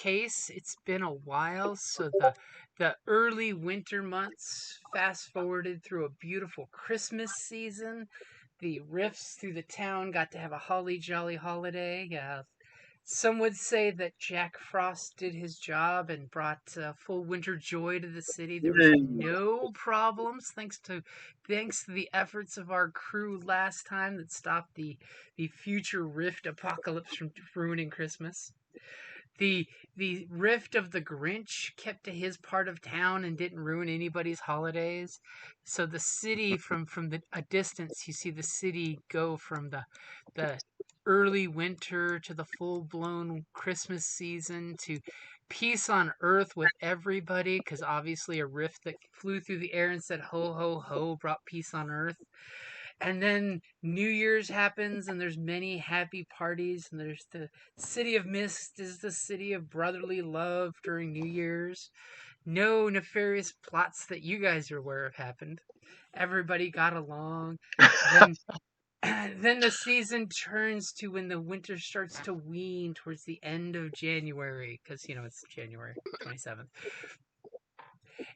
case, it's been a while, so the early winter months fast forwarded through a beautiful Christmas season. The rifts through the town got to have a holly jolly holiday. Some would say that Jack Frost did his job and brought full winter joy to the city. There was Yay. no problems thanks to the efforts of our crew last time that stopped the future rift apocalypse from ruining Christmas. The rift of the Grinch kept to his part of town and didn't ruin anybody's holidays. So the city a distance, you see the city go from the early winter to the full blown Christmas season to peace on earth with everybody, because obviously a rift that flew through the air and said ho ho ho brought peace on earth. And then New Year's happens, and there's many happy parties, and there's the City of Mist is the city of brotherly love during New Year's. No nefarious plots that you guys are aware of happened. Everybody got along. Then then the season turns to when the winter starts to wane towards the end of January, because it's January 27th.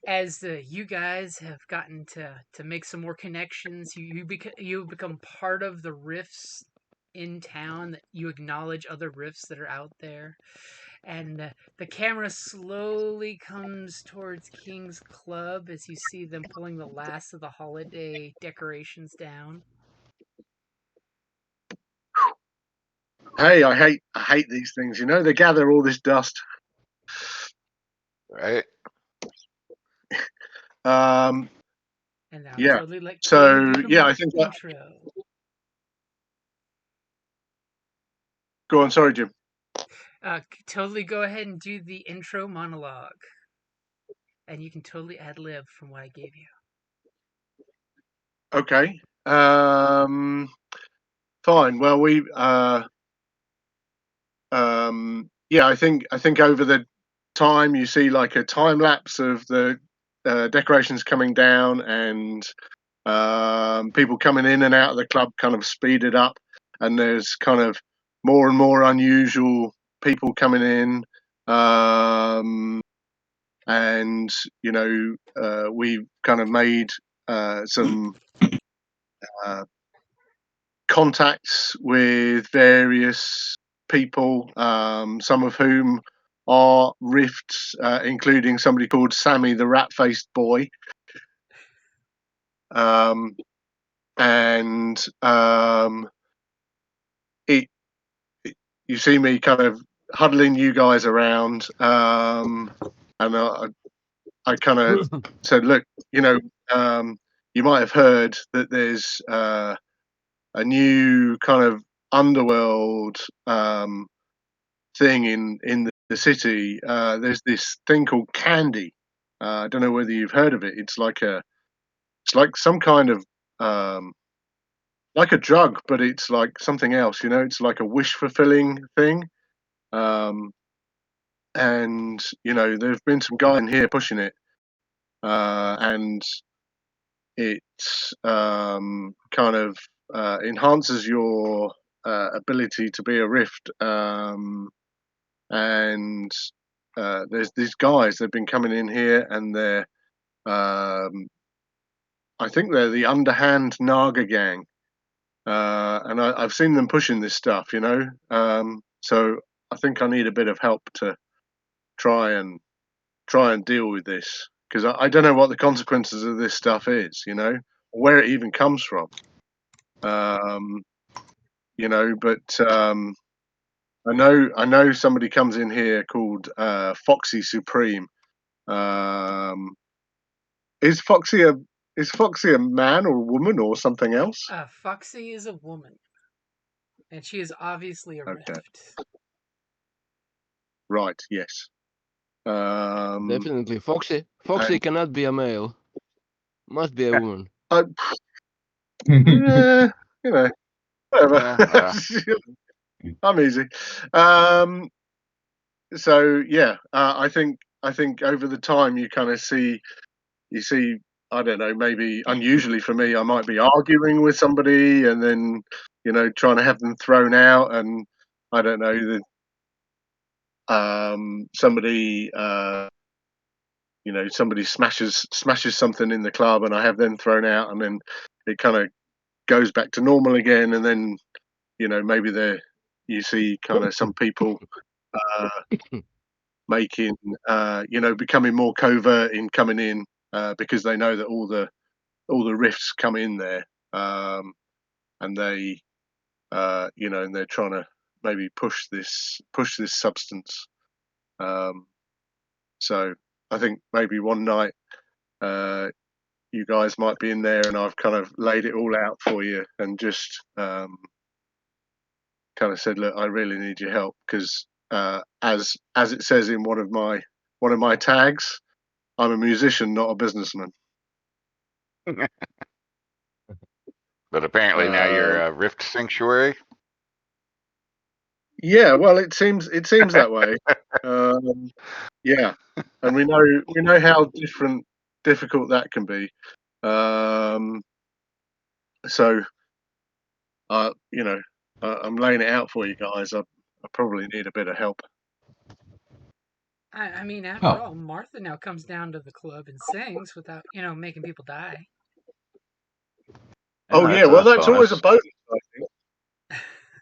As you guys have gotten to make some more connections, you become part of the rifts in town. That you acknowledge other rifts that are out there, and the camera slowly comes towards King's Club as you see them pulling the last of the holiday decorations down. Hey, I hate these things. They gather all this dust. Right? Um, And now yeah. totally let King So do the yeah, I think intro. go on. Sorry, Jim. Totally go ahead and do the intro monologue. And you can totally ad lib from what I gave you. Okay. Fine. Well, yeah, I think over the time you see like a time lapse of the decorations coming down and people coming in and out of the club kind of speeded up, and there's kind of more and more unusual people coming in. And we've kind of made some contacts with various people, some of whom are rifts, including somebody called Sammy the Rat-Faced Boy. And you see me kind of huddling you guys around, and I kind of said, look, you might have heard that there's a new kind of underworld thing in the city. There's this thing called candy. I don't know whether you've heard of it. It's like some kind of like a drug, but it's like something else. It's like a wish fulfilling thing. And there've been some guy in here pushing it, and it's kind of enhances your ability to be a rift. And there's these guys. They've been coming in here, and they're I think they're the underhand Naga gang, and I've seen them pushing this stuff. So I think I need a bit of help to try and deal with this, because I don't know what the consequences of this stuff is, where it even comes from. But I know somebody comes in here called Foxy Supreme. Is Foxy a man or a woman or something else? Foxy is a woman, and she is obviously a Okay. rift. Right. Yes. Definitely. Foxy cannot be a male. Must be a woman. Whatever. Yeah. I'm easy. So yeah, I think over the time you kind of see, I don't know, maybe unusually for me, I might be arguing with somebody and then trying to have them thrown out, and I don't know, somebody somebody smashes something in the club, and I have them thrown out, and then it kind of goes back to normal again, and then maybe you see kind of some people making becoming more covert in coming in because they know that all the rifts come in there, and they and they're trying to maybe push this substance. So I think maybe one night you guys might be in there, and I've kind of laid it all out for you, and just kind of said, look, I really need your help, because as it says in one of my tags, I'm a musician, not a businessman. But apparently now you're a Rift Sanctuary. Yeah, well, it seems that way. Yeah, and we know how difficult that can be. So, I'm laying it out for you guys. I probably need a bit of help. I mean, after all, Martha now comes down to the club and sings without, making people die. Oh yeah, well, that's always a bonus, I think.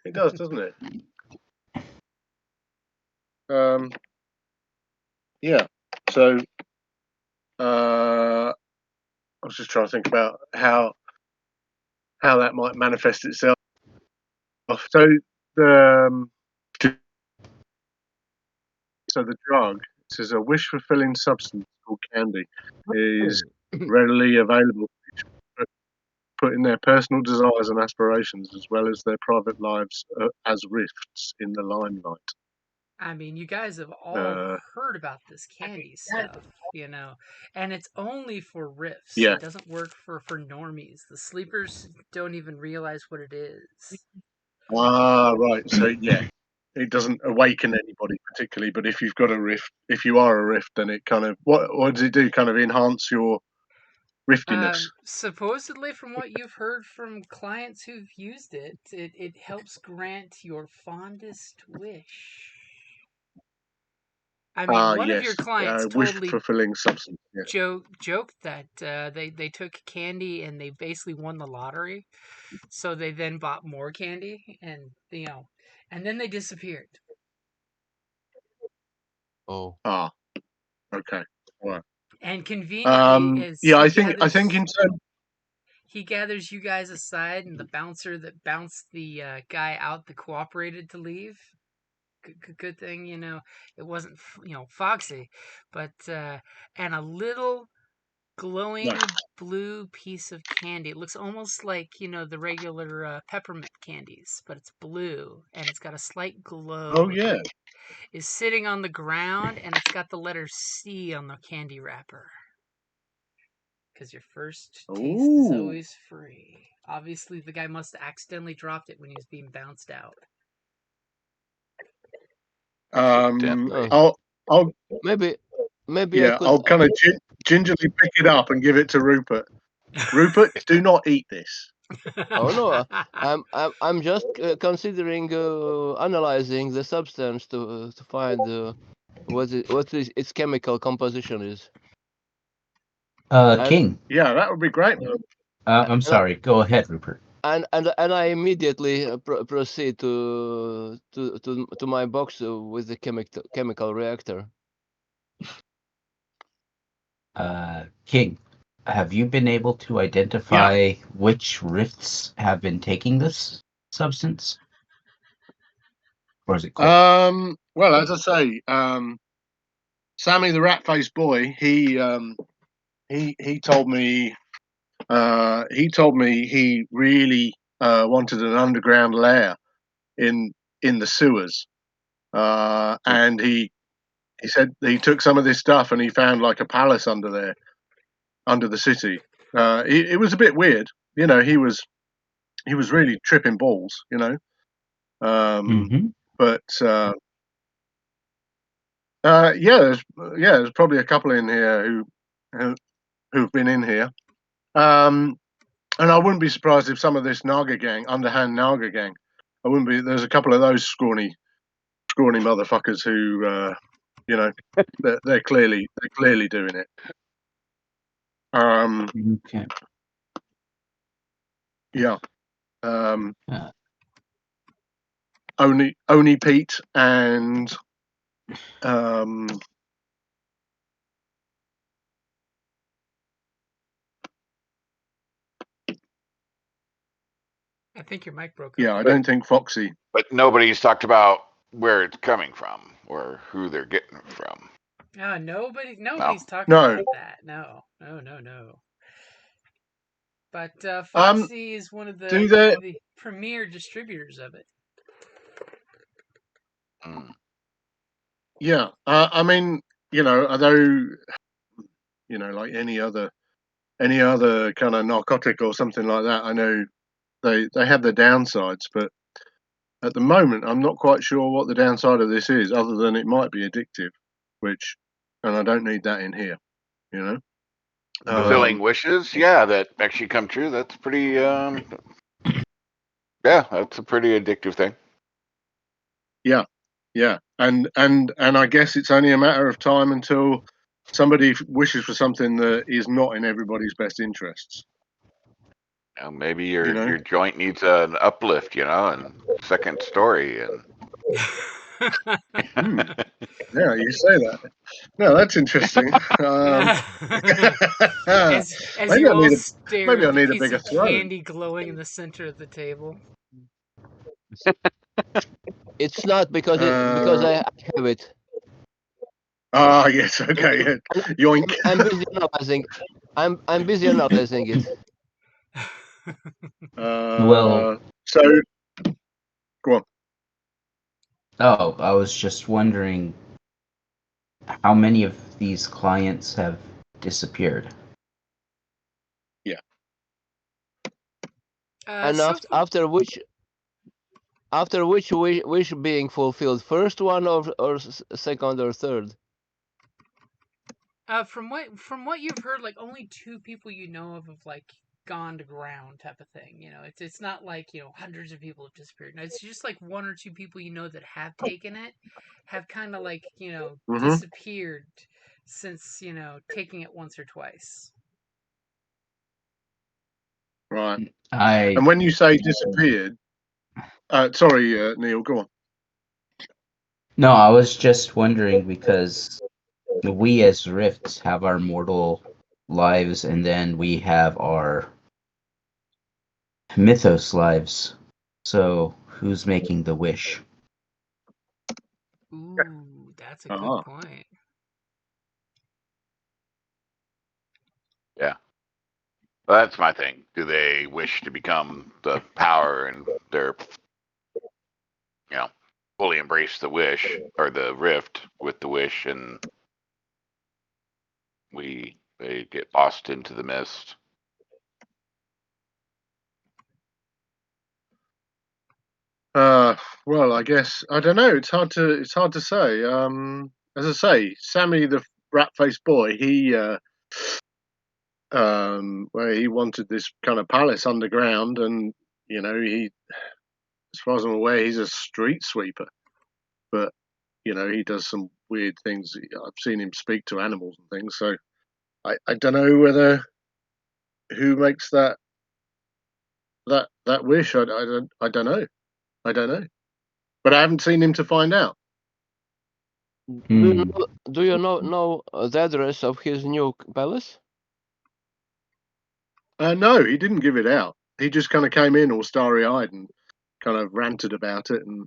It does, doesn't it? Yeah. So, I was just trying to think about how that might manifest itself. So the drug, it says, a wish fulfilling substance called candy is readily available, put in their personal desires and aspirations, as well as their private lives, as rifts in the limelight. I mean, you guys have all heard about this candy stuff, and it's only for riffs. Yeah. It doesn't work for normies. The sleepers don't even realize what it is. Ah, right. So yeah, it doesn't awaken anybody particularly, but if you've got a rift, if you are a rift, then it kind of what does it do? Kind of enhance your riftiness. Supposedly, from what you've heard from clients who've used it, it helps grant your fondest wish. I mean, one of your clients wish totally fulfilling substance. Yeah. joked that they took candy and they basically won the lottery, so they then bought more candy, and and then they disappeared. Oh. Ah. Okay. All right. And conveniently, as yeah, I think in terms. He gathers you guys aside, and the bouncer that bounced the guy out that cooperated to leave. Good thing, it wasn't, Foxy, but and a little glowing blue piece of candy. It looks almost like, the regular peppermint candies, but it's blue and it's got a slight glow. Oh yeah. Is sitting on the ground, and it's got the letter C on the candy wrapper. Because your first taste is always free. Obviously, the guy must have accidentally dropped it when he was being bounced out. I'll maybe yeah, I could. I'll kind of gingerly pick it up and give it to Rupert. Rupert, do not eat this. Oh no, I'm just considering analyzing the substance to find what its chemical composition is. King. Yeah, that would be great. I'm sorry. Go ahead, Rupert. And I immediately proceed to my box with the chemical reactor. King, have you been able to identify which rifts have been taking this substance? Or is it cold? Well, as I say, Sammy the rat-faced boy, he told me he really wanted an underground lair in the sewers, and he said he took some of this stuff and he found like a palace under there, under the city. It was a bit weird, he was really tripping balls, but there's probably a couple in here who've been in here, and I wouldn't be surprised if some of this underhand Naga gang, I wouldn't be. There's a couple of those scrawny scrawny motherfuckers who, you know, they're clearly doing it. Okay. Yeah. Uh, Only Pete and I think your mic broke up. yeah, I there. don't think Foxy. But nobody's talked about where it's coming from or who they're getting it from. Nobody's talked No. about that. No. But Foxy is one of the premier distributors of it. Yeah, I mean, although, like any other kind of narcotic or something like that, I know they have their downsides, but at the moment, I'm not quite sure what the downside of this is, other than it might be addictive, and I don't need that in here, you know. Fulfilling wishes, yeah, that actually come true. That's pretty. Yeah, that's a pretty addictive thing. Yeah, and I guess it's only a matter of time until somebody wishes for something that is not in everybody's best interests. Maybe your joint needs an uplift, and second story, and yeah, you say that. No, that's interesting. as maybe you I all need stare at the a piece bigger of throat. candy glowing in the center of the table. It's not because I have it. Ah, yes, okay. Yoink. I'm busy analyzing. I'm busy analyzing it. Well, so go on. Oh, I was just wondering how many of these clients have disappeared. Yeah. And after which wish being fulfilled, first one or second or third? From what you've heard, like only 2 people you know of have like gone to ground type of thing. It's not like hundreds of people have disappeared. No, it's just like 1 or 2 people that have taken it, have kind of like disappeared since taking it once or twice. Right. I And when you say disappeared, sorry, Neil, go on. No, I was just wondering because we as Rifts have our mortal lives and then we have our mythos lives. So who's making the wish? Ooh, that's a good point. Yeah. Well, that's my thing. Do they wish to become the power and they're, fully embrace the wish or the rift with the wish, and they get lost into the mist? Well, I guess I don't know. It's hard to say. As I say, Sammy the rat-faced boy, he where he wanted this kind of palace underground, and he, as far as I'm aware, he's a street sweeper, but he does some weird things. I've seen him speak to animals and things, so I don't know whether who makes that wish. I don't know. But I haven't seen him to find out. Do you know the address of his new palace? No, he didn't give it out. He just kind of came in all starry-eyed and kind of ranted about it, and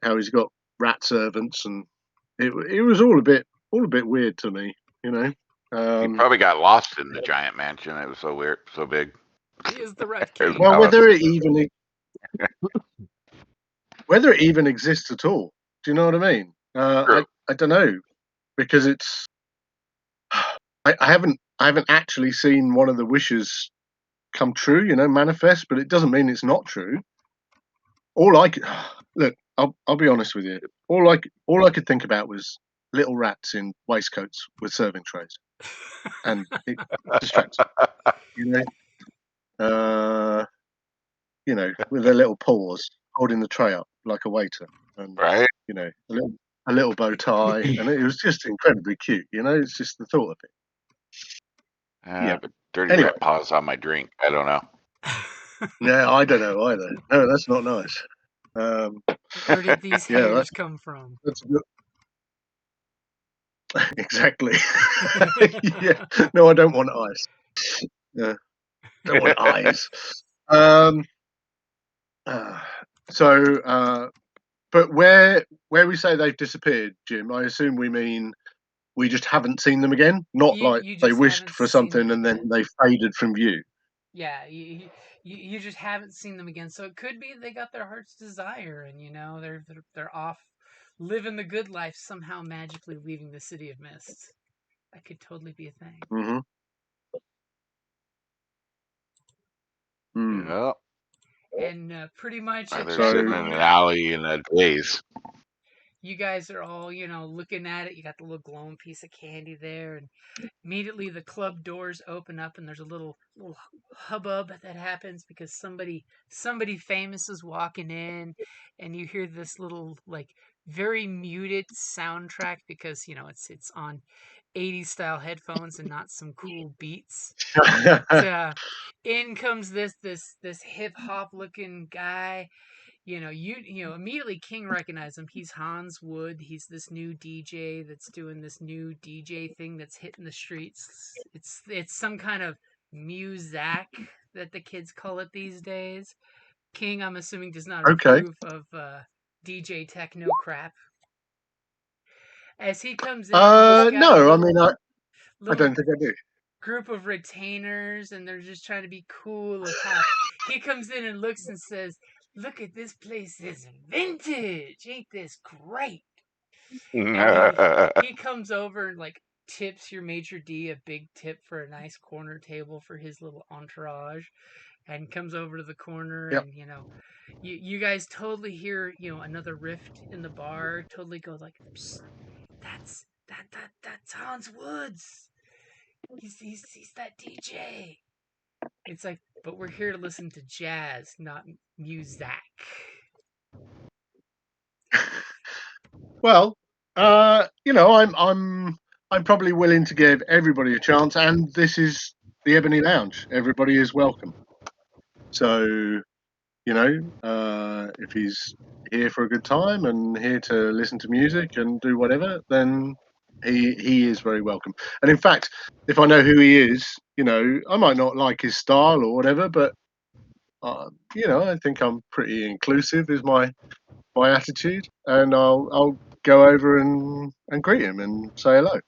how he's got rat servants, and it was all a bit weird to me. He probably got lost in the giant mansion. It was so weird, so big. He is the Rat King. Well, whether it even exists at all, do you know what I mean? I don't know, because it's I haven't actually seen one of the wishes come true, manifest, but it doesn't mean it's not true. All I could look, I'll be honest with you. All I could think about was little rats in waistcoats with serving trays, and it distracts me, with their little paws holding the tray up like a waiter. and Right? a little bow tie, and it was just incredibly cute. It's just the thought of it. Yeah. But dirty Anyway. rat paws on my drink. I don't know. Yeah, I don't know either. No, that's not nice. Where did these hairs come from? That's good. Exactly. Yeah. No, I don't want eyes. Yeah. Don't want eyes. But where we say they've disappeared, Jim, I assume we mean we just haven't seen them again, not like You they just wished haven't for seen something them and then again. they faded from view. Yeah, you just haven't seen them again. So it could be they got their heart's desire, and they're off living the good life, somehow magically leaving the city of mist. That could totally be a thing. Mm-hmm. Mm. Yep. And pretty much Or at they're that sitting in an moment, alley in a daze. you guys are all, looking at it. You got the little glowing piece of candy there, and immediately the club doors open up, and there's a little hubbub that happens because somebody famous is walking in, and you hear this little very muted soundtrack because it's on 80s style headphones and not some cool beats. But in comes this hip hop looking guy. Immediately King recognized him. He's Hans Wood. He's this new DJ that's doing this new DJ thing that's hitting the streets. It's some kind of muzak that the kids call it these days. King, I'm assuming, does not Okay. approve of DJ techno crap. As he comes in, he's got no, I mean I little don't think I do. group of retainers, and they're just trying to be cool of how he comes in and looks and says, "Look at this place, it's vintage, ain't this great?" And he comes over and tips your maitre d a big tip for a nice corner table for his little entourage, and comes over to the corner. Yep. And you guys totally hear another rift in the bar, totally go like, "Psst, that's Hans Woods. He's that DJ." It's like, but we're here to listen to jazz, not music. Well, I'm probably willing to give everybody a chance, and this is the Ebony Lounge. Everybody is welcome. So, if he's here for a good time and here to listen to music and do whatever, then he is very welcome. And in fact, if I know who he is, I might not like his style or whatever, but I think I'm pretty inclusive is my attitude, and I'll go over and greet him and say hello.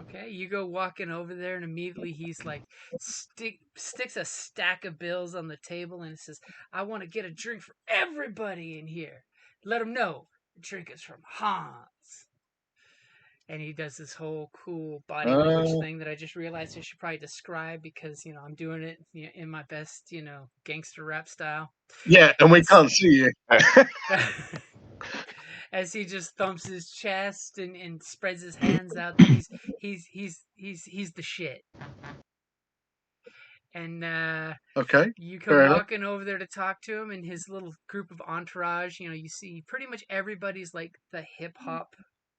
Okay, you go walking over there, and immediately he's like, sticks a stack of bills on the table, and says, "I want to get a drink for everybody in here. Let them know the drink is from Hans." And he does this whole cool body language thing that I just realized I should probably describe because I'm doing it in my best gangster rap style. Yeah, and we can't see you. As he just thumps his chest and spreads his hands out that he's the shit. And Okay, you fair come enough. walking over there to talk to him and his little group of entourage. You see pretty much everybody's like the hip hop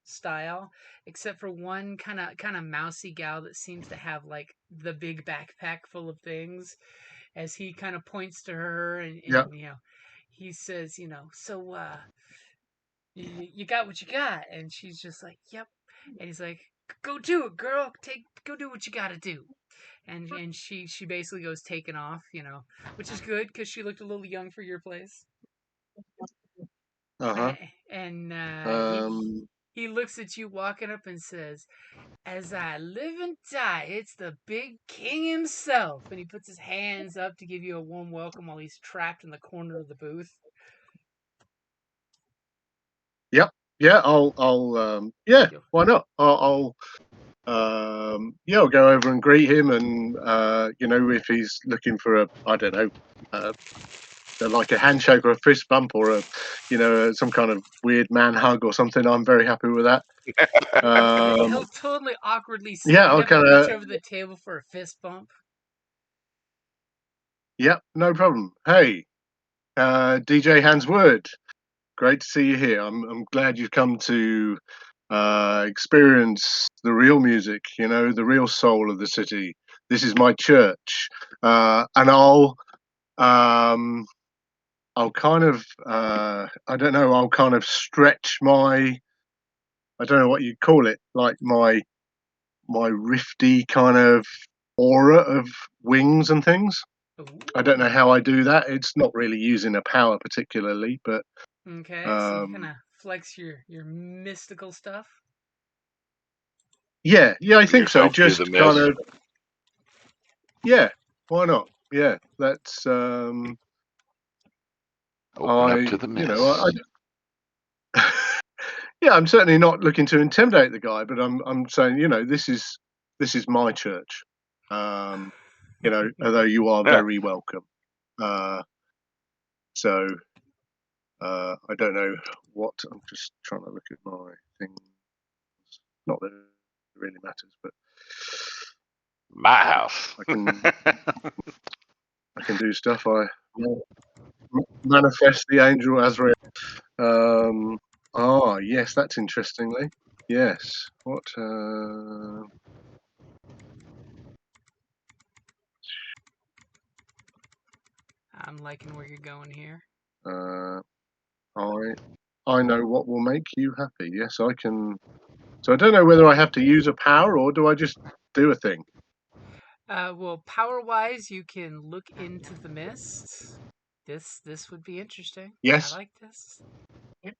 style, except for one kind of mousy gal that seems to have like the big backpack full of things. As he kind of points to her and Yeah. he says, "So you got what you got," and she's just like, "Yep," and he's like, "Go do it, girl. Go do what you got to do." And she basically goes taking off, which is good because she looked a little young for your place. Uh-huh. And Um, he looks at you walking up and says, "As I live and die, it's the big king himself." And he puts his hands up to give you a warm welcome while he's trapped in the corner of the booth. Yep. Yeah, I'll yeah, why not? I'll go over and greet him, and if he's looking for I don't know, like a handshake or a fist bump or some kind of weird man hug or something, I'm very happy with that. He'll totally awkwardly speed up and reach over the table for a fist bump. Yep, no problem. Hey, DJ Hans Wood, Great to see you here. I'm glad you've come to experience the real music. You know, the real soul of the city. This is my church, and I'll kind of I don't know. I'll kind of stretch my, I don't know what you'd call it, like my rifty kind of aura of wings and things. Ooh. I don't know how I do that. It's not really using a power particularly, but okay. So you kind of flex your mystical stuff. yeah, I Put think so. yourself through Just the kind mist. of, yeah. Why not? Yeah, that's Open I up to the you mist. know yeah, I'm certainly not looking to intimidate the guy, but I'm saying, you know, this is my church. You know, although you are very welcome. So I don't know what, I'm just trying to look at my things. Not that it really matters, but My house. I can do stuff. I manifest the angel Azrael. Yes, that's interestingly. Yes. What? I'm liking where you're going here. I know what will make you happy. Yes, I can. So I don't know whether I have to use a power or do I just do a thing. Well, power-wise, you can look into the mist. This would be interesting. I Yes. like this. Yep.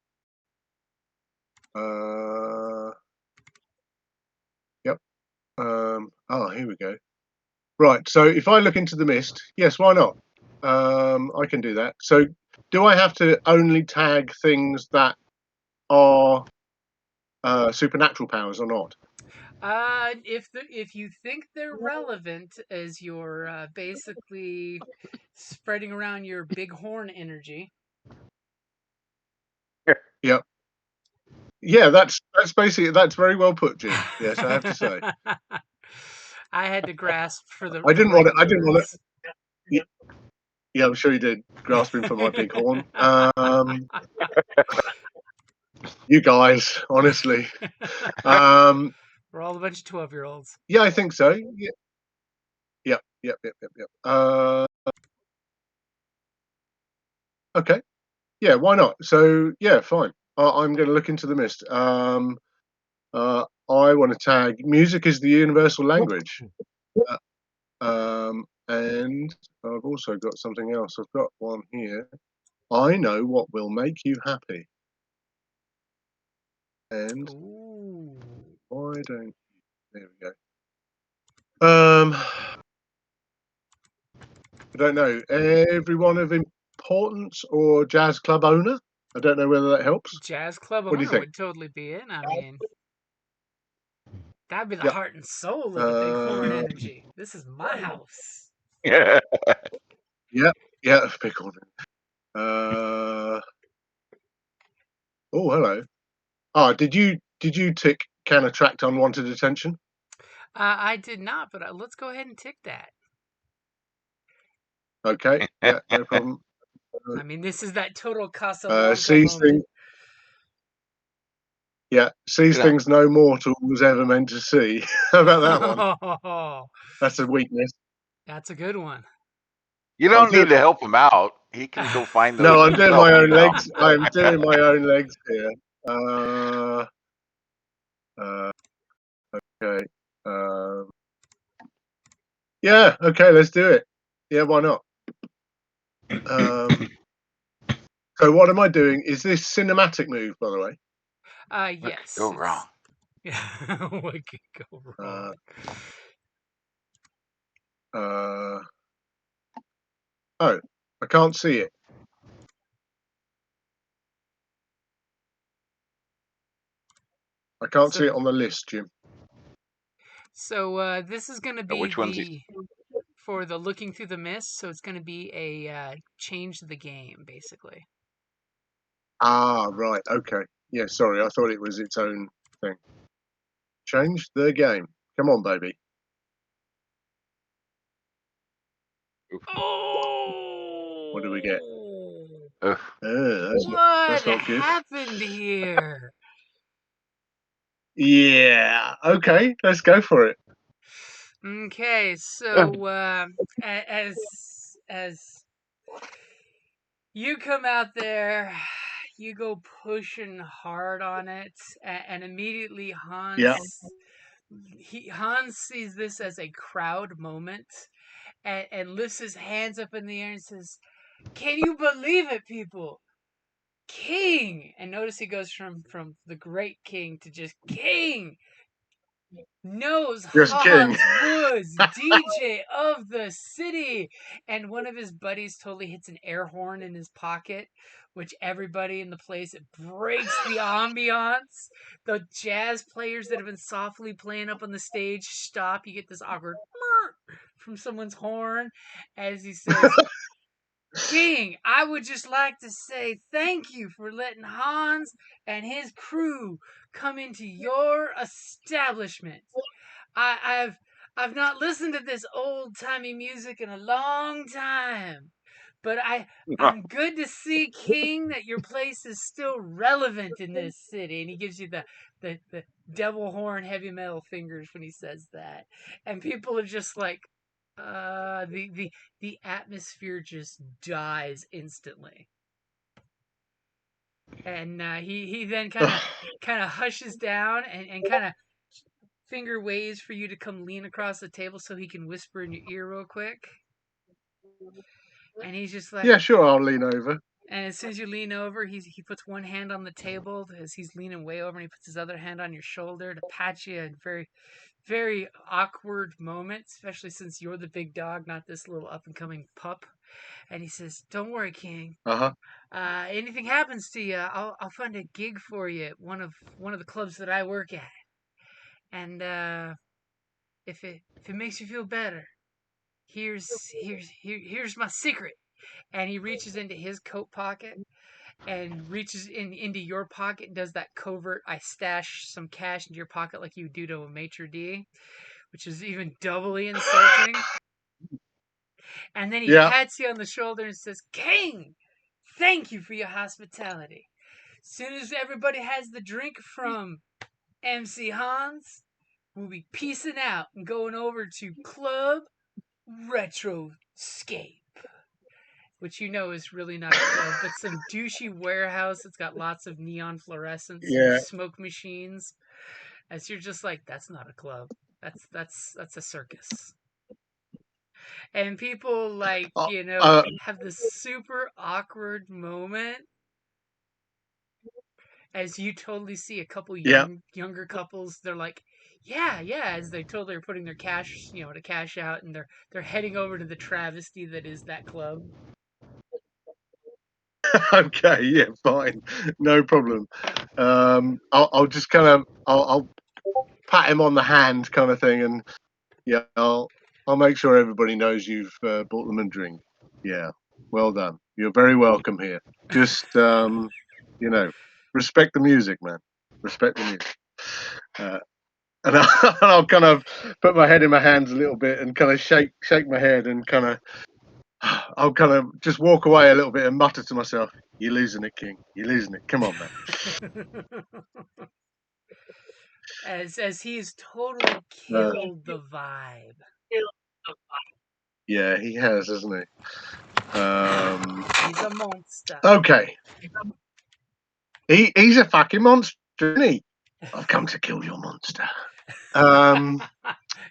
Here we go. Right. So if I look into the mist, yes, why not? I can do that. So do I have to only tag things that are supernatural powers or not? If you think they're relevant as you're basically spreading around your bighorn energy. Yep. Yeah, that's basically, that's very well put, Jim. Yes, I have to say. I had to grasp for the I didn't right want to. I didn't want words. to. Yeah, I'm sure you did. Grasping for my bighorn. You guys, honestly. We're all a bunch of 12-year-olds. Yeah, I think so. Yeah. Yep. Okay. Yeah, why not? So yeah, fine. I'm going to look into the mist. I want to tag music is the universal language. And I've also got something else. I've got one here. I know what will make you happy. And Ooh. why don't, there we go. I don't know. Everyone of importance or jazz club owner? I don't know whether that helps. Jazz club What do you owner think? would totally be in. I mean, that'd be the Yep. heart and soul of the bighorn energy. This is my house. Yeah. Yeah, bighorn. Oh, hello. Did you tick can attract unwanted attention? I did not, but let's go ahead and tick that. Okay. Yeah, no problem. I mean, this is that total Casablanca Sees moment. things. Yeah, sees things no mortal was ever meant to see. How about that one? That's a weakness. That's a good one. You don't need to help him out. He can go find those No, I'm doing himself, my own you know? legs. I'm doing my own legs here. Okay. Yeah. Okay. Let's do it. Yeah. Why not? So what am I doing? Is this cinematic move, by the way? Yes. Go wrong. What could go wrong? Oh, I can't see it. I can't see it on the list, Jim. So this is going to be Which one's for the looking through the mist. So it's going to be a change the game, basically. Right. Okay. Yeah. Sorry, I thought it was its own thing. Change the game. Come on, baby. Oh! What do we get? What not good. happened here? Yeah. Okay, let's go for it. Okay, so as you come out there, you go pushing hard on it, and immediately Hans sees this as a crowd moment, and lifts his hands up in the air and says, "Can you believe it, people? King!" And notice he goes from the great king to just king. Knows Just king. Hans Woods, DJ of the city. And one of his buddies totally hits an air horn in his pocket, which everybody in the place, it breaks the ambiance. The jazz players that have been softly playing up on the stage stop. You get this awkward from someone's horn as he says, "King, I would just like to say thank you for letting Hans and his crew come into your establishment. I've not listened to this old timey music in a long time, but I'm good to see, King, that your place is still relevant in this city." And he gives you the devil horn heavy metal fingers when he says that, and people are just like, the atmosphere just dies instantly, and he then kind of hushes down and kind of finger waves for you to come lean across the table so he can whisper in your ear real quick. And he's just like, yeah, sure, I'll lean over. And as soon as you lean over, he puts one hand on the table as he's leaning way over, and he puts his other hand on your shoulder to pat you in very, very awkward moments, especially since you're the big dog, not this little up and coming pup. And he says, "Don't worry, King. Anything happens to you, I'll find a gig for you at one of the clubs that I work at. And if it makes you feel better, here's my secret." And he reaches into his coat pocket and reaches into your pocket and does that covert, I stash some cash into your pocket like you would do to a maitre d', which is even doubly insulting. And then he pats you on the shoulder and says, "King, thank you for your hospitality. Soon as everybody has the drink from MC Hans, we'll be peacing out and going over to Club Retroscape," which you know is really not a club, but some douchey warehouse that's got lots of neon fluorescents and smoke machines. As you're just like, that's not a club. That's a circus. And people like, have this super awkward moment as you totally see a couple younger couples. They're like, yeah, as they totally are putting their cash, to cash out, and they're heading over to the travesty that is that club. Okay, yeah, fine, no problem. I'll just kind of I'll pat him on the hand, kind of thing, and yeah, I'll make sure everybody knows you've bought them a drink. Yeah, well done. You're very welcome here. Just respect the music, man. Respect the music. And I'll kind of put my head in my hands a little bit and kind of shake my head and kind of I'll kind of just walk away a little bit and mutter to myself, "You're losing it, King. You're losing it. Come on, man." As he's totally killed the vibe. Yeah, he has, hasn't he? He's a monster. Okay. He's a fucking monster, isn't he? I've come to kill your monster.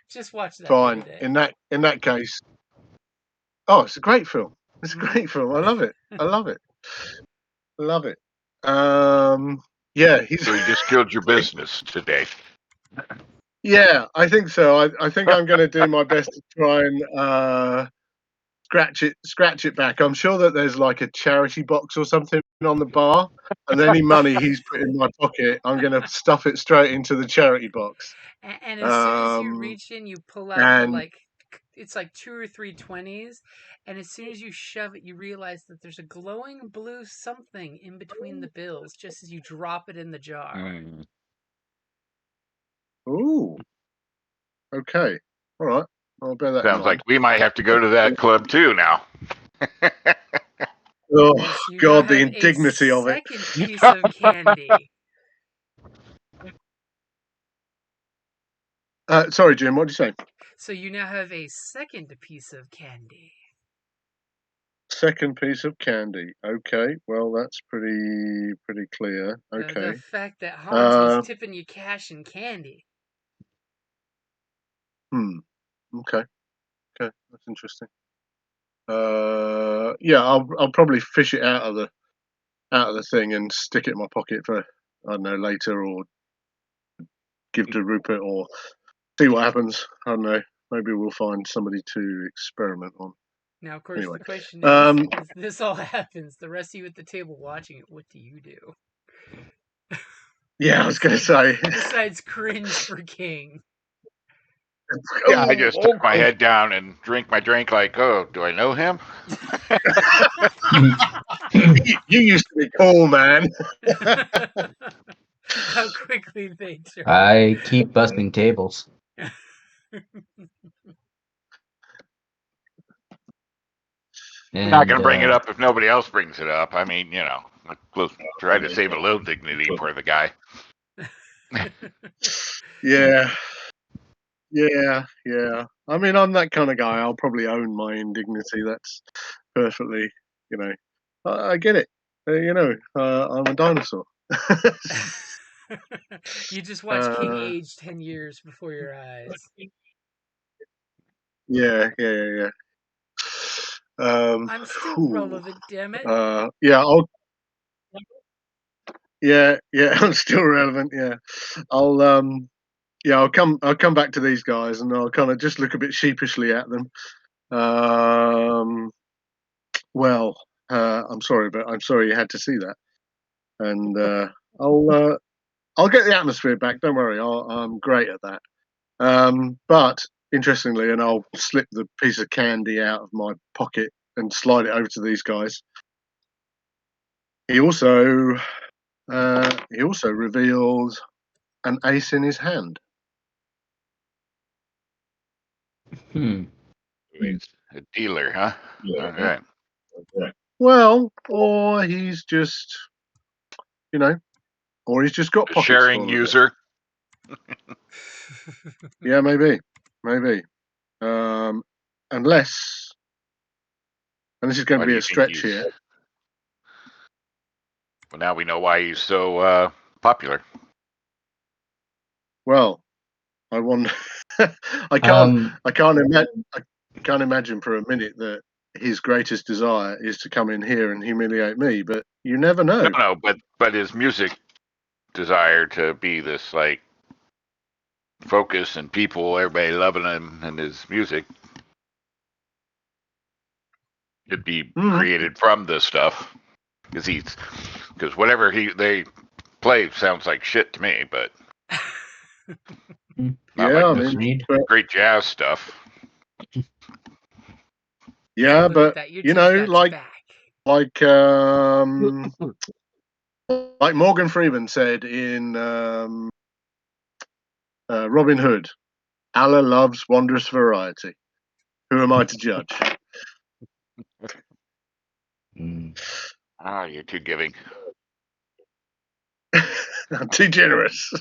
Just watch that. Fine. In that case. Oh, it's a great film. It's a great film. I love it. Love it. Yeah, So he just killed your business today. Yeah, I think so. I think I'm going to do my best to try and scratch it back. I'm sure that there's like a charity box or something on the bar, and any money he's put in my pocket, I'm going to stuff it straight into the charity box. And as soon as you reach in, you pull out it's like 2 or 3 20s, and as soon as you shove it, you realize that there's a glowing blue something in between the bills just as you drop it in the jar. Ooh. Okay. All right. I'll bear that in Sounds mind. like we might have to go to that club too now. Oh Yes, you now God, the have a indignity of it. second piece of candy. Sorry, Jim. What did you say? So you now have a second piece of candy. Second piece of candy. Okay, well that's pretty clear. The Okay. fact that Hans was Uh, tipping you cash and candy. Okay. Okay, that's interesting. Yeah, I'll probably fish it out of the thing and stick it in my pocket for, I don't know, later, or give to Rupert, or see what happens. I don't know. Maybe we'll find somebody to experiment on. Now, of course, Anyway, the question is, as this all happens, the rest of you at the table watching it, what do you do? yeah, I was going to say. Besides cringe for King. Yeah, I just tuck my Oh, head down and drink my drink like, oh, do I know him? you used to be cool, man. How quickly they turn. I keep busting tables. I'm not going And to bring it up if nobody else brings it up. I mean, you know, we'll try to save a little dignity for the guy. Yeah. I mean, I'm that kind of guy. I'll probably own my indignity. That's perfectly, you know, I get it. I'm a dinosaur. You just watch King age 10 years before your eyes. Yeah. I'm still Whew. relevant, damn it. Yeah, I'm still relevant. Yeah, I'll come back to these guys, and I'll kind of just look a bit sheepishly at them. Well, I'm sorry, but I'm sorry you had to see that, and I'll get the atmosphere back. Don't worry, I'm great at that. But interestingly, and I'll slip the piece of candy out of my pocket and slide it over to these guys. He also reveals an ace in his hand. He's a dealer, huh? All right. Well, or he's just, or he's just got A pockets sharing full of it. user. Yeah, maybe. Unless, and this is going Why to do be you a think stretch he's? here. Well, now we know why he's so popular. Well, I wonder. I can't imagine for a minute that his greatest desire is to come in here and humiliate me. But you never know. No, but his music desire to be this like focus and people, everybody loving him and his music, could be created from this stuff because whatever they play sounds like shit to me, but not Yeah, like I this mean, great jazz stuff. Yeah, look but at that. Your taste got back. like Morgan Freeman said in Robin Hood, Allah loves wondrous variety. Who am I to judge? Ah, you're too giving. I'm too generous.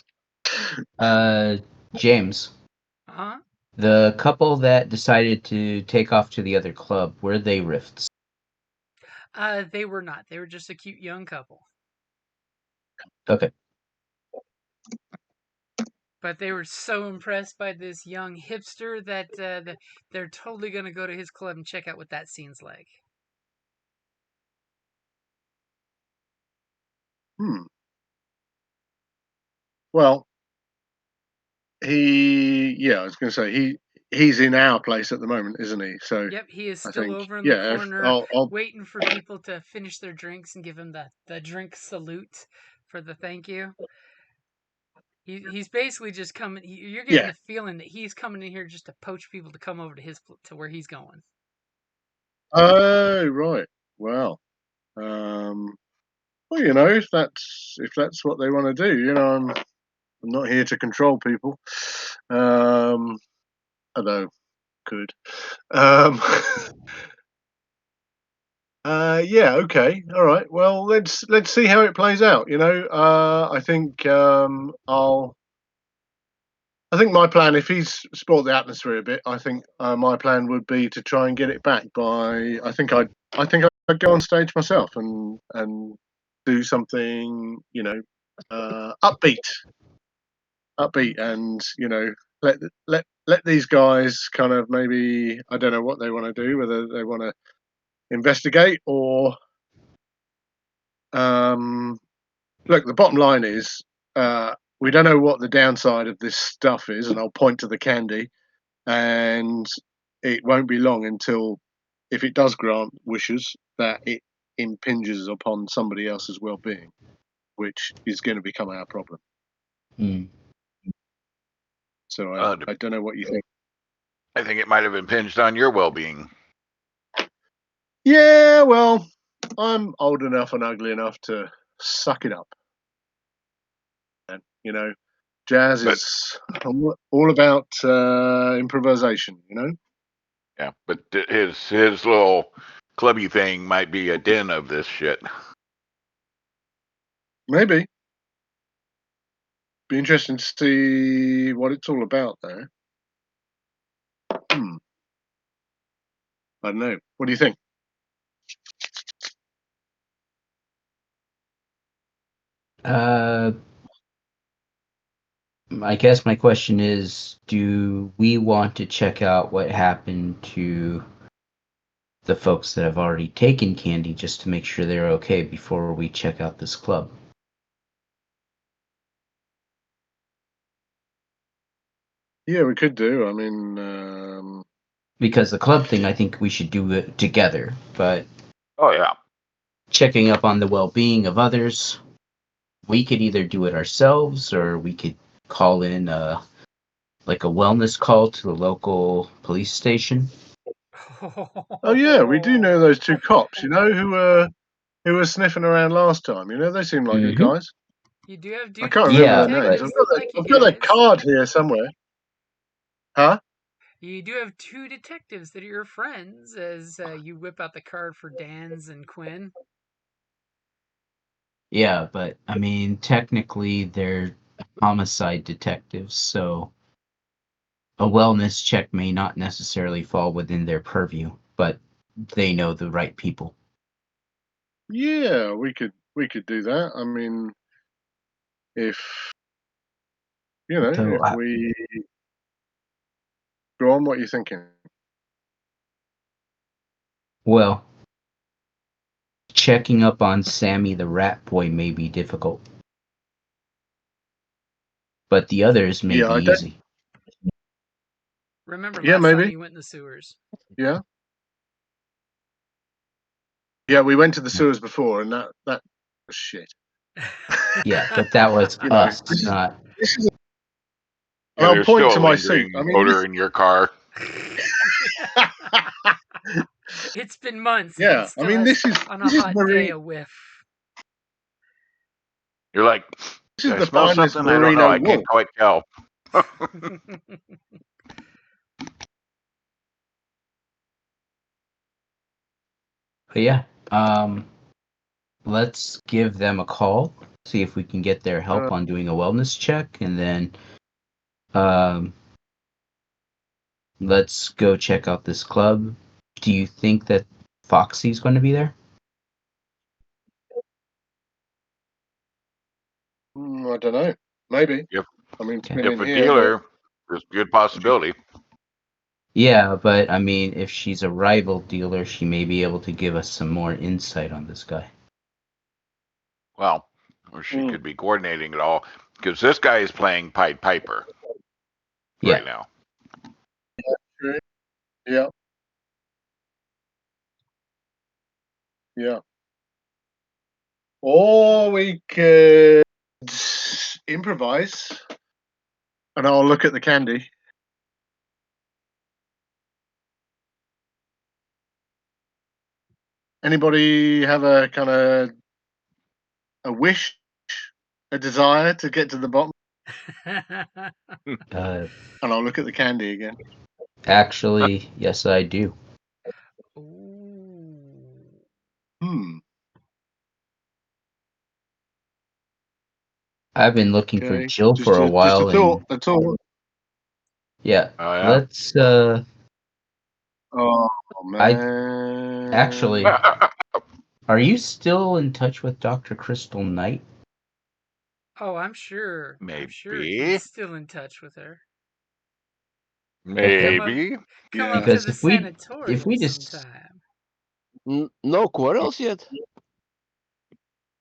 James. Huh? The couple that decided to take off to the other club, were they rifts? They were not. They were just a cute young couple. Okay. But they were so impressed by this young hipster that they're totally going to go to his club and check out what that scene's like. Well, I was going to say he's in our place at the moment, isn't he? So yep, he is I still think, over in the corner I'll waiting for people to finish their drinks and give him the drink salute for the thank you. He's basically just coming. You're getting the feeling that he's coming in here just to poach people to come over to where he's going. Oh, right. Well, if that's what they want to do, I'm not here to control people. Although could. Yeah, okay, all right. Well, let's see how it plays out. I think I think my plan, if he's spoiled the atmosphere a bit, I think my plan would be to try and get it back by. I'd go on stage myself and do something, upbeat, and let these guys kind of, maybe, I don't know what they want to do, whether they want to investigate or look. The bottom line is, we don't know what the downside of this stuff is, and I'll point to the candy. And it won't be long until, if it does grant wishes, that it impinges upon somebody else's well-being, which is going to become our problem. Hmm. So I don't know what you think. I think it might have impinged on your well-being. Yeah, well, I'm old enough and ugly enough to suck it up. And, jazz is all about improvisation, Yeah, but his little clubby thing might be a den of this shit. Maybe. Be interesting to see what it's all about there. I don't know. What do you think? I guess my question is, do we want to check out what happened to the folks that have already taken candy just to make sure they're okay before we check out this club? Yeah, we could do. I mean, Because the club thing, I think we should do it together, but Oh yeah. checking up on the well-being of others, we could either do it ourselves or we could call in like a wellness call to the local police station. oh yeah, we do know those two cops, who were sniffing around last time. They seem like good Mm-hmm. guys. You do have I can't remember Yeah, their names. but detectives that like you I've got their guys. card here somewhere. Huh? You do have two detectives that are your friends, as you whip out the card for Dan's and Quinn. yeah, but I mean, technically they're homicide detectives, so a wellness check may not necessarily fall within their purview, but they know the right people. Yeah, we could do that. I mean, if So, if we go on, what are you thinking? well, checking up on Sammy the Rat Boy may be difficult, but the others may Yeah, be I don't. easy. Remember Yeah, last time maybe. you went in the sewers? Yeah, yeah. We went to the sewers before, and that was shit. Yeah, but that was us, not. This is. And Yeah, I'll there's point still to a my suit. lingering odor in your car. It's been months. And Yeah, it still has, on a this is hot day, marine. a whiff. You're like, This did is I the smell finest something? I don't know. merino I can't wool. quite tell. But yeah, let's give them a call, see if we can get their help on doing a wellness check, and then um, let's go check out this club. Do you think that Foxy's going to be there? I don't know. Maybe. If I mean, it's Okay. been if in a here, but dealer, there's a good possibility. Yeah, but I mean, if she's a rival dealer, she may be able to give us some more insight on this guy. Well, or she could be coordinating it all because this guy is playing Pied Piper Yeah. right now. yeah, yeah. Or we could improvise, and I'll look at the candy. Anybody have a kind of a wish, a desire to get to the bottom? Uh, And I'll look at the candy again. actually, yes, I do. Ooh. I've been looking for Okay. Jill for a Just while, a thought. and A thought. yeah, Oh yeah. let's. Oh I man. actually, are you still in touch with Dr. Crystal Knight? Oh, I'm sure. I'm sure Maybe. he's still in touch with her. Maybe. Come Yeah. up to Because the if we sanatorium just sometime. No quarrels yet?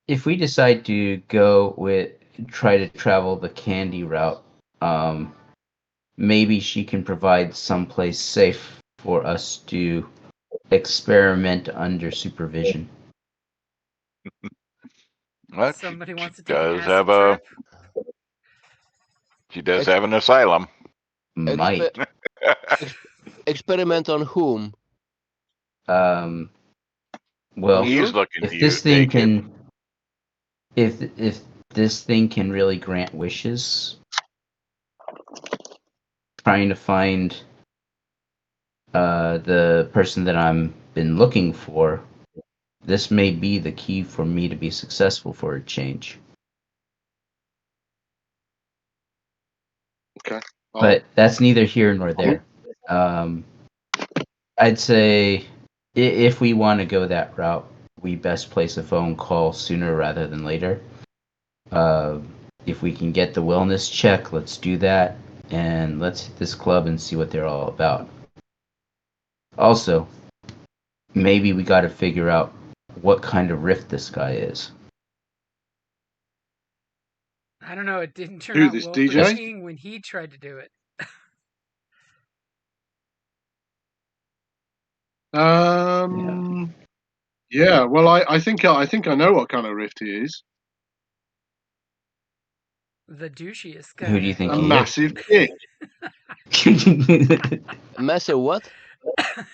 if we decide to go with try to travel the candy route, maybe she can provide someplace safe for us to experiment under supervision. Well, Somebody she wants to take an does acid have a. trip. She does Ex- have an asylum. Might. Experiment on whom? Um, On well, He's you? looking if to you this to thing take it. can, if this thing can really grant wishes, trying to find the person that I'm been looking for, this may be the key for me to be successful for a change. Okay. But that's neither here nor there. I'd say if we want to go that route, we best place a phone call sooner rather than later. If we can get the wellness check, let's do that, and let's hit this club and see what they're all about. Also, maybe we got to figure out what kind of rift this guy is. I don't know. It didn't turn Who, out this well for DJ? King when he tried to do it. Yeah. Well, I think I know what kind of rift he is. The douchiest Who do you guy. think A he massive dick. is? Massive what?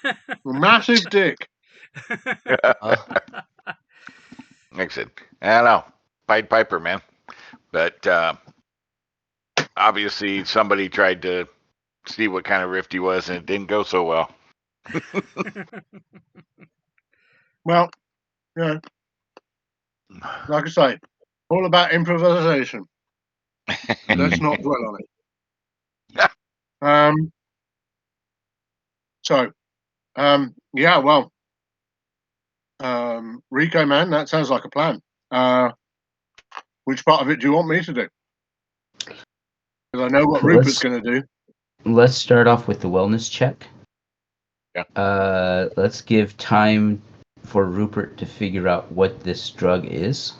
A massive dick. Uh, Like I said, I don't know. Pied Piper, man. But obviously, somebody tried to see what kind of rift he was, and it didn't go so well. Well, like I say, all about improvisation. Let's not dwell on it. Yeah, well, Rico, man, that sounds like a plan. Which part of it do you want me to do? Because I know what Rupert's going to do. Let's start off with the wellness check. Yeah. Let's give time for Rupert to figure out what this drug is.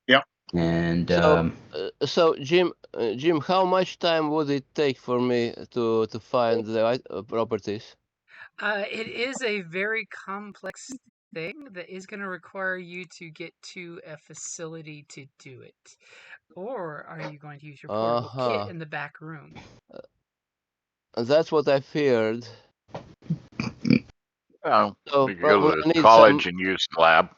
Yep. And so Jim, how much time would it take for me to find the properties? It is a very complex thing that is going to require you to get to a facility to do it. Or are you going to use your portable kit in the back room? That's what I feared. Oh, So we could go probably to I need college and use the lab.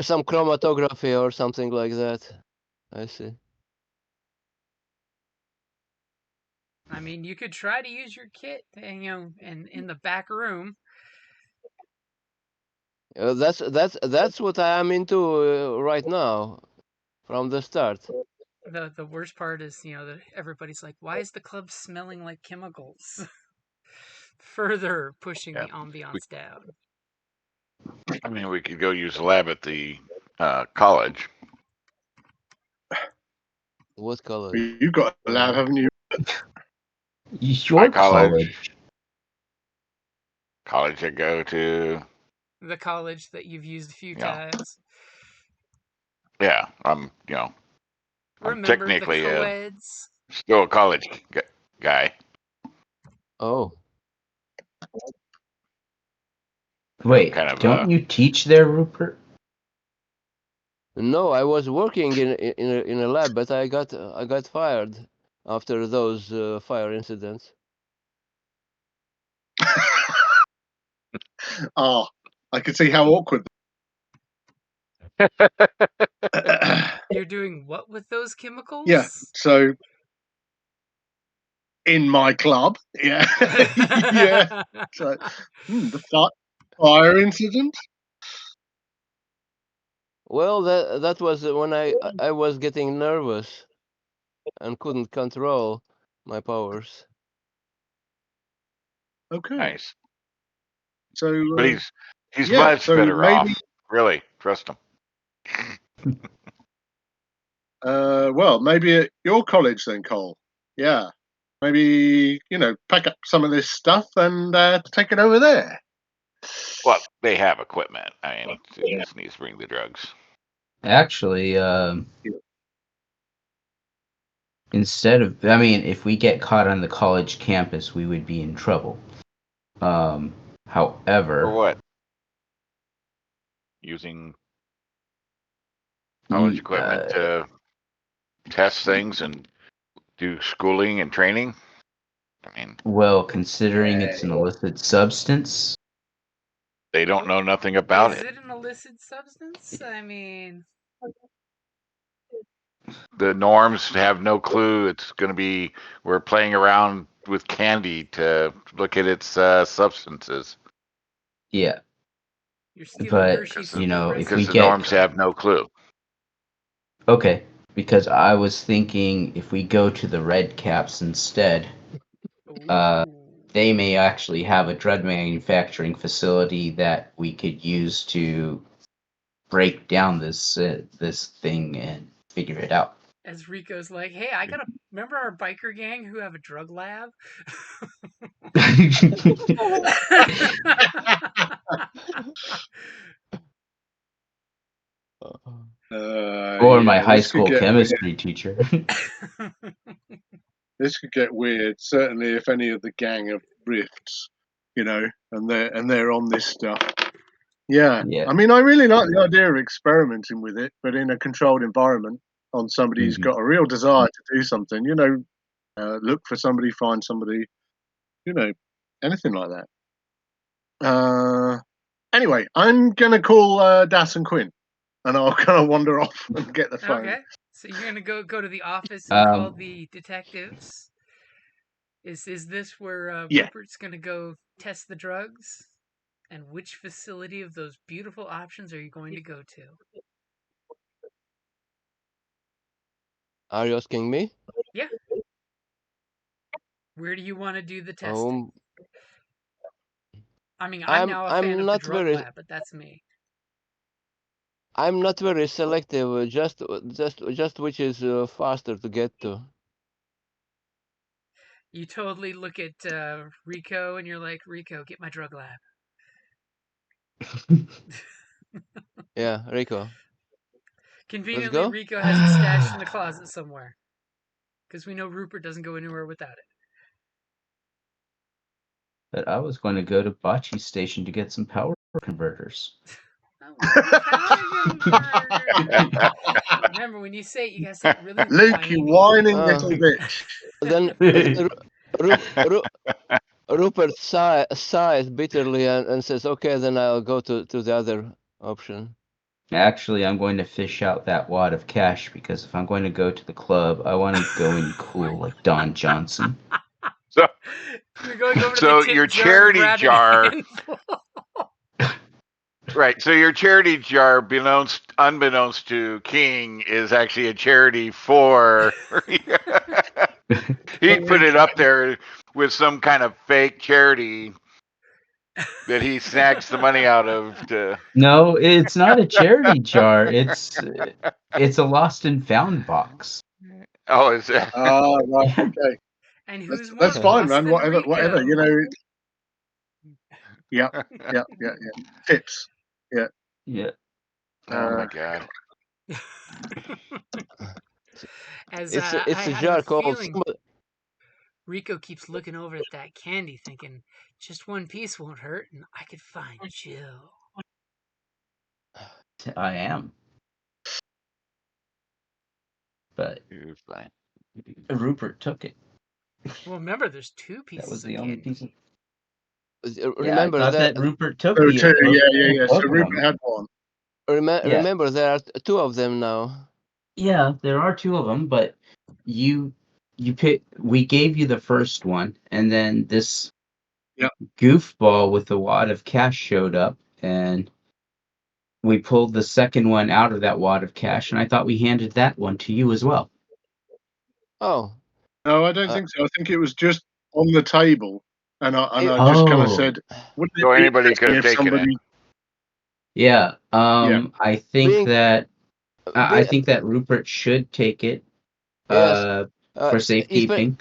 some chromatography or something like that. I see. I mean, you could try to use your kit, and in the back room. That's what I am into right now, from the start. The worst part is, that everybody's like, "Why is the club smelling like chemicals?" Further pushing the ambiance down. I mean, we could go use the lab at the college. What college? You've got a lab, haven't you? your My college. College I go to. The college that you've used a few times. Yeah, I'm Remember the technically co-eds? still a college guy. Oh. Wait, kind of, don't you teach there, Rupert? No, I was working in a lab, but I got fired after those fire incidents. Oh, I can see how awkward. You're doing what with those chemicals? Yeah, so in my club, yeah, yeah. So the fire incident. Well, that was when I was getting nervous and couldn't control my powers. Okay. Nice. So But he's yeah. much So better maybe off. Really, trust him. well, maybe at your college then, Cole. Yeah. Maybe pack up some of this stuff and take it over there. Well, they have equipment. I mean, he just needs to bring the drugs. Actually, if we get caught on the college campus, we would be in trouble. For However, what? Using college equipment to test things and do schooling and training. I mean, well, considering it's an illicit substance, they don't know nothing about Is it. it an illicit substance? I mean, The norms have no clue. It's going to be, we're playing around with candy to look at its substances. yeah. you're stealing But Hershey's if Secret we Because the get norms have no clue. okay, because I was thinking if we go to the Red Caps instead, Ooh. they may actually have a drug manufacturing facility that we could use to break down this thing and figure it out. As Rico's like, hey, remember our biker gang who have a drug lab? Or my Yeah, high this could school get weird. chemistry teacher. This could get weird. Certainly, if any of the gang of rifts, and they're on this stuff. Yeah. Yeah. I mean, I really like the idea of experimenting with it, but in a controlled environment on somebody who's Mhm. got a real desire to do something. Look for somebody, find somebody. Anything like that. Anyway, I'm gonna call Das and Quinn, and I'll kind of wander off and get the phone. Okay, so you're gonna go to the office and call the detectives. Is this where Yeah. Rupert's gonna go test the drugs? And which facility of those beautiful options are you going to go to? Are you asking me? Yeah. Where do you want to do the testing? I mean, I'm now a fan I'm of the not drug very lab, but that's me. I'm not very selective. Just which is faster to get to. You totally look at Rico and you're like, Rico, get my drug lab. Yeah, Rico. Conveniently, go. Rico has it stashed in the closet somewhere. Because we know Rupert doesn't go anywhere without it. But I was going to go to Bocce Station to get some power converters. Oh, power converters. Remember, when you say it, you gotta say it really Luke, you whiny. whining little bitch. Then Rupert sighs bitterly and says, "Okay, then I'll go to the other option." Actually, I'm going to fish out that wad of cash because if I'm going to go to the club, I want to go in cool like Don Johnson. So, You're going over to so the tip your jar and charity grabbing jar, a handful. right? So your charity jar, unbeknownst to King, is actually a charity for. He put it up there with some kind of fake charity that he snags the money out of to. No, it's not a charity jar. It's a lost and found box. Oh, is it? Right, Yeah. okay. And who's more That's fine, lost man. than Whatever, Rico? Yeah. Tips. Yeah. Yeah. Oh my god. As It's I a have a jar called feeling Rico keeps looking over at that candy thinking, just one piece won't hurt and I could find Jill. I am. But You're fine. Rupert took it. Well, remember, there's two That pieces was of the only candy. piece of... Remember I thought that Rupert took So the two, yeah. both So of Rupert them. had one. Yeah. Remember there are two of them now. Yeah, there are two of them, but you we gave you the first one, and then this Yep. goofball with a wad of cash showed up, and we pulled the second one out of that wad of cash, and I thought we handed that one to you as well. Oh, No, I don't think so. I think it was just on the table, and I It- just kind Oh. of said, "Wouldn't it So be anybody could interesting have if taken somebody?" it. Yeah. Yeah. I think Being- that I be- think that Rupert should take it. Yes. For espe- safekeeping.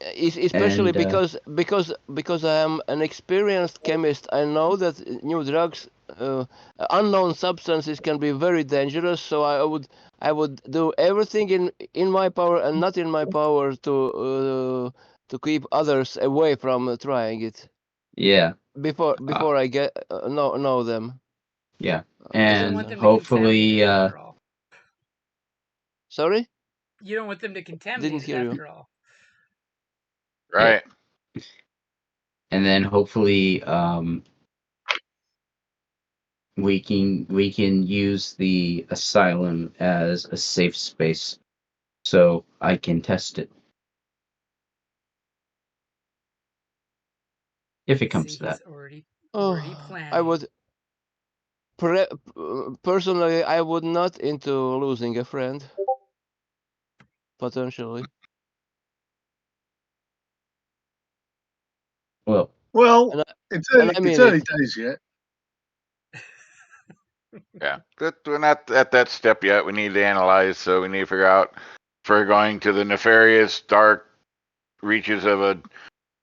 especially And, because I am an experienced chemist. I know that new drugs, unknown substances can be very dangerous. So I would do everything in my power and not in my power to keep others away from trying it yeah. before I get know them. Yeah. You don't And want them to hopefully, contaminate it after all. Sorry, You don't want them to contaminate it hear you. after all. Right. and then hopefully, we can use the asylum as a safe space, so I can test it. If it comes See, to that. he's already I planning. would personally, I would not into losing a friend. Potentially. Well, Well, And it's and early. I It's mean early it. days yet. Yeah. We're not at that step yet. We need to analyze, so we need to figure out if we're going to the nefarious, dark reaches of a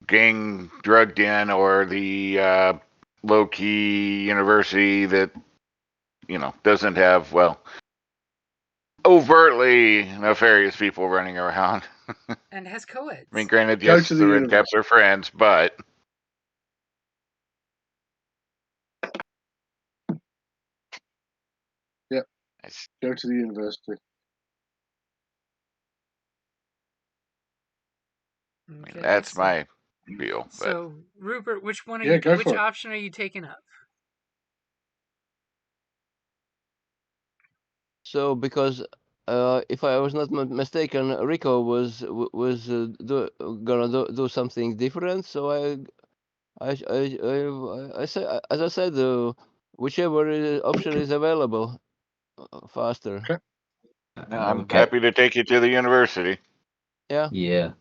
gang drug den or the low key university that, doesn't have, overtly nefarious people running around. And has co-eds. I mean, granted, Go yes, to the the red caps are friends, but Yeah. it's- Go to the university. Okay, that's so, my feel. But so Rupert, which one are Yeah, you? go Which for it. option are you taking up? So because if I was not mistaken, Rico was gonna do something different. So I say, as I said, whichever option is available, faster. Okay. I'm okay. happy to take you to the university. Yeah. Yeah.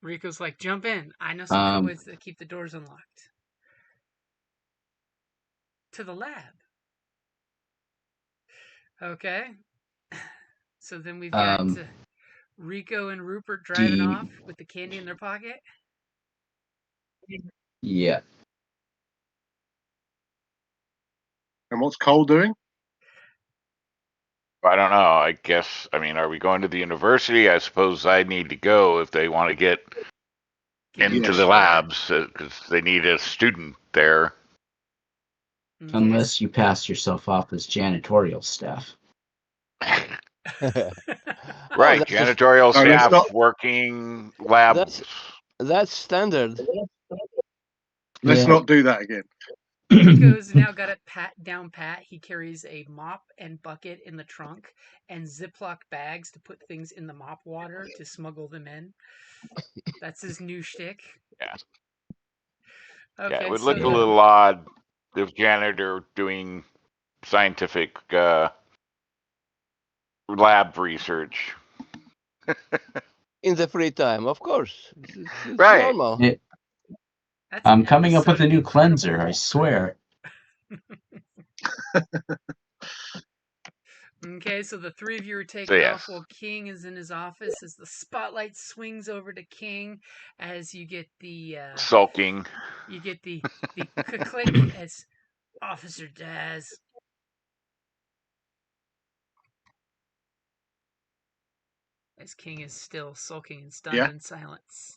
Rico's like, jump in. I know some co-eds that keep the doors unlocked. To the lab. Okay. So then we've got Rico and Rupert driving off with the candy in their pocket. Yeah. And what's Cole doing? I don't know. I guess, are we going to the university? I suppose I need to go if they want to get into Yes. the labs because they need a student there. Okay. Unless you pass yourself off as janitorial staff. Right, that's just- janitorial No, let's staff not- working labs. That's standard. Let's Yeah. not do that again. Rico's now got it down pat. He carries a mop and bucket in the trunk and Ziploc bags to put things in the mop water to smuggle them in. That's his new shtick. Yeah. Okay, Yeah, it would so look a then, little odd if janitor doing scientific lab research. In the free time, of course. It's Right. normal. that's I'm an coming up with episode a of new Incredible cleanser, I Hulk. swear. Okay, so the three of you are taking So, yes. off while King is in his office as the spotlight swings over to King as you get the Sulking. click as Officer Daz. As King is still sulking and stunned Yeah. in silence.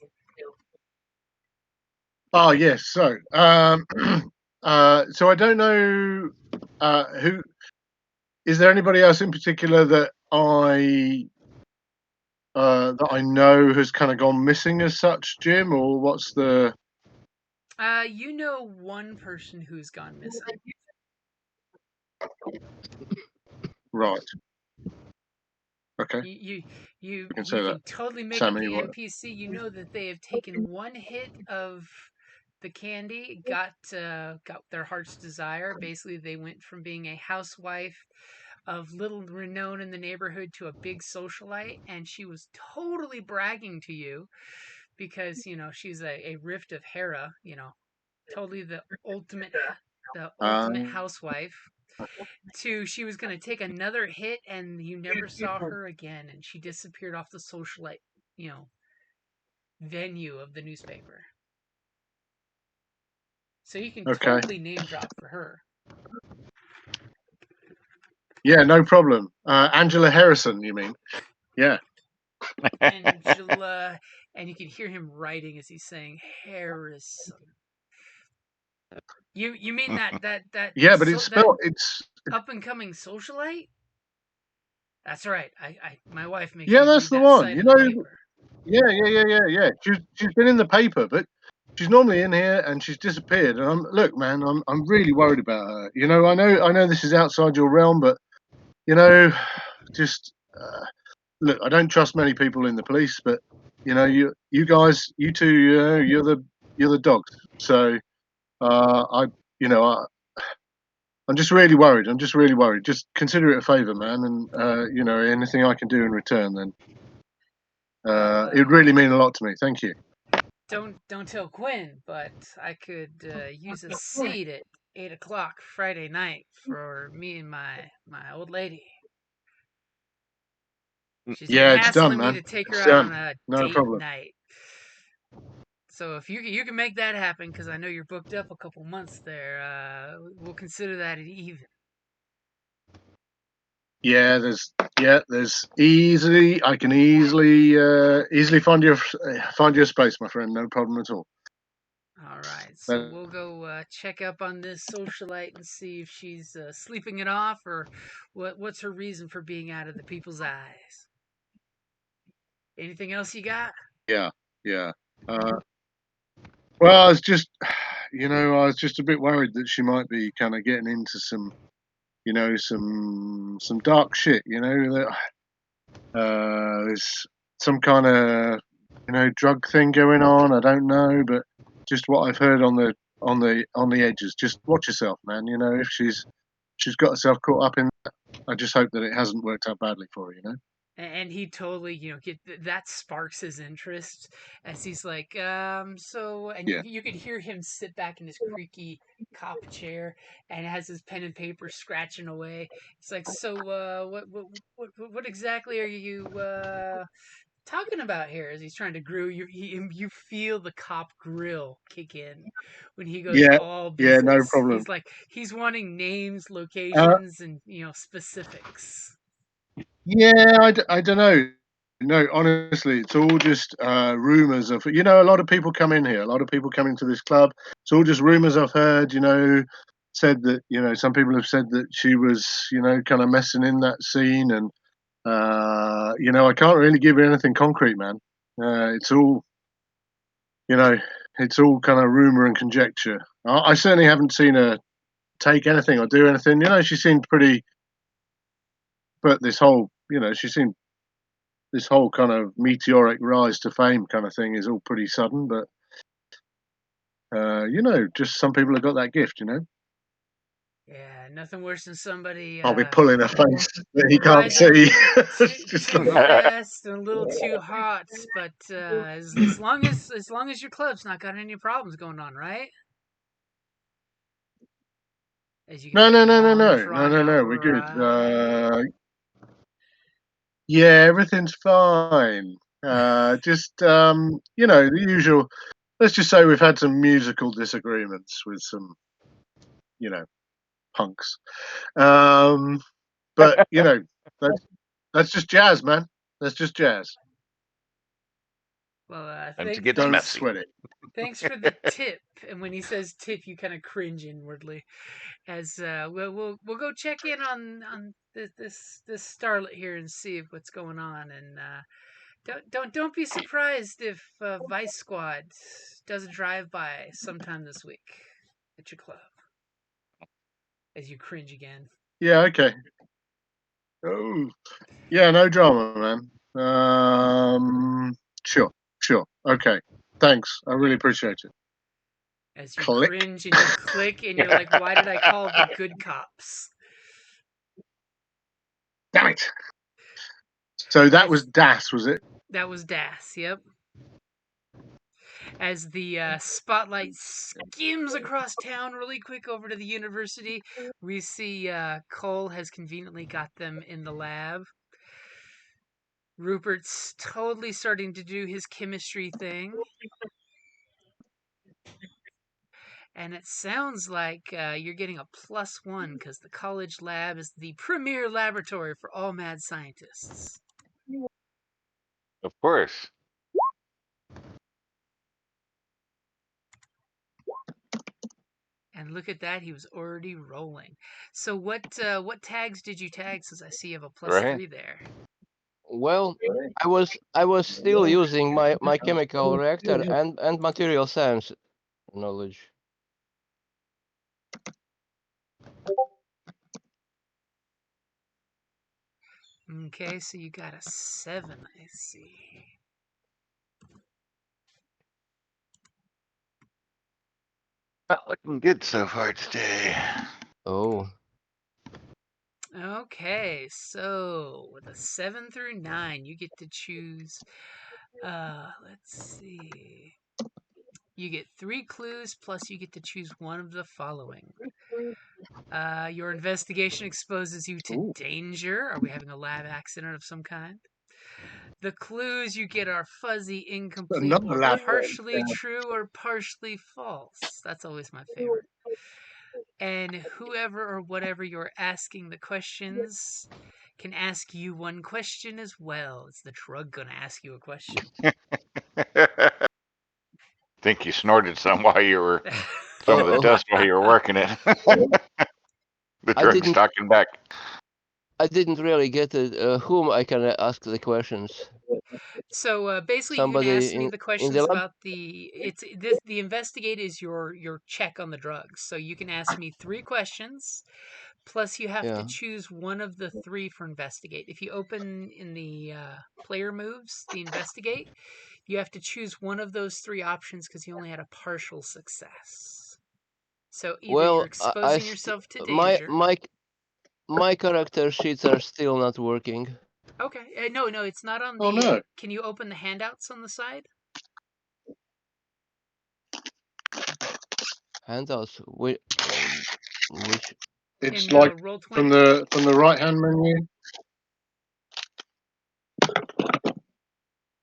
Oh yes. So, so I don't know who. Is there anybody else in particular that I know has kind of gone missing as such, Jim, or what's the? You know one person who's gone missing. Right. Okay. You can say that. can totally make Sammy, up the what? NPC. You know that they have taken one hit of the candy, got their heart's desire. Basically, they went from being a housewife of little renown in the neighborhood to a big socialite, and she was totally bragging to you because she's a rift of Hera, totally the ultimate Um, housewife. To she was going to take another hit, and you never saw her again, and she disappeared off the socialite, venue of the newspaper. So you can okay. totally name drop for her. Yeah, no problem. Angela Harrison, you mean? Yeah. Angela, and you can hear him writing as he's saying Harrison. You mean Yeah, but it's that spelled. It's up and coming socialite? That's right. My wife makes yeah, me that's read the that one. side of the paper. Yeah. She's been in the paper, but she's normally in here and she's disappeared. And look, man, I'm really worried about her. I know this is outside your realm, but just look. I don't trust many people in the police, but you guys, you two, you're the dogs. So I, you know, I, I'm just really worried. I'm just really worried. Just consider it a favor, man, and anything I can do in return, then Well, it would really mean a lot to me. Thank you. don't tell Quinn, but I could use a seat at 8 o'clock Friday night for me and my old lady. She's been Yeah, it's done, hassling me man. to take her It's out done. on a No date problem. night. So if you can make that happen, because I know you're booked up a couple months there, we'll consider that an even. Yeah, there's easily. I can easily find your space, my friend. No problem at all. All right, so That- we'll go check up on this socialite and see if she's sleeping it off, or what's her reason for being out of the people's eyes. Anything else you got? yeah, yeah. Well, I was just, I was just a bit worried that she might be kind of getting into some dark shit. That there's some kind of drug thing going on. I don't know, but just what I've heard on the edges. Just watch yourself, man. If she's got herself caught up in that, I just hope that it hasn't worked out badly for her. And he totally, that sparks his interest as he's like, so, and Yeah. you could hear him sit back in his creaky cop chair and has his pen and paper scratching away. It's like, so, what exactly are you talking about here? As he's trying to grill you, you feel the cop grill kick in when he goes Yeah, all yeah, no business. problem. He's wanting names, Uh, locations, and specifics. yeah, I don't know. No, honestly, it's all just rumors of. A lot of people come in here. A lot of people come into this club. It's all just rumors I've heard. Said that some people have said that she was kind of messing in that scene, and I can't really give you anything concrete, man. It's all it's all kind of rumor and conjecture. I certainly haven't seen her take anything or do anything. She seemed pretty. But she seemed this whole kind of meteoric rise to fame kind of thing is all pretty sudden, but just some people have got that gift. Yeah, nothing worse than somebody I'll be pulling a face that he can't rising see. too fast and a little too hot. But as long as your club's not got any problems going on, right? As you No, get no, that no, no, long, no, no, drawn no, out no. We're good. ride. Yeah, everything's fine. Just the usual. Let's just say we've had some musical disagreements with some, punks. But that's just jazz, man. That's just jazz. Well, And to get Don't messy. sweat it. thanks for the tip. And when he says tip, you kind of cringe inwardly. As we'll go check in on this starlet here and see what's going on. And don't be surprised if Vice Squad does a drive by sometime this week at your club. As you cringe again. Yeah. Okay. Oh. Yeah. No drama, man. Sure. Sure. Okay. Thanks. I really appreciate it. As you Click. cringe and you click and you're like, why did I call the good cops? Damn it. So that was Das, was it? That was Das, yep. As the spotlight skims across town really quick over to the university, we see Cole has conveniently got them in the lab. Rupert's totally starting to do his chemistry thing. And it sounds like you're getting a +1 because the college lab is the premier laboratory for all mad scientists. Of course. And look at that, he was already rolling. So what tags did you tag? Since I see you have a Right. +3 there. Well, I was still using my chemical reactor and material science knowledge. Okay, so you got a 7, I see. Not looking good so far today. Oh. Okay, so with a 7 through 9, you get to choose. Let's see. You get 3 clues, plus you get to choose one of the following. Your investigation exposes you to Ooh. danger. Are we having a lab accident of some kind? The clues you get are fuzzy, incomplete, Another or lab. partially true or partially false. That's always my favorite. And whoever or whatever you're asking the questions can ask you one question as well. Is the drug going to ask you a question? Think you snorted some while you were some of the Uh-oh. dust while you were working it. The I drug's didn't talking back. I didn't really get it. Whom I can ask the questions? So basically, you can Somebody ask me the in the questions lab? about the investigate is your check on the drugs. So you can ask me 3 questions, plus you have to Yeah. choose one of the 3 for investigate. If you open in the player moves, the investigate, you have to choose one of those 3 options because you only had a partial success. So either you're Well, exposing yourself to my danger. my character sheets are still not working. Okay, no, it's not on Oh the. no. Can you open the handouts on the side? Handouts. Which? It's In like roll from 20. the right hand menu.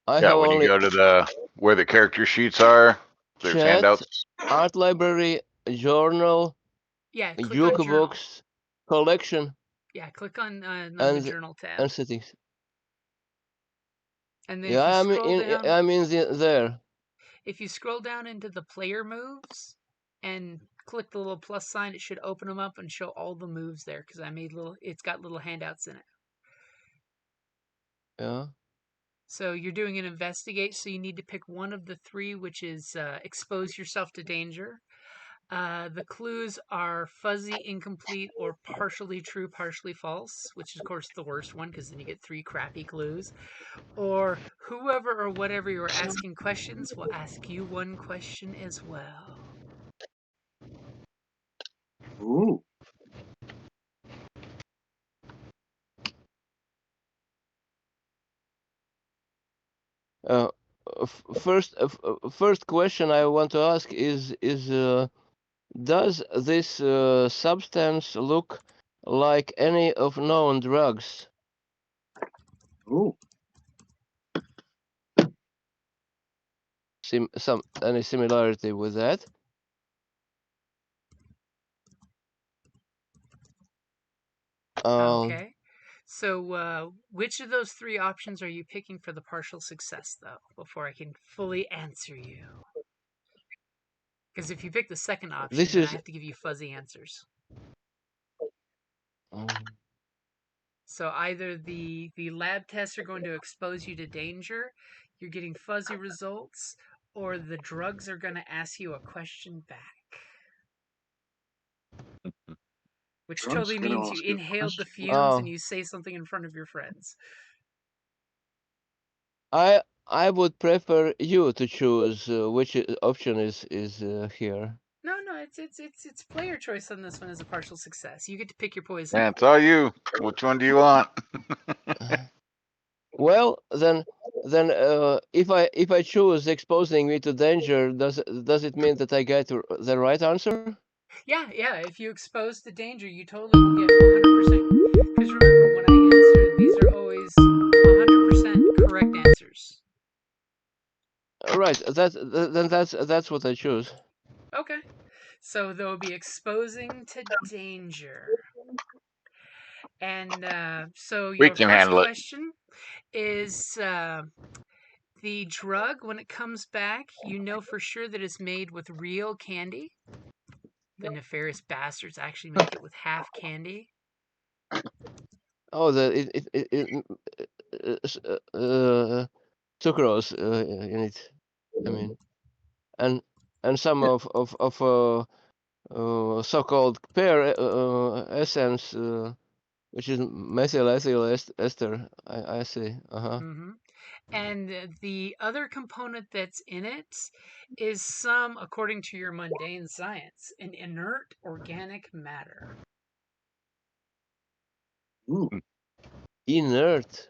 I Yeah, have when you only go to the where the character sheets are, there's chat, handouts. art library, journal, Yeah, click on journal. jukebox, collection, Yeah, click on the and journal tab, settings. and then if you Yeah, scroll down, I'm in there. if you scroll down into the player moves, and click the little plus sign, it should open them up and show all the moves there because I made little. It's got little handouts in it. Yeah. So you're doing an investigate, so you need to pick one of the 3, which is expose yourself to danger. The clues are fuzzy, incomplete, or partially true, partially false, which is, of course, the worst one because then you get 3 crappy clues. Or whoever or whatever you're asking questions will ask you one question as well. Ooh. Uh, first question I want to ask is does this substance look like any of known drugs? Ooh. Any similarity with that? Um, Okay. So, which of those 3 options are you picking for the partial success, though, before I can fully answer you? Because if you pick the second option, this then I is have to give you fuzzy answers. um, So either the lab tests are going to expose you to danger, you're getting fuzzy results, or the drugs are going to ask you a question back. Which Drugs totally gonna means you ask you a inhaled the question. fumes and oh, you say something in front of your friends. I would prefer you to choose which option is here. it's player choice on this one as a partial success. You get to pick your poison. Yeah, it's all you. Which one do you want? Well, then if I choose exposing me to danger, does it mean that I get the right answer? Yeah. If you expose the danger, you totally will get 100%. Because remember, when I answer, these are always 100% correct answers. Right. Then that's what I choose. Okay. So they'll be exposing to danger. And so We your can first handle it. question is the drug, when it comes back, you know for sure that it's made with real candy. The nefarious bastards actually make it with half candy. Oh, sucrose in it. I mean, and some of so-called pear essence, which is methyl ethyl ester. I see. Mm-hmm. And the other component that's in it is some, according to your mundane science, an inert organic matter. Ooh. Inert.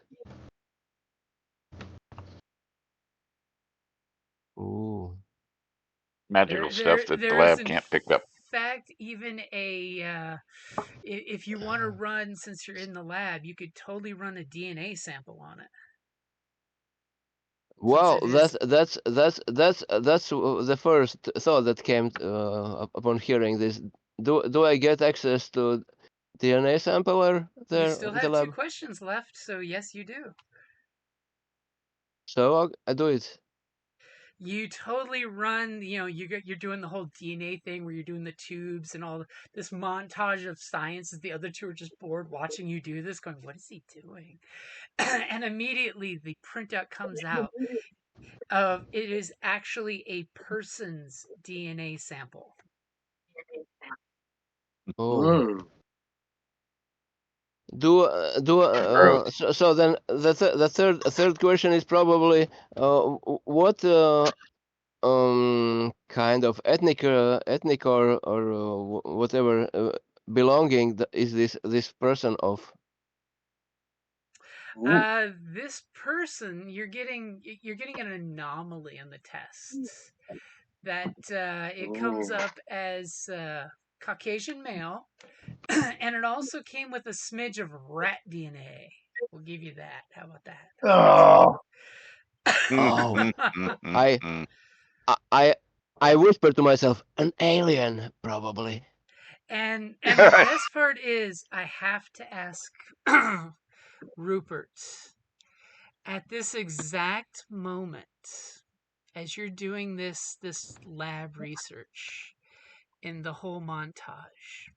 Ooh. Magical stuff that the There's lab in can't pick up. fact even a if you want to run, since you're in the lab, you could totally run a DNA sample on it. Since Well, it is that's the first thought that came upon hearing this. Do I get access to DNA sampler you there still in the have two lab? questions left, so yes, you do. So I do it. You totally run, you're doing the whole DNA thing where you're doing the tubes and all this montage of science as the other two are just bored watching you do this, going, what is he doing? And immediately the printout comes out of it is actually a person's DNA sample. Oh. Mm. Gross. So then the third question is probably what kind of ethnic or whatever belonging is this person of? Ooh. This person, you're getting an anomaly on the test. That it comes Mm. up as Caucasian male, and it also came with a smidge of rat DNA. We'll give you that. How about that? Oh. Oh, I I I I whisper to myself, an alien probably. and the best part is, I have to ask Rupert, at this exact moment, as you're doing this lab research in the whole montage,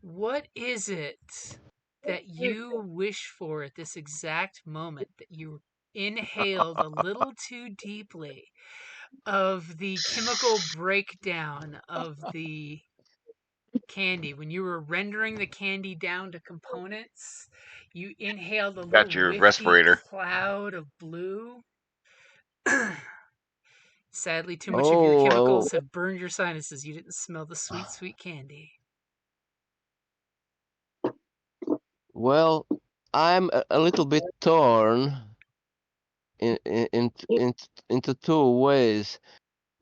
what is it that you wish for at this exact moment, that you inhaled a little too deeply of the chemical breakdown of the candy? When you were rendering the candy down to components, you inhaled a little Got your whiffy respirator. cloud of blue. Sadly, too much of your Oh, chemicals have burned your sinuses. You didn't smell the sweet, sweet candy. well, I'm a little bit torn into two ways.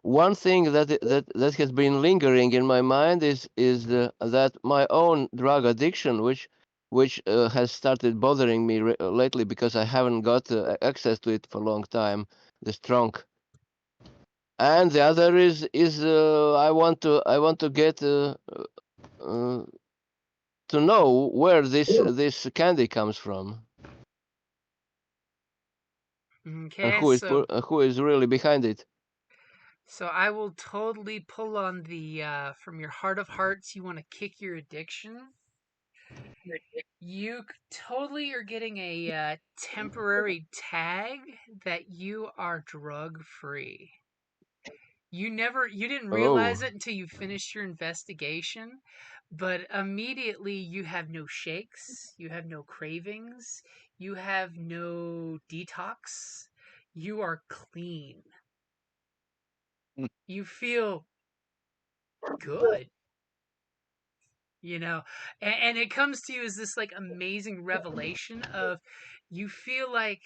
One thing that has been lingering in my mind is that my own drug addiction, which has started bothering me lately because I haven't got access to it for a long time, the trunk. And the other is I want to get uh, to know where this candy comes from and Okay, so who is really behind it. so I will totally pull on the from your heart of hearts. You want to kick your addiction. You totally are getting a temporary tag that you are drug free. You didn't realize Oh, it until you finished your investigation, but immediately you have no shakes, you have no cravings, you have no detox. You are clean. You feel good. And it comes to you as this like amazing revelation of you feel like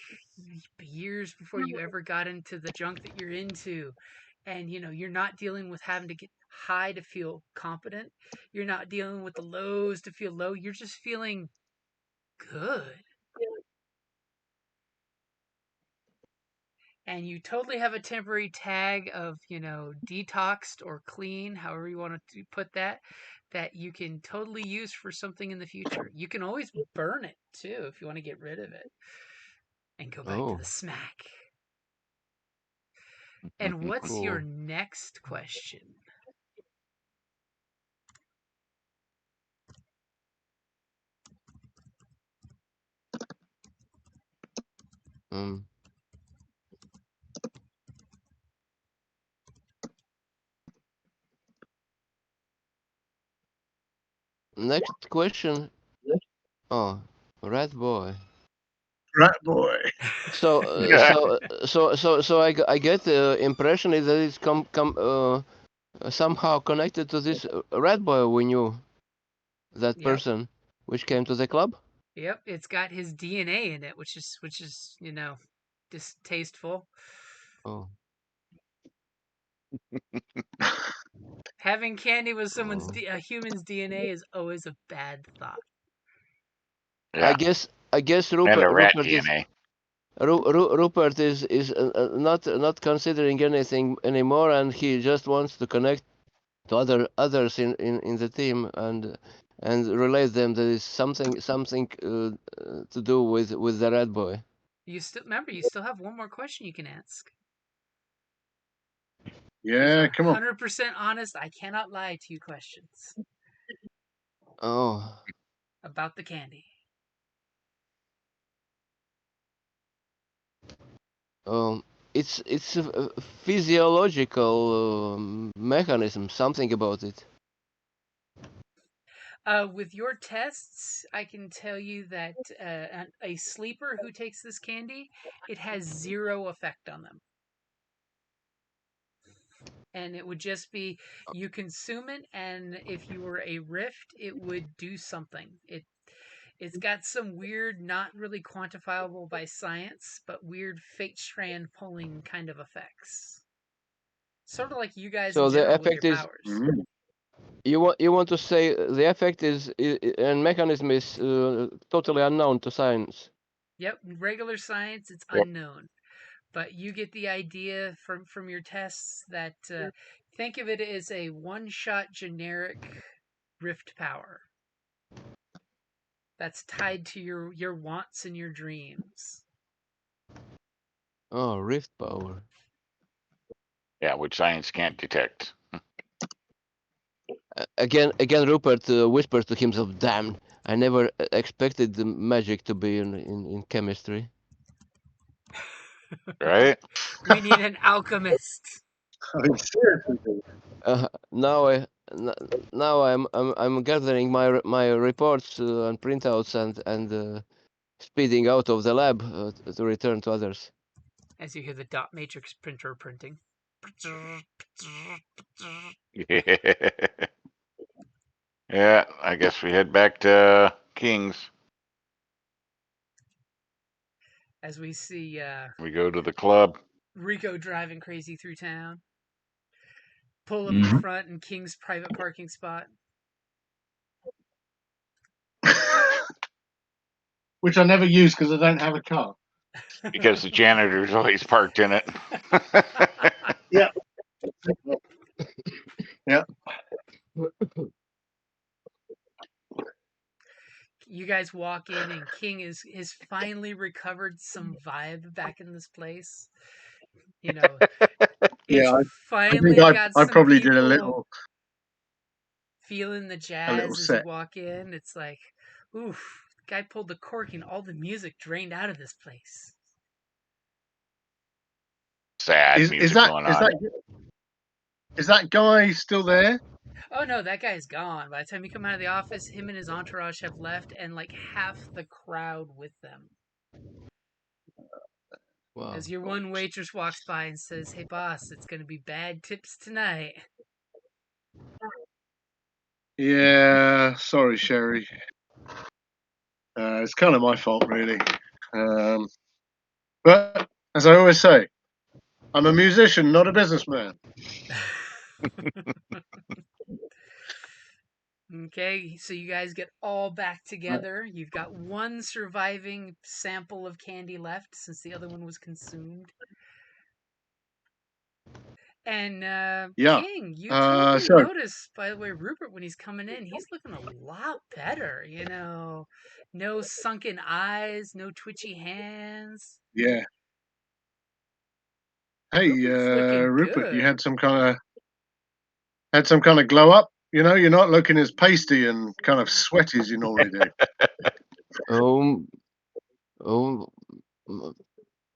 years before you ever got into the junk that you're into, and you're not dealing with having to get high to feel competent, you're not dealing with the lows to feel low, you're just feeling good. And you totally have a temporary tag of detoxed or clean, however you want to put that you can totally use for something in the future. You can always burn it too if you want to get rid of it and go back to Oh, the smack. And what's your cool. next question? Um, Next question. Oh, rat boy. Rat boy. So, I get the impression is that it's somehow connected to this rat boy we knew, that Yep. person which came to the club. Yep, it's got his DNA in it, which is distasteful. Oh, Having candy with oh. a human's DNA is always a bad thought. I Yeah, guess and the rat Rupert is DNA. Rupert is not considering anything anymore, and he just wants to connect to others in the team and relate them that is something to do with the red boy. You still have one more question you can ask. These Yeah, are come on. 100% honest. I cannot lie to you questions Oh, about the candy. um, it's a physiological mechanism, something about it. With your tests, I can tell you that a sleeper who takes this candy, it has zero effect on them. And it would just be you consume it, and if you were a rift, it would do something. It's got some weird, not really quantifiable by science, but weird fate strand pulling kind of effects. Sort of like you guys in So the general with your effect is powers. Mm. you want to say the effect and mechanism is totally unknown to science. Yep, regular science, it's Yep. unknown. But you get the idea from your tests that think of it as a one-shot generic rift power that's tied to your wants and your dreams. Oh, rift power. Yeah, which science can't detect. Again, Rupert whispers to himself, "Damn! I never expected the magic to be in chemistry." Right? We need an alchemist. I mean, seriously. Dude. Now now I'm gathering my reports and printouts and speeding out of the lab to return to others. As you hear the dot matrix printer printing. Yeah. Yeah, I guess we head back to King's. As we see We go to the club. Rico driving crazy through town. Pull up in Mhm. front in King's private parking spot. Which I never use because I don't have a car. Because the janitor's always parked in it. Yeah. Yeah. You guys walk in, and King is finally recovered some vibe back in this place. You know, Yeah. it's I think finally got I some probably did people feeling the a little jazz as you set. walk in. It's like, oof, guy pulled the cork and all the music drained out of this place. Sad Is music that going is on. that guy still there? Oh no, that guy's gone. By the time you come out of the office, him and his entourage have left, and like half the crowd with them. Wow. As your one waitress walks by and says, "Hey boss, it's gonna be bad tips tonight." Yeah, sorry, Sherry. It's kind of my fault, really. But as I always say, I'm a musician, not a businessman. Okay, so you guys get all back together. You've got one surviving sample of candy left since the other one was consumed. And Yeah. King, you totally So notice, by the way, Rupert, when he's coming in, he's looking a lot better. No sunken eyes, no twitchy hands. yeah. Hey, Rupert's looking Rupert, you good. had some kind of glow up. You're not looking as pasty and kind of sweaty as you normally do. Um, um,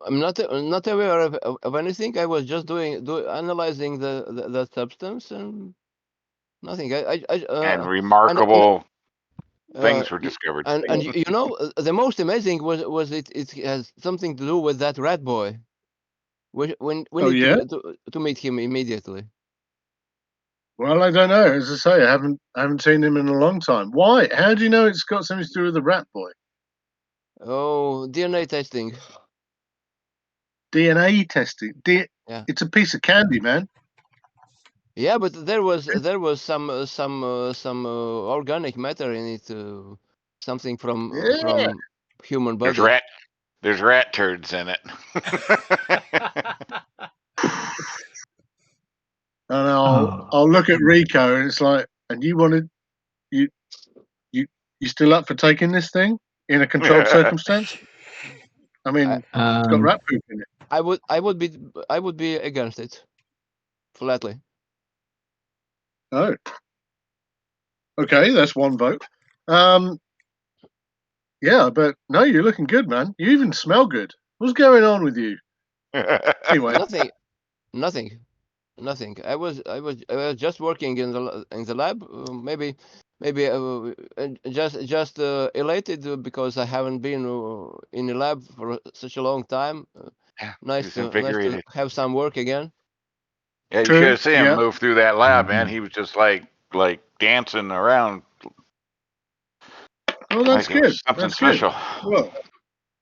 I'm not aware of anything. I was just analyzing the substance and nothing. And And remarkable things were y- discovered. and the most amazing was it has something to do with that rat boy. We Oh need yeah. to meet him immediately. Well, I don't know. As I say, I haven't seen him in a long time. Why? How do you know it's got something to do with the rat boy? Oh, DNA testing. DNA testing. Yeah. It's a piece of candy, man. Yeah, but there was some organic matter in it, something Yeah. from human There's body. rat. There's rat turds in it. And I'll Oh, I'll look at Rico, and it's like, and you you you still up for taking this thing in a controlled circumstance? I I mean, it's got um, rat poop in it. I would be against it flatly. Oh, okay, that's one vote. Um, yeah, but no, you're looking good, man. You even smell good. What's going on with you? Anyway, Nothing, nothing, nothing. I was just working in the lab. Maybe just elated because I haven't been in the lab for such a long time. Yeah, Nice he's to invigorated. have some work again. Yeah, you should true. have seen him Yeah. move through that lab, man. mhm. He was just like dancing around Oh, that's like it good. was something That's good. special. Well,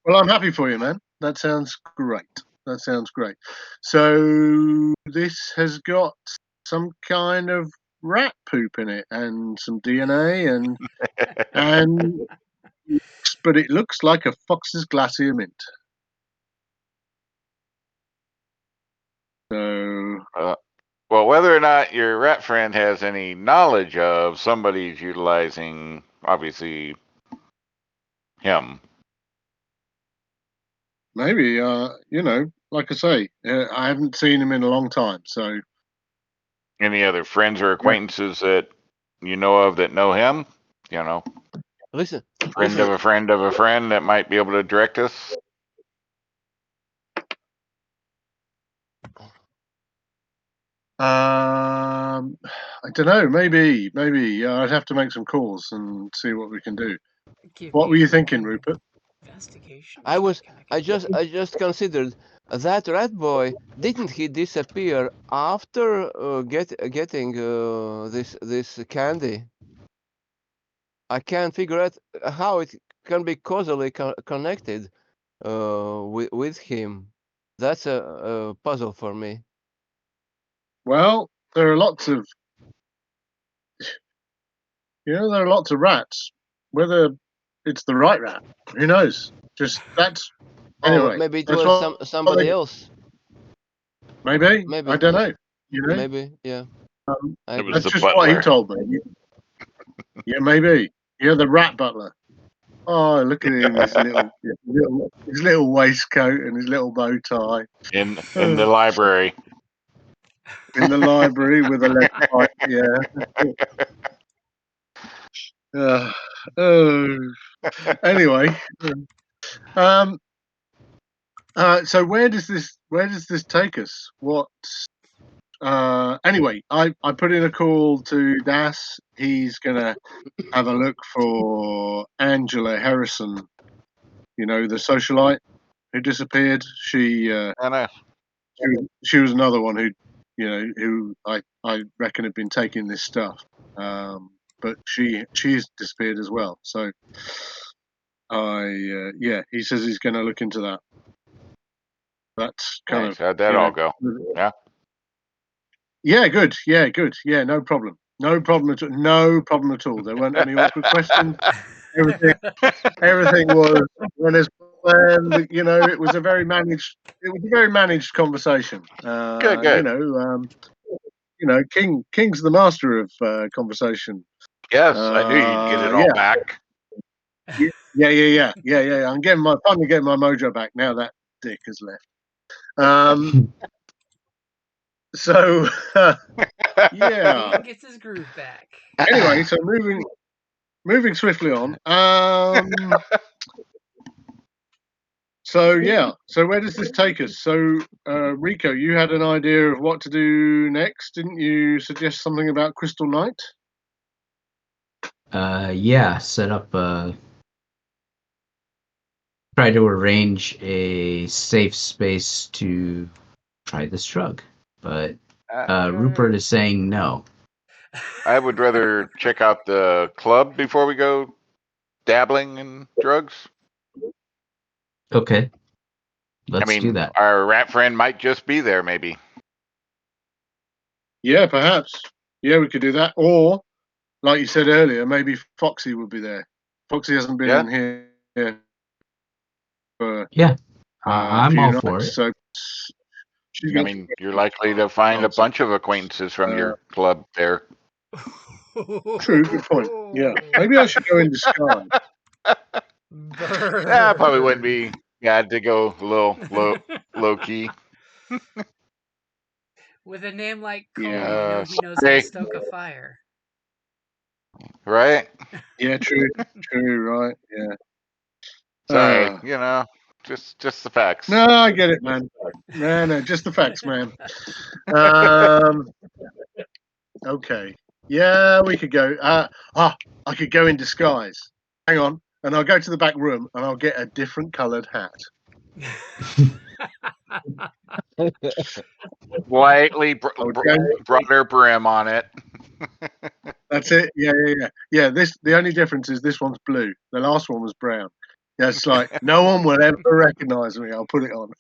well, I'm happy for you, man. That sounds great. That sounds great. So this has got some kind of rat poop in it and some DNA and but it looks like a Fox's Glacier mint. So Uh, well, whether or not your rat friend has any knowledge of somebody's utilizing, obviously, him. maybe, like I say, I haven't seen him in a long time. So Any other friends or yeah. acquaintances that you know of that know him? You know, Listen, friend of listen. a friend of a friend that might be able to direct us. I don't know. Maybe. I'd have to make some calls and see what we can do. Give What me were a you roll thinking, Rupert? investigation I was check, and I I can just I just considered that rat boy. Didn't he disappear after getting this candy? I can't figure out how it can be causally connected with him. That's a puzzle for me. Well, there are lots of rats. Whether it's the right rat, who knows? Just that's Oh, anyway. maybe it That's was what somebody they, else. maybe. I Maybe, don't know. maybe, yeah. I It was agree. That's the just what he butler. told me. Yeah, maybe. Yeah, the rat butler. Oh, look at him! His little waistcoat and his little bow tie. In the library. In the library with a lead pipe. Yeah. Oh. Anyway, um. So where does this take us? What? Anyway, I put in a call to Das. He's gonna have a look for Angela Harrison. The socialite who disappeared. And She was another one who I reckon had been taking this stuff. but she's disappeared as well. So he says he's going to look into that. That's kind Nice. of How'd that all go? Yeah. Yeah, good. Yeah, good. Yeah, no problem. No problem at all. No problem at all. There weren't any awkward questions. Everything was went as planned. You know, it was a very managed. It was a very managed conversation. Good. You know, King's the master of conversation. Yes, I knew you'd get it all back. Yeah. I'm finally getting my mojo back now that dick has left. So yeah. King gets his groove back. Anyway, so moving swiftly on. So where does this take us? So Rico, you had an idea of what to do next, didn't you? Suggest something about Crystal Knight? Yeah, set up try to arrange a safe space to try this drug. But Rupert is saying no. I would rather check out the club before we go dabbling in drugs. Okay. Let's do that. Our rat friend might just be there, maybe. Yeah, perhaps. Yeah, we could do that. Or, like you said earlier, maybe Foxy would be there. Foxy hasn't been in here for I'm all for it. So you're likely to find a bunch of acquaintances from your club there. True, good point. Yeah, maybe I should go in disguise. Probably wouldn't be bad to go a little low key. With a name like Cole, you know he knows how to stoke a fire. Right? Yeah, true, right, yeah. Sorry, just the facts. No, I get it, man. No, just the facts, man. Okay. Yeah, we could go. I could go in disguise. Hang on, and I'll go to the back room and I'll get a different coloured hat. Slightly broader brim on it. That's it. Yeah. The only difference is this one's blue. The last one was brown. Yeah, it's like no one will ever recognise me. I'll put it on.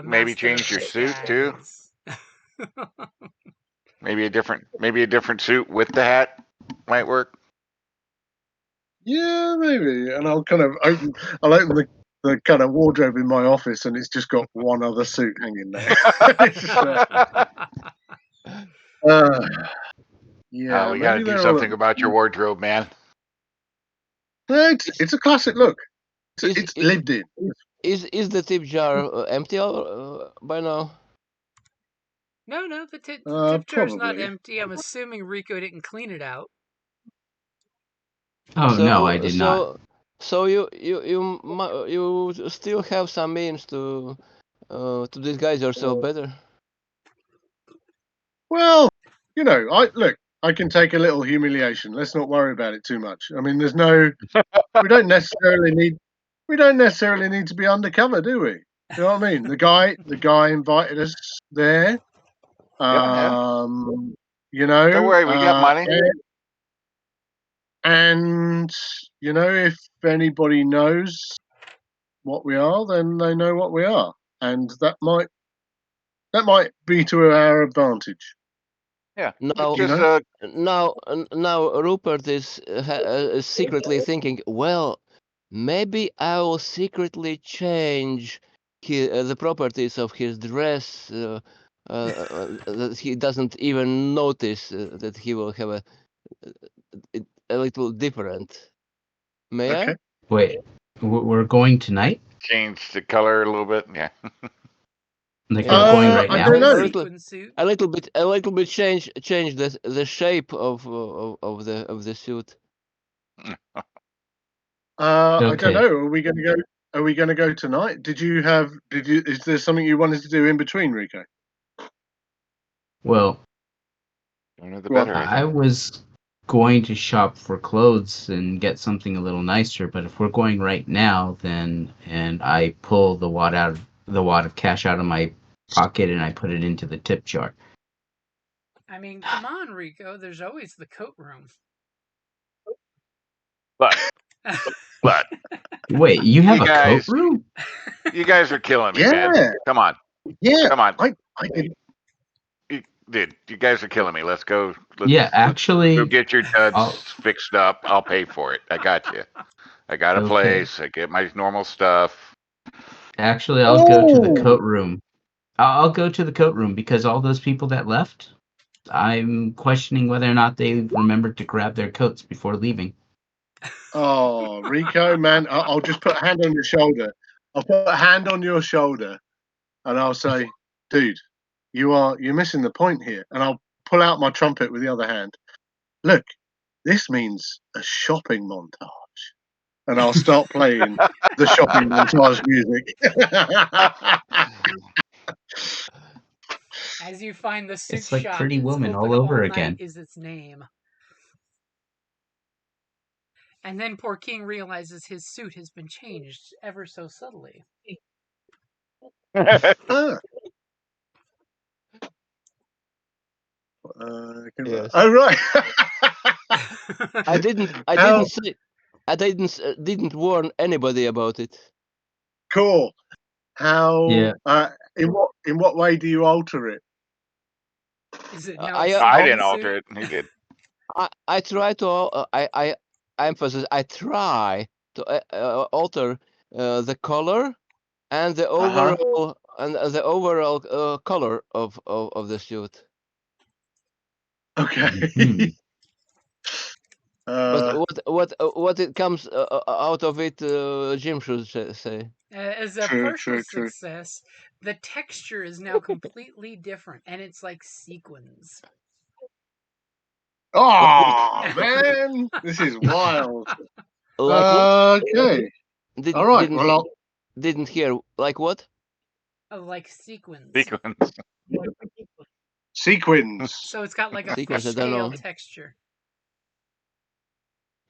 Maybe change your suit too. Maybe a different suit with the hat might work. Yeah, maybe. And I'll open the kind of wardrobe in my office, and it's just got one other suit hanging there. We got to do something about your wardrobe, man. It's a classic look. It's lived in. Is the tip jar empty by now? No, the tip jar's not empty. I'm assuming Rico didn't clean it out. Oh no, I did not. So you still have some means to disguise yourself better. Well, I can take a little humiliation. Let's not worry about it too much. I mean, we don't necessarily need to be undercover, do we? You know what I mean? The guy invited us there. Don't worry, we got money. And if anybody knows what we are, then they know what we are, and that might be to our advantage. Yeah. Now Rupert is secretly thinking, well, maybe I will secretly change the properties of his dress that he doesn't even notice that he will have a little different. May I? Wait, we're going tonight? Change the color a little bit, yeah. Like we're going right now? I don't know. A little bit change the shape of the suit. I don't know. Are we going to go tonight? Is there something you wanted to do in between, Rico? Well, better, I was going to shop for clothes and get something a little nicer, but if we're going right now, and I pull the wad of cash out of my pocket and I put it into the tip jar. I mean, come on, Rico. There's always the coat room. But Wait, you have you a coat guys, room? you guys are killing me, man. Yeah, Come on, yeah. come on. I did. Dude, you guys are killing me. Let's go. Yeah, Let's go actually, get your duds I'll fixed up. I'll pay for it. I got you. I got a okay. place. I get my normal stuff. Actually, I'll go to the Oh, coat room. I'll go to the coat room because all those people that left, I'm questioning whether or not they remembered to grab their coats before leaving. oh, Rico, man. I'll just put a hand on your shoulder. I'll put a hand on your shoulder, and I'll say, "Dude, you're missing the point here." And I'll pull out my trumpet with the other hand. Look, this means a shopping montage, and I'll start playing the shopping montage music. As you find the suit It's like shop Pretty that's Woman all open over all night again. is its name. And then poor King realizes his suit has been changed ever so subtly. Ah, Yes. oh right. I didn't How say. Didn't warn anybody about it. cool. How Yeah. in what way do you alter it? Is it now a I I sequin didn't suit? alter it. He did. I try to I emphasize I try to alter the color and the Uh-huh. overall color of the suit. Okay. Hmm. But uh what it comes out of it, Jim should say. As a true, partial true, true. success, the texture is now completely different, and it's like sequins. Oh man, this is wild. Like what? Okay. All right. Didn't Well, didn't hear. Like what? Like sequins. Sequence. sequins. So it's got like a Sequence? I don't fishtail know. texture.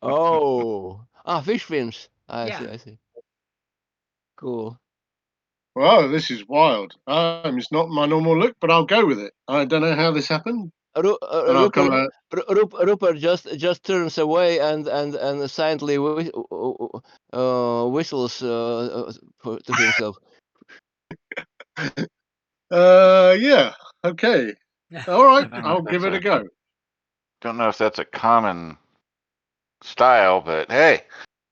Oh, fish fins. I Yeah. see. I see. Cool. Whoa, this is wild. It's not my normal look, but I'll go with it. I don't know how this happened, but I'll come Rupert out. Rupert just turns away and silently whistles to himself. Yeah. Okay. All I right. don't know if I'll give that's it a a go. common style, but hey,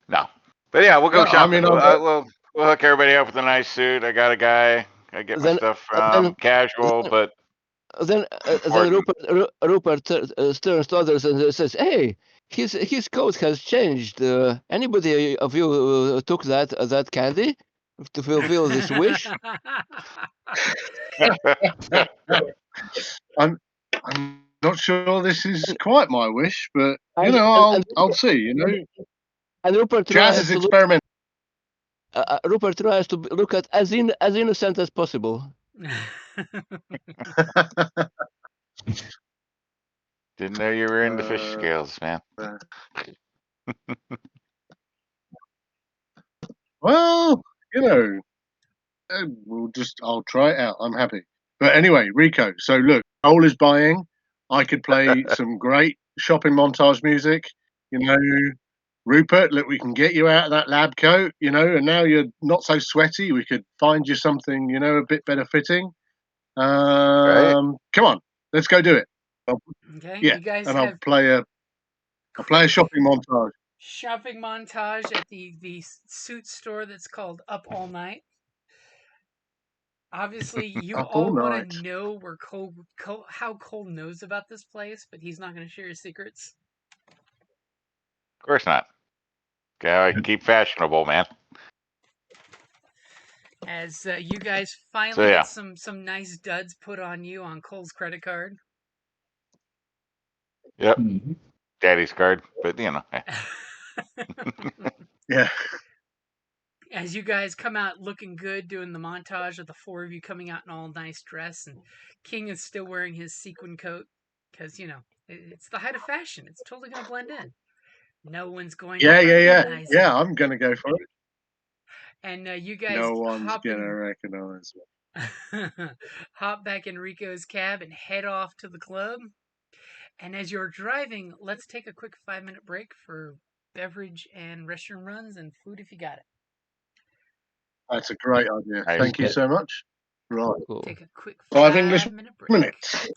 no. But yeah, we'll go No, I shopping. mean, I'll go. We'll hook everybody up with a nice suit. I got a guy. I get my Then stuff then from casual, then but then important. Rupert turns to others and says, "Hey, his coat has changed. Anybody of you took that candy to fulfill this wish?" I'm not sure this is quite my wish, but And I'll see. and Rupert Jazz tries is to look. experimental. Rupert tries to look at as innocent as possible. Didn't know you were into fish uh, scales, man. uh, well, I'll try it out. I'm happy. But anyway, Rico. So look, Cole is buying. I could play some great shopping montage music. You know, Rupert, look, we can get you out of that lab coat. And now you're not so sweaty. We could find you something, a bit better fitting. Right? Come on, let's go do it. Okay, Yeah, you guys and have I'll play a shopping montage. shopping montage at the suit store that's called Up All Night. Obviously, you Up all all want to night. know where how Cole knows about this place, but he's not going to share his secrets. Of course not. Gotta keep fashionable, man. As you guys So finally yeah, get some nice duds put on you on Cole's credit card. yep. Mhm. Daddy's card, but Yeah. As you guys come out looking good, doing the montage of the four of you coming out in all nice dress, and King is still wearing his sequin coat because it's the height of fashion. It's totally going to blend in. No one's going to Yeah, yeah, yeah. recognize Yeah, it. I'm gonna go for it. And you guys No one's gonna recognize me. hop back in Rico's cab and head off to the club. And as you're driving, let's take a quick 5-minute break for beverage and restroom runs and food if you got it. That's a great idea. Nice. Thank you so much. Right. Cool. Take a quick 5 English 5-minute break. minutes.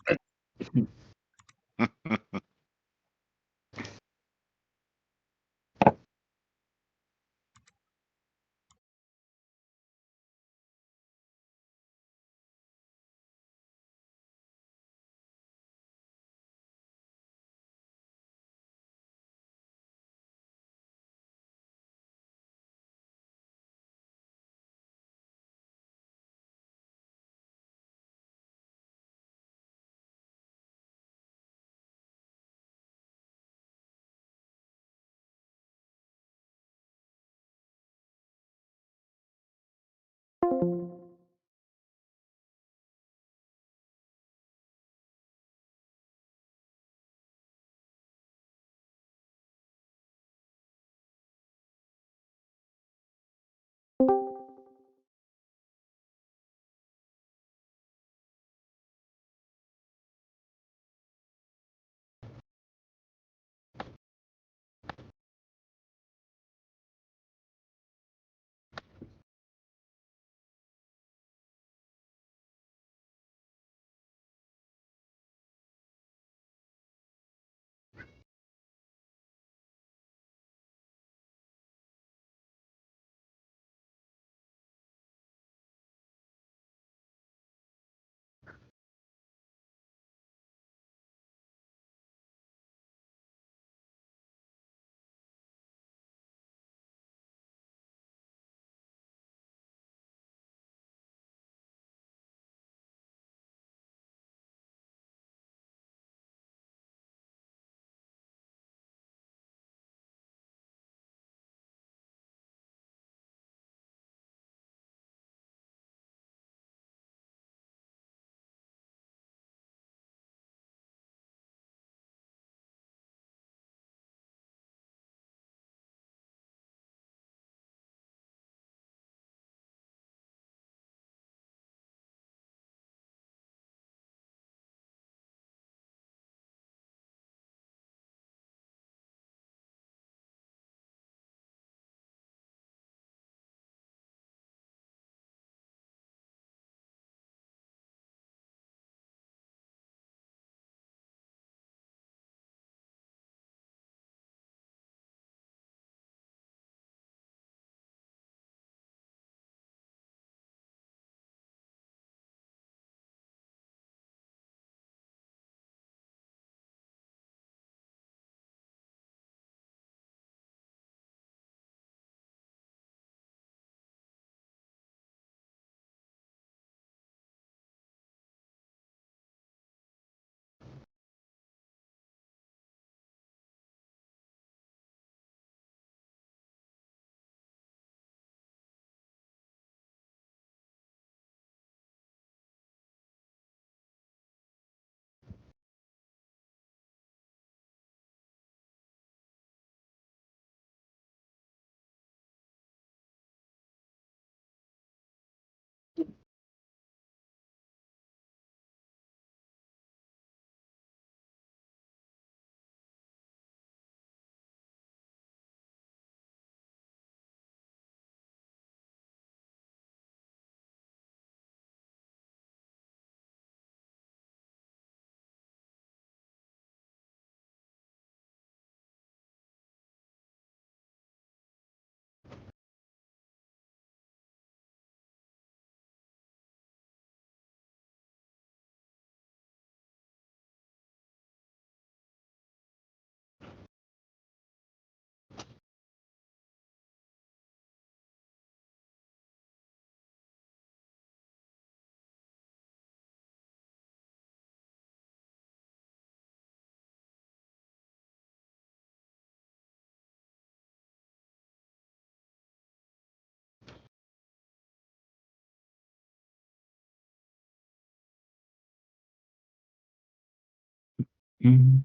Mhm.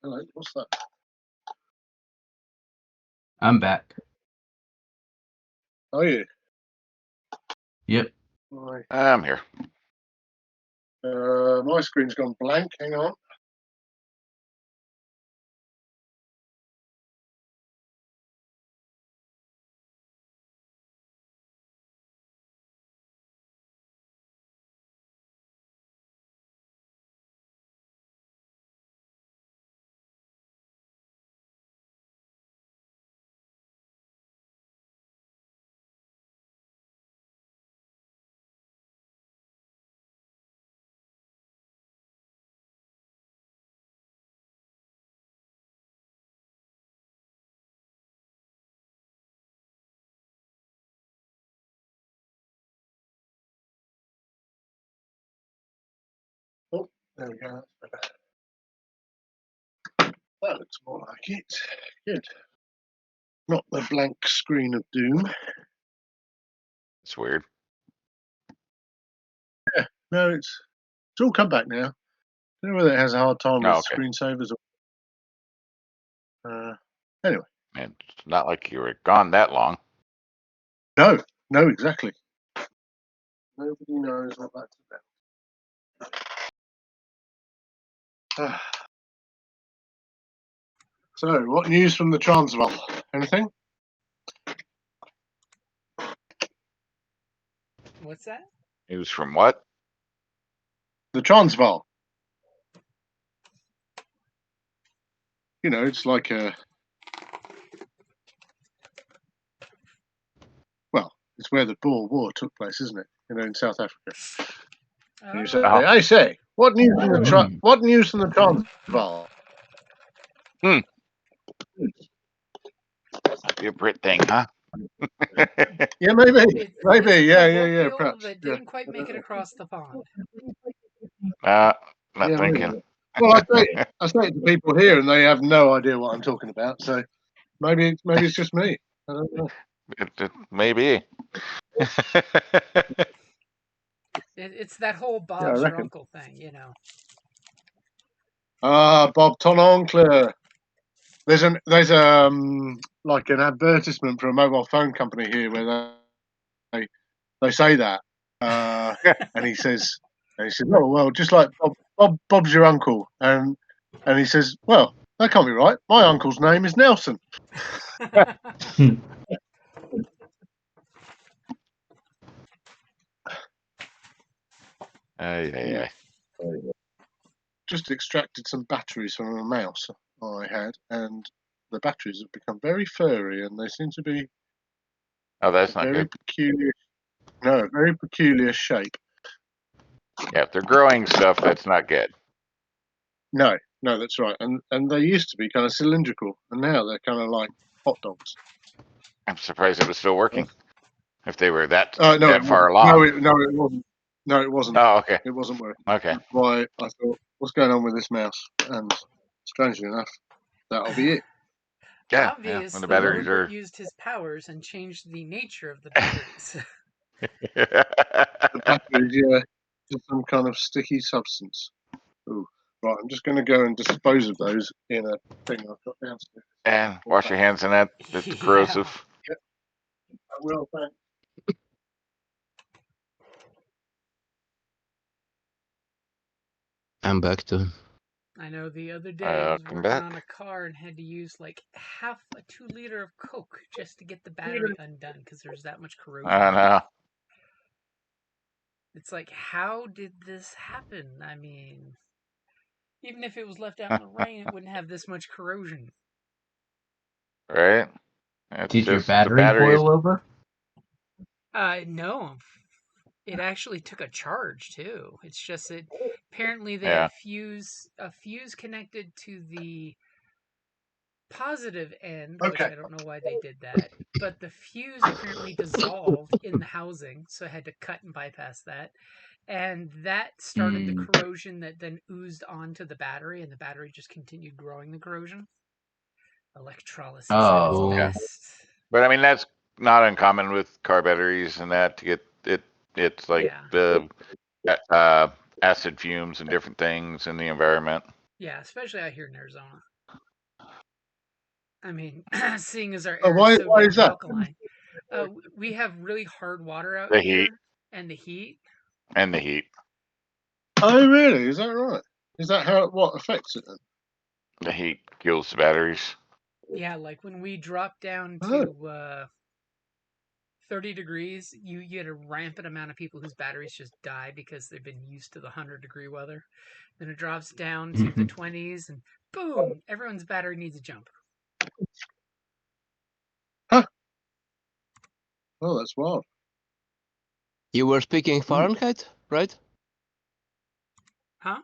hello, what's that? I'm back. Are you? Yep. I'm here. My screen's gone blank. Hang on. Oh, there we go. That looks more like it. Good. Not the blank screen of doom. It's weird. No, it's all come back now. I don't know whether it has a hard time with okay. screensavers or. Anyway. It's not like you were gone that long. No, exactly. Nobody knows what that's about. So, what news from the Transvaal? Anything? What's that? News from what? The Transvaal. You know, it's like it's where the Boer War took place, isn't it? You know, in South Africa. And you say, I say, what news from the Transvaal? Be a Brit thing, huh? Yeah, maybe. It's Yeah. Perhaps. That didn't quite make it across the pond. Not Yeah, thinking. maybe. Well, I say it to people here, and they have no idea what I'm talking about. So maybe it's just me. I don't know. It may be. It's that whole I Bob's your reckon. uncle thing, you know. Bob ton oncle. There's like an advertisement for a mobile phone company here where they say that, and he says, oh well, just like Bob's your uncle, and he says, well, that can't be right. My uncle's name is Nelson. Yeah. Just extracted some batteries from a mouse I had, and the batteries have become very furry, and they seem to be Oh, that's not very good. peculiar. No, a very peculiar shape. Yeah, if they're growing stuff, that's not good. No, that's right. And they used to be kind of cylindrical, and now they're kind of like hot dogs. I'm surprised it was still working. If they were that No, far along. it wasn't. No, it wasn't. Oh, okay. It wasn't working. Okay. That's why I thought, what's going on with this mouse? And strangely enough, that'll be it. Yeah. Obviously, When the batteries are. used his powers and changed the nature of the batteries. The batteries, yeah, just some kind of sticky substance. Ooh. Right, I'm just going to go and dispose of those in a thing I've got downstairs. And wash your hands in that. It's corrosive. Yep. I will, thanks. I'm back to. I know the other day I was Come working back. on a car and had to use like half a 2 liter of Coke just to get the battery undone because there's that much corrosion. I know. It's like, how did this happen? I mean, even if it was left out in the rain, it wouldn't have this much corrosion. Right? It's Did your just the battery batteries. boil over? No. It actually took a charge too. It's just that apparently they Yeah. had a fuse connected to the positive end, which I don't know why they did that. But the fuse apparently dissolved in the housing, so I had to cut and bypass that. And that started the corrosion that then oozed onto the battery, and the battery just continued growing the corrosion. Electrolysis at its best. But I mean, that's not uncommon with car batteries and that to get it. It's like the acid fumes and different things in the environment. Yeah, especially out here in Arizona. I mean, seeing as our Oh, air is so why damn is that? alkaline, we have really hard water out The here, heat. and the heat. And the heat. Oh, really? Is that right? Is that what affects it then? The heat kills the batteries. Yeah, like when we drop down Oh. to 30 degrees, you get a rampant amount of people whose batteries just die because they've been used to the 100-degree weather. Then it drops down to the 20s, and boom, everyone's battery needs a jump. Huh. Oh, that's wild. You were speaking Fahrenheit, right? Huh?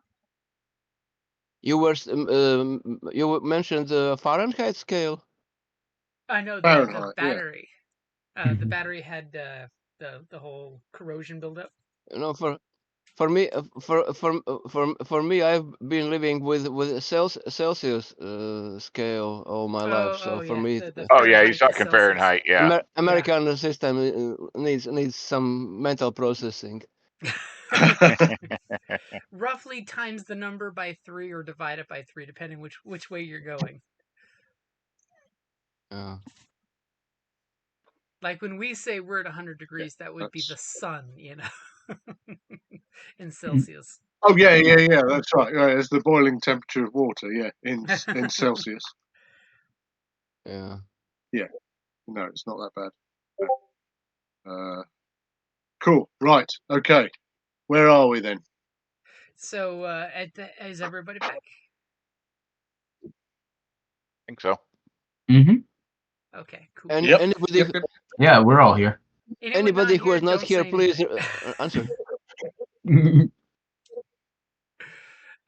You were you mentioned the Fahrenheit scale. I know the Fahrenheit, yeah. battery. The battery had the whole corrosion buildup. You know, for me, for me, I've been living with Celsius scale all my life. So for Yeah, me, the Oh yeah, he's Fahrenheit to talking Celsius. Fahrenheit. Yeah. American system needs some mental processing. Roughly times the number by 3 or divide it by 3, depending which way you're going. Yeah. Like when we say we're at 100 degrees, that would be the sun, you know, in Celsius. Oh yeah. That's right. Right, it's the boiling temperature of water. Yeah, in Celsius. Yeah. Yeah. No, it's not that bad. Cool. Right. Okay. Where are we then? So, is everybody back? I think so. Okay, cool. And Yep. anybody, Yeah, we're all here. Anyone anybody not who here, is not don't here, say please anything. answer.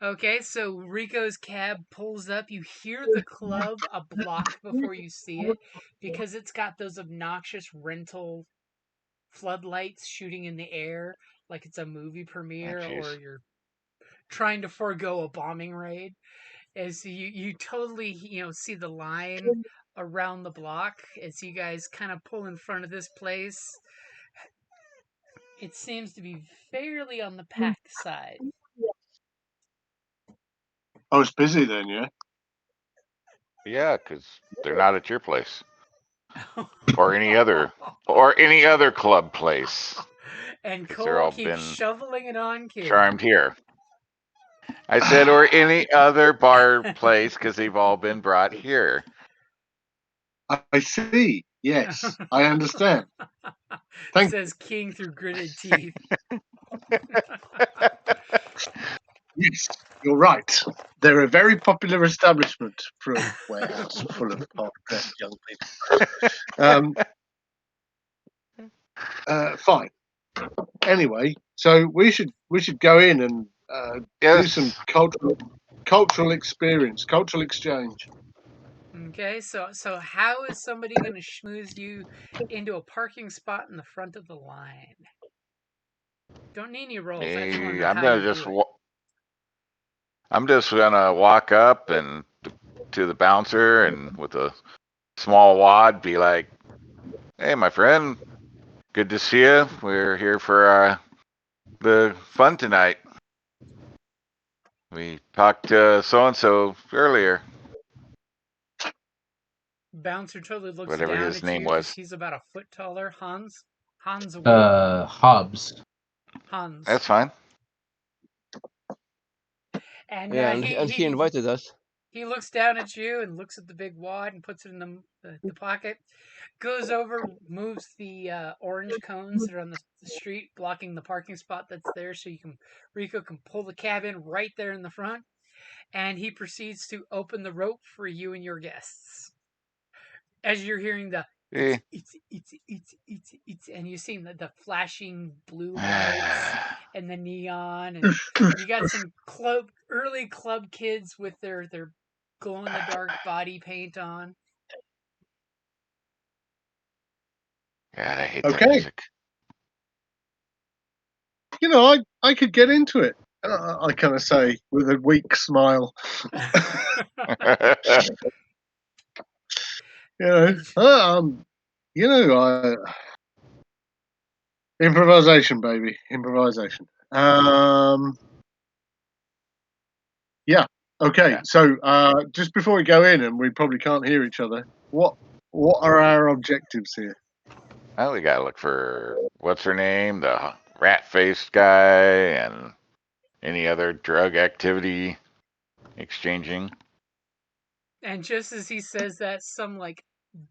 Okay, so Rico's cab pulls up. You hear the club a block before you see it because it's got those obnoxious rental floodlights shooting in the air like it's a movie Oh, premiere jeez. or you're trying to forego a bombing raid. As you totally see the line around the block as you guys kind of pull in front of this place. It seems to be fairly on the packed side. Oh, it's busy then, yeah. Yeah, because they're not at your place or any other club place. And Because they're Cole all keeps been shoveling it on kid. charmed here. I said, or any other bar place, because they've all been brought here. I see. Yes, I understand. Thank Says King through gritted teeth. Yes, you're right. They're a very popular establishment for a warehouse full of half-dressed young people. Fine. Anyway, so we should go in and do some Yes. cultural experience, cultural exchange. Okay, so how is somebody going to schmooze you into a parking spot in the front of the line? Don't need any rolls. I just want to know I'm how gonna you just do it. I'm just gonna walk up and to the bouncer and with a small wad be like, "Hey, my friend, good to see you. We're here for the fun tonight. We talked to so and so earlier, Bouncer totally looks whatever down his at name you because was. he's about a foot taller. Hans Wood. Hobbs. Hans. That's fine. And Yeah, and he invited us. he looks down at you and looks at the big wad and puts it in the pocket. Goes over, moves the orange cones that are on the street, blocking the parking spot that's there, so Rico can pull the cab in right there in the front. And he proceeds to open the rope for you and your guests. As you're hearing the Eh. it's, and you're seeing the flashing blue lights and the neon, and you got some early club kids with their glow in the dark body paint on. God, I hate that Okay. music. You know, I could get into it. I kind of say with a weak smile. You know, improvisation, baby, improvisation. Yeah. Okay, Yeah. so just before we go in, and we probably can't hear each other, what are our objectives here? Well, we gotta look for what's her name, the rat-faced guy, and any other drug activity exchanging. And just as he says that, some like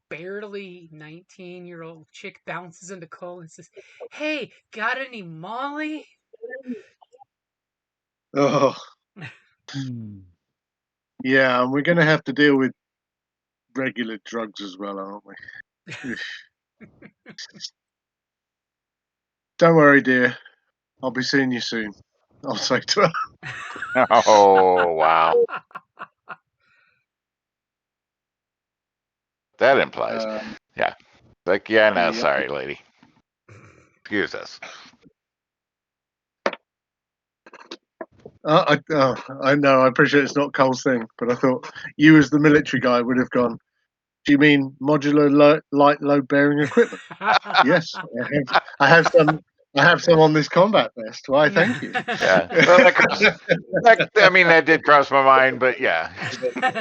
barely 19-year-old chick bounces into Cole and says, "Hey, got any Molly?" Oh, yeah, and we're going to have to deal with regular drugs as well, aren't we? Don't worry, dear. I'll be seeing you soon. I'll say to her. Oh, wow. That implies. Yeah. Like, yeah, no, Yep. sorry, lady. Excuse us. I know. I appreciate it's not Cole's thing, but I thought you, as the military guy, would have gone. Do you mean modular light load bearing equipment? Yes, I have some. I have some on this combat vest. Why, thank you. Yeah. Well, I mean, that did cross my mind, but yeah.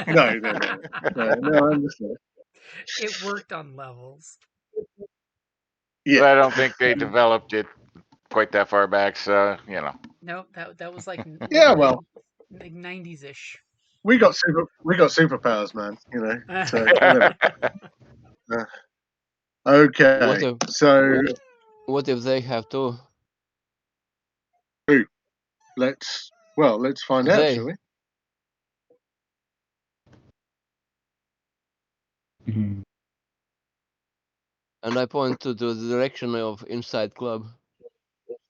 No, I understand. It worked on levels. But Yeah. I don't think they developed it quite that far back, so, you know. Nope, that was like Yeah, well, like 90s ish. we got superpowers, man. You know, so whatever. Okay, so What if they have to? let's find out, They. shall we? Mhm. And I point to the direction of Inside Club.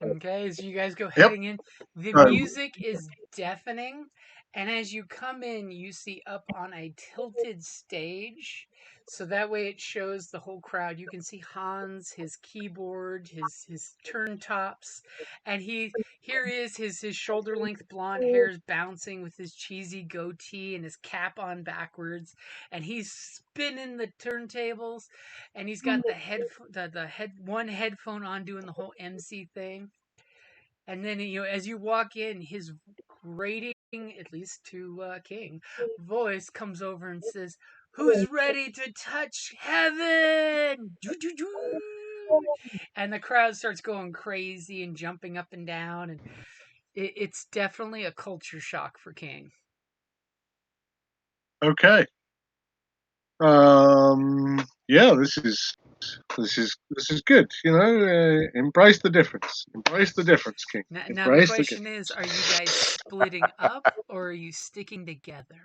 Okay, as you guys go Yep. heading in, the So, music is deafening, and as you come in, you see up on a tilted stage, so that way it shows the whole crowd. You can see Hans, his keyboard, his turntops, and here he is, his shoulder length blonde hair is bouncing with his cheesy goatee and his cap on backwards, and he's spinning the turntables, and he's got the headphone on doing the whole MC thing. And then, as you walk in, his grating, at least to King, voice comes over and says, "Who's ready to touch heaven?" And the crowd starts going crazy and jumping up and down. And it's definitely a culture shock for King. okay. Yeah, this is good. You know, embrace the difference. Embrace the difference, King. Now the Embrace the question is, are you guys splitting up or are you sticking together?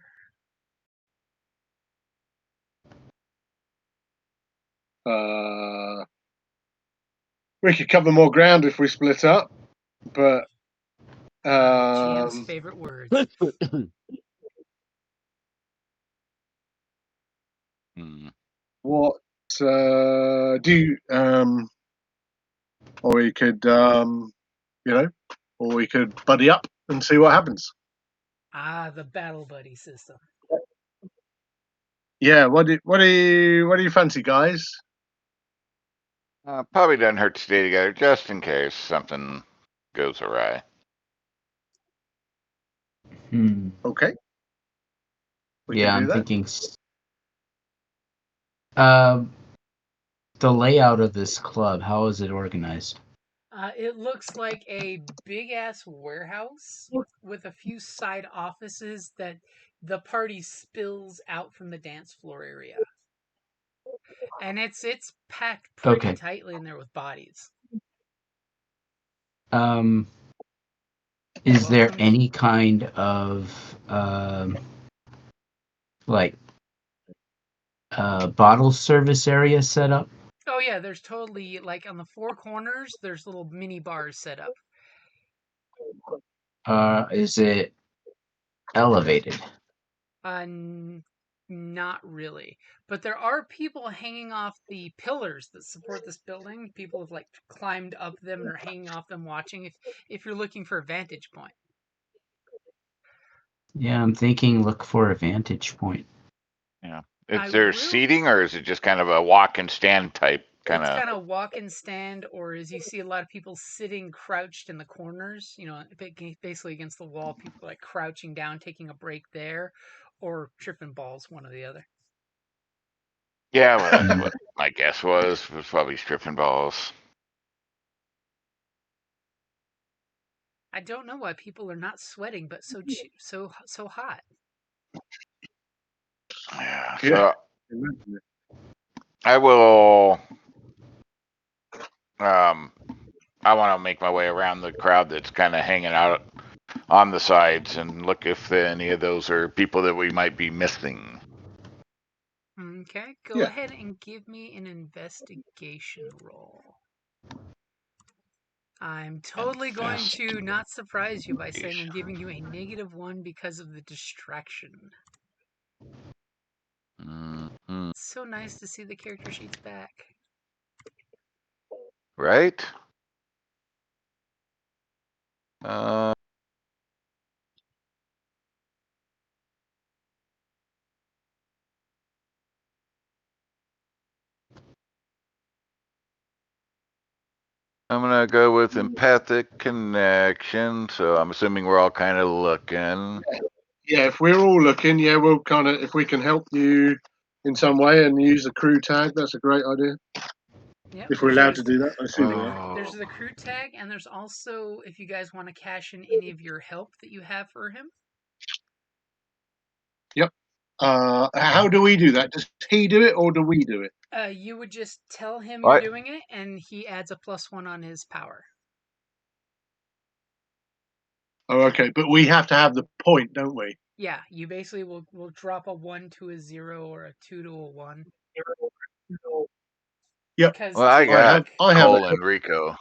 We could cover more ground if we split up, but GM's favorite words. what do you or we could you know, or we could buddy up and see what happens. The battle buddy system. Yeah, what do you fancy, guys? Probably doesn't hurt to stay together just in case something goes awry. Okay. We Yeah, can do I'm that. thinking. The layout of this club, how is it organized? It looks like a big ass warehouse with a few side offices that the party spills out from the dance floor area, and it's packed pretty Okay. tightly in there with bodies. Is there Welcome. any kind of like bottle service area set up? Oh yeah, there's totally like on the four corners. There's little mini bars set up. Is it elevated? Not really, but there are people hanging off the pillars that support this building. People have like climbed up them and are hanging off them, watching. If you're looking for a vantage point. Yeah, I'm thinking look for a vantage point. Yeah. I Is there will seating or is it just kind of a walk and stand type kind It's of. kind of walk and stand, or as you see a lot of people sitting crouched in the corners, basically against the wall, people like crouching down, taking a break there, or tripping balls, one or the other. Yeah, well, that's what my guess was probably stripping balls. I don't know why people are not sweating, but so hot. Yeah. Yeah. So I will. I want to make my way around the crowd that's kind of hanging out on the sides and look if any of those are people that we might be missing. Okay, go Yeah. ahead and give me an investigation roll. I'm totally going to not surprise you by saying I'm giving you a -1 because of the distraction. Mm-hmm. It's so nice to see the character sheets back. Right? I'm gonna go with empathic connection. So I'm assuming we're all kind of looking. Yeah, if we're all looking, yeah, we'll kind of, if we can help you in some way and use the crew tag, that's a great idea. Yep, If we're allowed to do that, I assume we are. There's the crew tag, and there's also, if you guys want to cash in any of your help that you have for him. Yep. How do we do that? Does he do it or do we do it? You would just tell him What? you're doing it, and he adds a +1 on his power. Oh, okay. But we have to have the point, don't we? Yeah, you basically will drop a 1 to a 0 or a 2 to a 1. Yep. Because Well, I got I have Cole and Rico.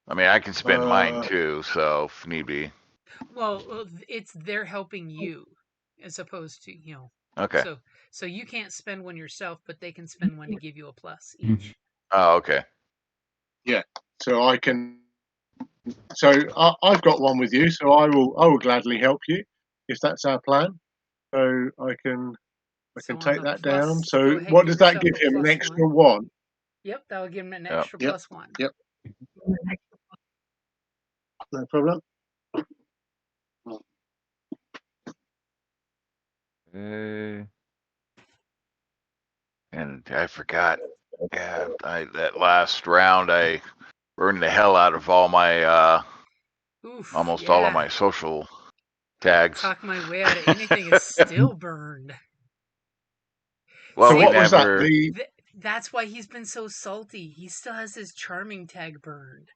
I mean, I can spend mine too, so if need be. Well, it's they're helping you, as opposed to Okay. So you can't spend one yourself, but they can spend one to give you a plus each. Oh, okay. Yeah. So I can. So I've got one with you, so I will gladly help you if that's our plan. So I can So on take the that plus, down. go So ahead and what give does that yourself give a him? An +1. extra 1? Yep, that'll give him an Yep. extra +1. Yep. No problem. And I forgot. Yeah, that last round I burned the hell out of all my Oof, almost yeah. all of my social tags. Talk my way out of anything is still burned. Well, So See, what was that? that's why he's been so salty. He still has his charming tag burned.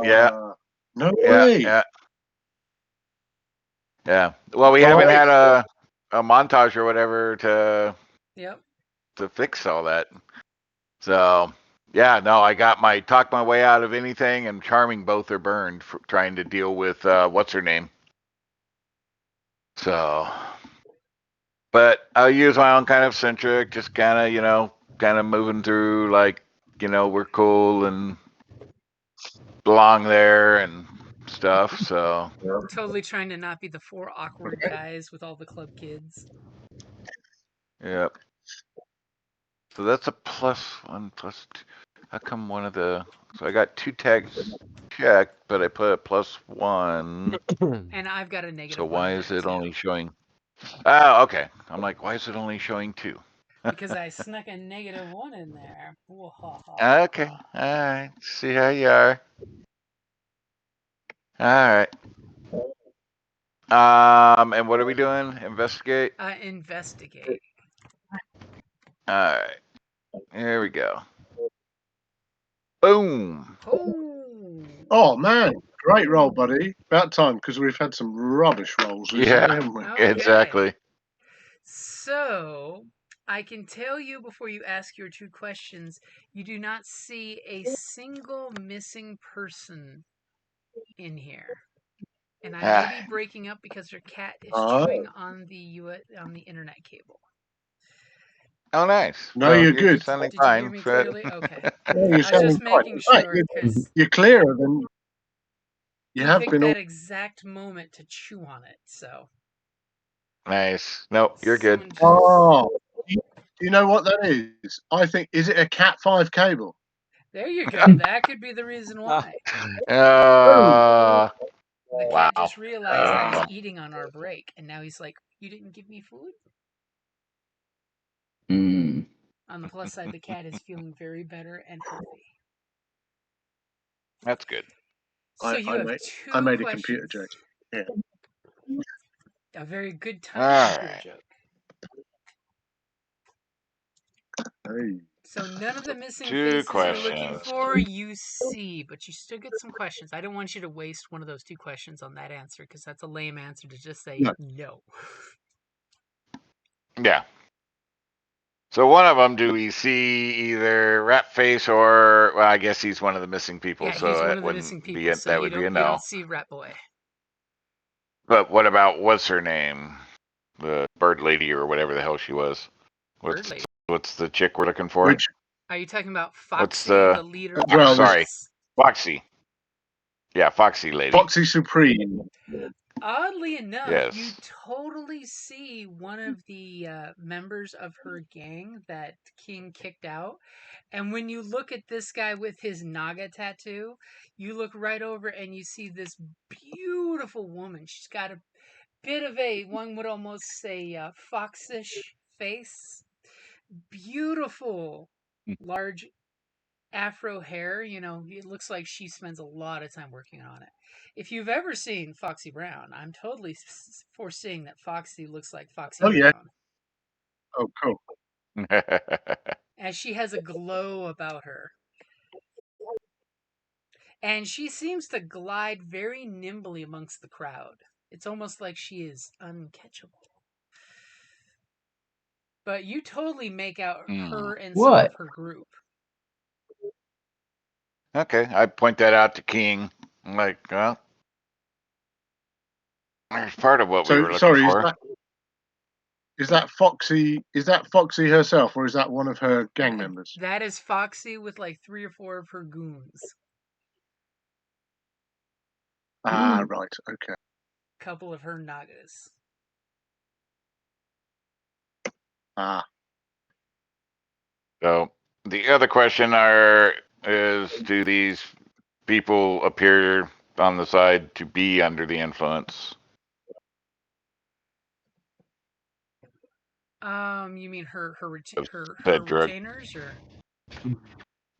Yeah. No way. Yeah. Well, we haven't had a montage or whatever to fix all that. So yeah, no, I got talk my way out of anything and charming both are burned for trying to deal with what's her name. So, but I'll use my own kind of centric, just kind of moving through like, we're cool and belong there and stuff. So Totally trying to not be the 4 awkward guys with all the club kids. yep. So that's a +1 +2. How come one of the? So I got 2 tags checked, but I put a +1. And I've got a -1. So why is it only showing? Oh, okay. I'm like, why is it only showing 2? Because I snuck a -1 in there. Okay. All right. See how you are. All right. And what are we doing? Investigate? Investigate. All right. Here we go. Boom. Oh man, great roll, buddy. About time because we've had some rubbish rolls recently, haven't we? Okay. Exactly. So I can tell you before you ask your 2 questions, you do not see a single missing person in here. And I may be breaking up because your cat is chewing on the internet cable. Oh, nice. No, you're good. Sounding Did fine. you hear me clearly? Okay. No, you're I was just fine. making sure because You're clearer than you have picked been. that exact moment to chew on it. So Nice. Nope, you're good. Oh, Do you know what that is? I think, is it a Cat 5 cable? There you go. That could be the reason why. Uh, The Wow. cat just realized I was eating on our break, and now he's like, "You didn't give me food?" Mm. On the plus side, the cat is feeling very better and healthy. That's good. So you have I two made a computer questions. joke. Yeah. A very good All timed computer right. joke. Hey. So none of the missing Two faces you're looking questions. for you see, but you still get some questions. I don't want you to waste one of those two questions on that answer, because that's a lame answer to just say no. Yeah. So one of them, do we see either Rat Face or? Well, I guess he's one of the missing people, Yeah, so he's one that of the missing wouldn't be people, it. so That you would be a don't no. see Rat Boy. But what about what's her name? The bird lady or whatever the hell she was. Bird Lady. What's the chick we're looking for? Which, Are you talking about What's Foxy, the- the leader of Well, the sorry. Mice? Foxy. Yeah, Foxy lady. Foxy Supreme. Oddly enough, Yes. you totally see one of the members of her gang that King kicked out. And when you look at this guy with his Naga tattoo, you look right over and you see this beautiful woman. She's got a bit of a, one would almost say, foxish face. Beautiful, large afro hair. You know, it looks like she spends a lot of time working on it. If you've ever seen Foxy Brown, I'm totally foreseeing that Foxy looks like Foxy Oh, yeah. Brown. Oh, cool. And she has a glow about her. And she seems to glide very nimbly amongst the crowd. It's almost like she is uncatchable. But you totally make out her and some What? of her group. Okay, I point that out to King. I'm like, well, there's part of what we were So, looking sorry, for. is that Foxy? Is that Foxy herself, or is that one of her gang members? That is Foxy with like 3 or 4 of her goons. Ah, right. Okay. Couple of her Nagas. Ah, So the other question is, do these people appear on the side to be under the influence? You mean her That drug. retainers, or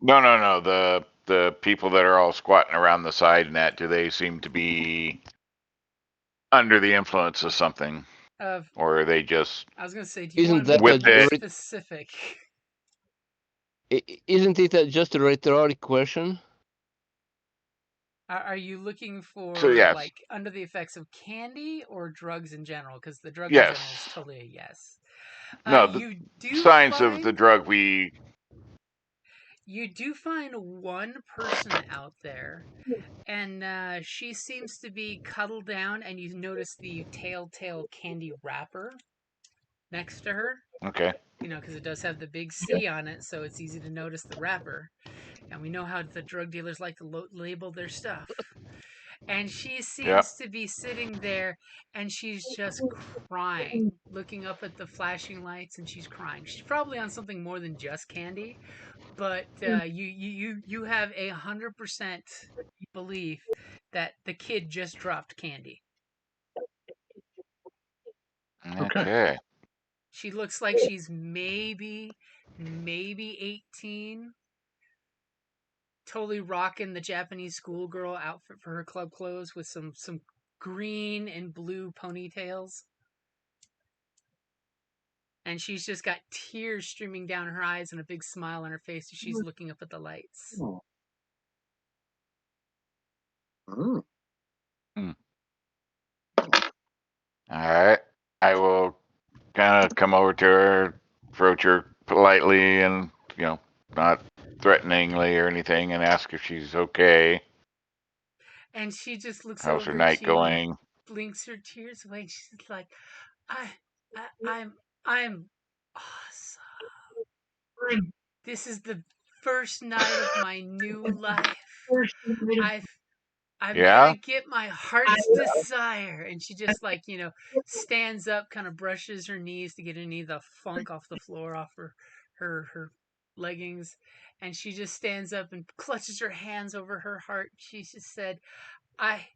No. The people that are all squatting around the side and that, do they seem to be under the influence of something, of? or are they just? I was gonna say, do you Isn't want to be that more a specific? Isn't it just a rhetoric question? Are you looking So for yes, like under the effects of candy or drugs in general? Because the drugs in general is yes. totally a yes. No, the You do signs of find the drug we. you do find one person out there, and she seems to be cuddled down, and you notice the telltale candy wrapper next to her. Okay. You know, because it does have the big C on it, so it's easy to notice the wrapper. And we know how the drug dealers like to label their stuff. And she seems to be sitting there, and she's just crying, looking up at the flashing lights, and she's crying. She's probably on something more than just candy, but you have 100% belief that the kid just dropped candy. Okay. She looks like she's maybe 18. Totally rocking the Japanese schoolgirl outfit for her club clothes with some green and blue ponytails. And she's just got tears streaming down her eyes and a big smile on her face as she's looking up at the lights. Hmm. All right. I will kind of come over to her, approach her politely and, not threateningly or anything, and ask if she's okay. And she just looks How's her over at night you and going? blinks her tears away. She's like, I'm awesome. This is the first night of my new life. I'm Yeah? gonna get my heart's desire. And she just like, stands up, kind of brushes her knees to get any of the funk off the floor off her leggings. And she just stands up and clutches her hands over her heart. She just said, I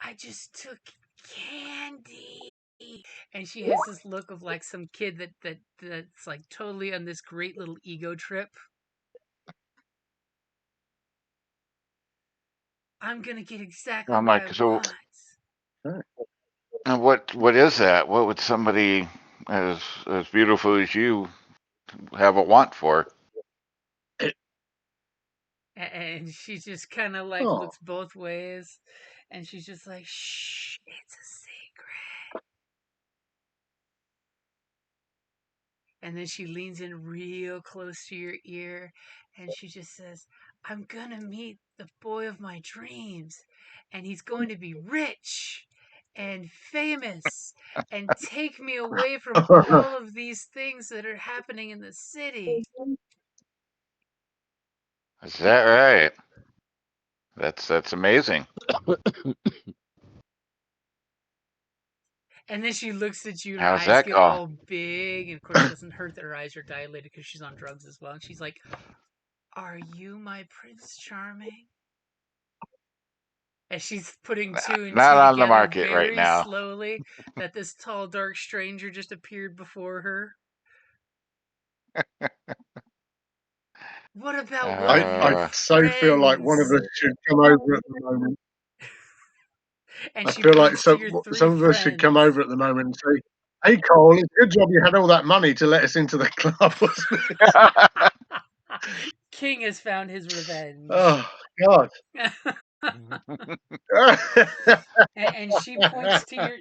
I just took candy. And she has this look of like some kid that's like totally on this great little ego trip. I'm gonna get exactly I'm what I like, so want. what is that? What would somebody as beautiful as you have a want for? And she just kind of like Oh, looks both ways, and she's just like, "Shh, it's a secret." And then she leans in real close to your ear, and she just says, "I'm gonna meet the boy of my dreams, and he's going to be rich and famous and take me away from all of these things that are happening in the city." Is that right? That's amazing. And then she looks at you and her How's eyes that get go? all big. And of course, it doesn't hurt that her eyes are dilated because she's on drugs as well. And she's like, "Are you my Prince Charming?" And she's putting two and Not two on the together market right very now. slowly that this tall, dark stranger just appeared before her. What about I willingly Uh, so feel like one of friends? us should come over at the moment. And I she feel like points to your three some of us should come friends. over at the moment and say, "Hey, Cole, it's a good job you had all that money to let us into the club, wasn't it?" King has found his revenge. Oh God. And she points to your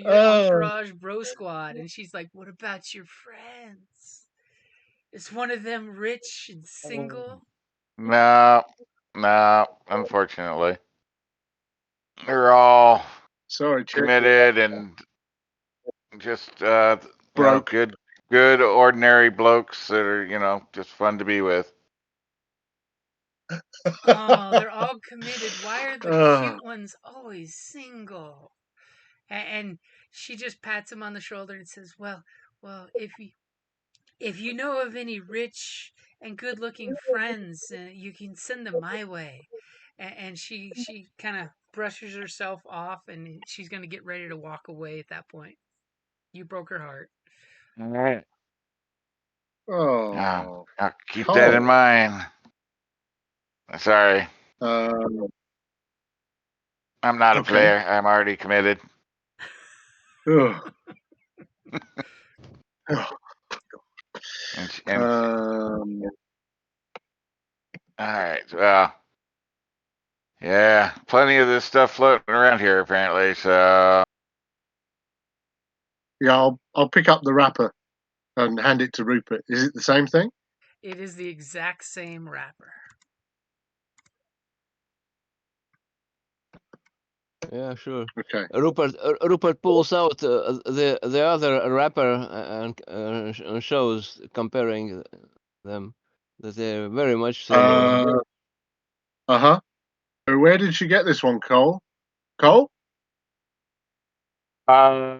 Oh, entourage bro squad, and she's like, "What about your friends? Is one of them rich and single?" no, no. Unfortunately, they're all sorry, chick. committed and just Broke. good ordinary blokes that are just fun to be with. Oh, they're all committed. Why are the Oh, cute ones always single? And she just pats him on the shoulder and says, "Well, if you know of any rich and good-looking friends, you can send them my way." And she kind of brushes herself off, and she's gonna get ready to walk away at that point. You broke her heart. All right. oh, I'll keep that in Cole. mind. Sorry, Um, I'm not a okay. player. I'm already committed. Ugh. Ugh. And Um, all right. Well, yeah, plenty of this stuff floating around here apparently. So yeah, I'll pick up the wrapper and hand it to Rupert. Is it the same thing? It is the exact same wrapper. Yeah, sure. Okay. Rupert pulls out the other wrapper and shows comparing them that they're very much similar. Uh-huh. So where did she get this one, Cole? Cole? I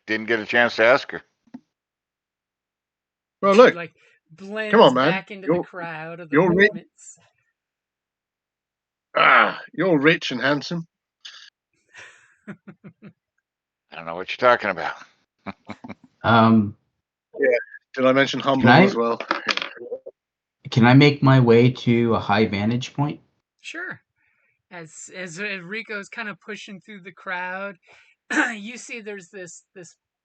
didn't get a chance to ask her. Well, She look. like Come blends on, man. back into the crowd of the You're rich. movements. You're rich and handsome. I don't know what you're talking about. Um, Yeah. Did I mention can humble as I well? can I make my way to a high vantage point? Sure. As Rico's kind of pushing through the crowd, you see there's this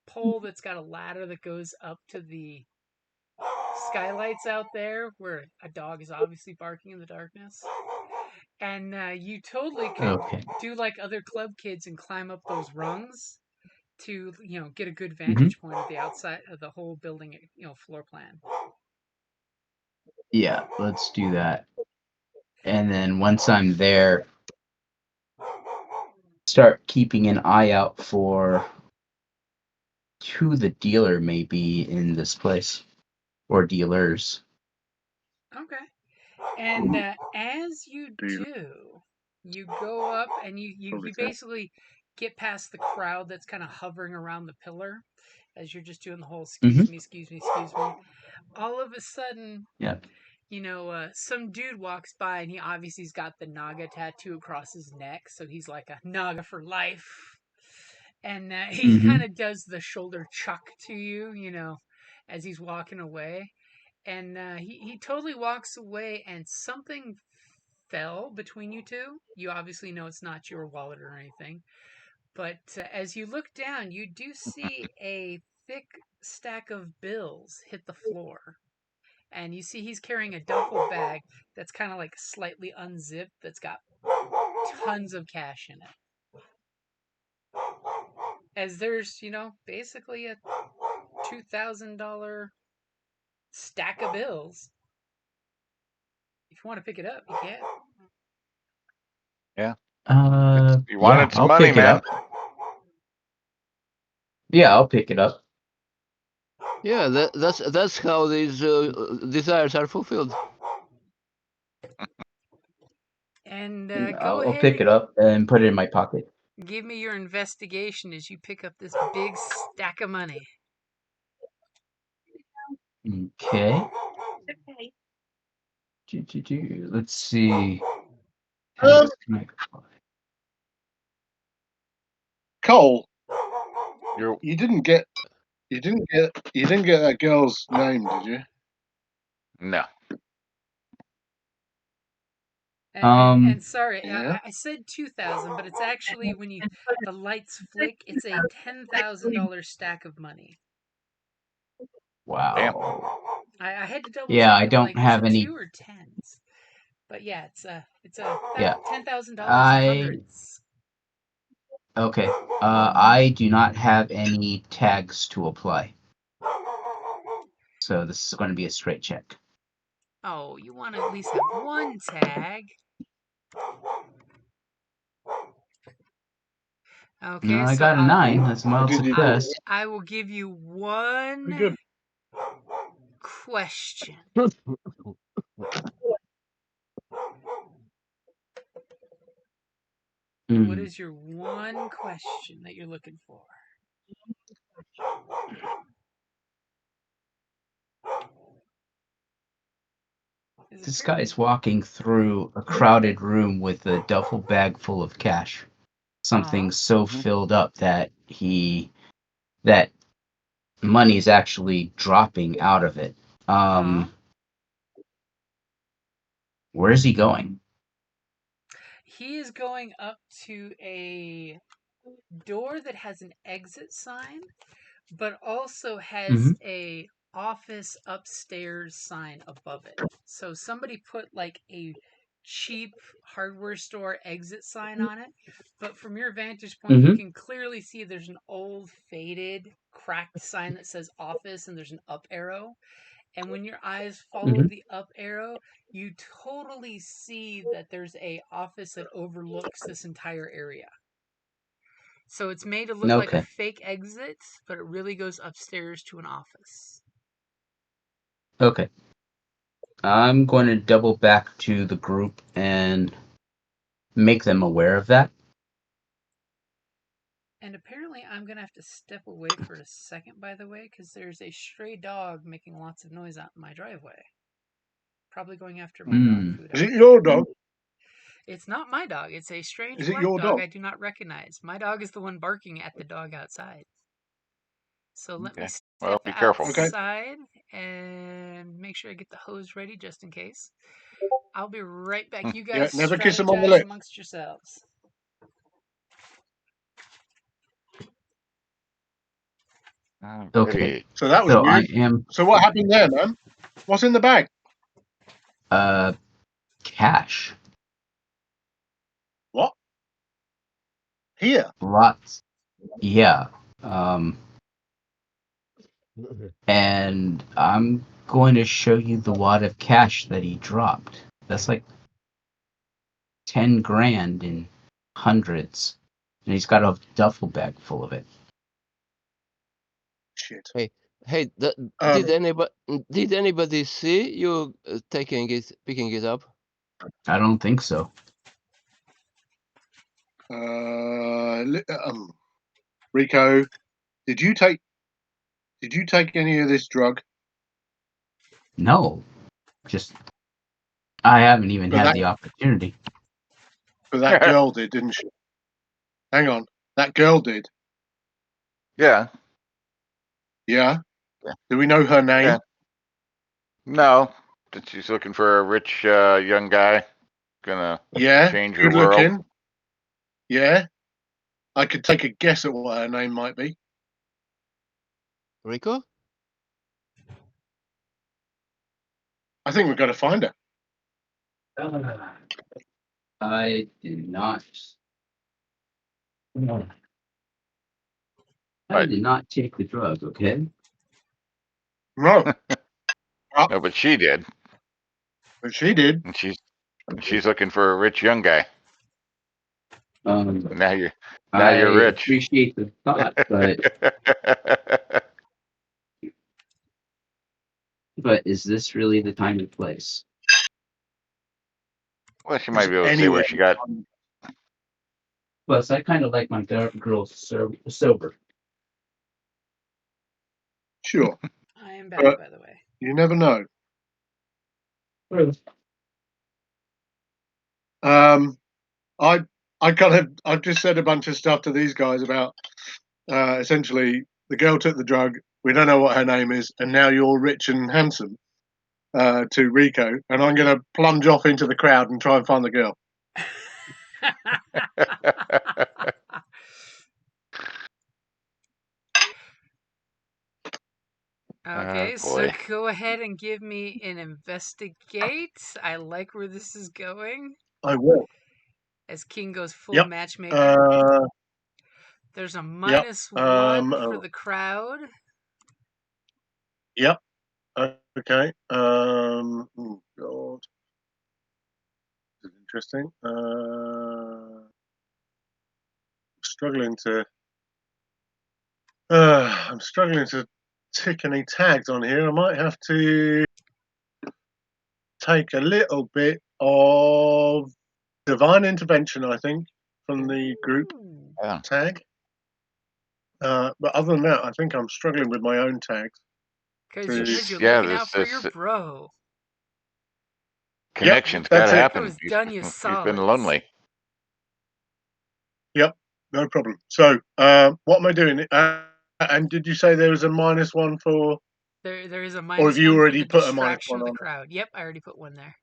pole that's got a ladder that goes up to the skylights out there, where a dog is obviously barking in the darkness. And you totally could Okay. do like other club kids and climb up those rungs to get a good hmm vantage point of the outside of the whole building, floor plan. Yeah, let's do that. And then once I'm there, start keeping an eye out for who the dealer may be in this place, or dealers. Okay. And as you do, You go up and you Probably so. basically get past the crowd that's kind of hovering around the pillar as you're just doing the whole excuse me, excuse me, excuse me. All of a sudden, Yeah. some dude walks by and he obviously has got the Naga tattoo across his neck, so he's like a Naga for life. And he kind of does the shoulder chuck to you, as he's walking away. And he totally walks away, and something fell between you two. You obviously know it's not your wallet or anything. But as you look down, you do see a thick stack of bills hit the floor. And you see he's carrying a duffel bag that's kind of like slightly unzipped, that's got tons of cash in it. As there's, basically a $2,000 stack of bills. If you want to pick it up, you can. Yeah. You Yeah, wanted some I'll money, pick it man. up. Yeah, I'll pick it up. Yeah, that's how these desires are fulfilled. And And go I'll ahead pick it and up and put it in my pocket. give me your investigation as you pick up this big stack of money. Okay. Let's see. How disconnect. Cole, You're you didn't get that girl's name, did you? no. And sorry, Yeah. I said 2,000, but it's actually when the lights flick, it's a $10,000 stack of money. Wow. I had to double Yeah, check. I I'm don't like, is have it any. 2 or 10s? But yeah, it's Yeah. $10,000 in I hundreds. okay. I do not have any tags to apply, so this is going to be a straight check. Oh, you want to at least have one tag. Okay, No, I so got a 9. That's a mild Did you do it? success. I will give you one Pretty good. question. What is your one question that you're looking for? This guy is walking through a crowded room with a duffel bag full of cash. Something so filled up that that money is actually dropping out of it. Where is he going? He is going up to a door that has an exit sign, but also has a office upstairs sign above it. So somebody put like a cheap hardware store exit sign on it, but from your vantage point you can clearly see there's an old faded cracked sign that says office and there's an up arrow. And when your eyes follow the up arrow, you totally see that there's a office that overlooks this entire area. So it's made to look like a fake exit, but it really goes upstairs to an office. Okay. I'm going to double back to the group and make them aware of that. And apparently I'm going to have to step away for a second, by the way, because there's a stray dog making lots of noise out in my driveway. Probably going after my dog food. Is it your dog? It's not my dog. It's a strange Is it black your dog dog? I do not recognize. My dog is the one barking at the dog outside. So let me step be careful. outside and make sure I get the hose ready just in case. I'll be right back. You guys never kiss him on the strategize lips. amongst yourselves. Okay. So that was weird. So what happened there, man? What's in the bag? Cash. What? Here? Lots. Yeah. And I'm going to show you the wad of cash that he dropped. That's like 10 grand in hundreds. And he's got a duffel bag full of it. Shit. Hey, did anybody see you picking it up? I don't think so. Rico, did you take any of this drug? No, just I haven't even But had that the opportunity. but that girl did, didn't she? Hang on, that girl did. Yeah. Yeah. Yeah. Do we know her name? Yeah. No, but she's looking for a rich young guy. Gonna Yeah. change her Good world. looking. Yeah. I could take a guess at what her name might be. Rico? I think we've got to find her. I did not. I Right. did not take the drug. Okay. No. No, but she did, But she did. and she's looking for a rich young guy. Um, Now you're I rich. appreciate the thought, but is this really the time and place? Well, she It's might be able to say where anywhere. she got. Plus, I kind of like my girls sober. Sure. I am back, But by the way. you never know. I've just said a bunch of stuff to these guys about essentially the girl took the drug. We don't know what her name is, and now you're rich and handsome to Rico, and I'm going to plunge off into the crowd and try and find the girl. Okay, so boy. go ahead and give me an investigate. I like where this is going. I will. As King goes full Yep. matchmaker. There's a Yep. -1 for the crowd. Yep. Okay. Oh God. This is interesting. I'm struggling to tick any tags on here. I might have to take a little bit of divine intervention, I think, from the group Ooh. Yeah. tag. But other than that, I think I'm struggling with my own tags. Because you're Yeah, looking out for your this bro. connection's got That's to it. Rico happen. has done you He's been solids. lonely. Yep, no problem. So, what am I doing? And did you say there was a -1 for, There is a or have you -1 for already the put a distraction -1 of the on? crowd. Yep, I already put one there.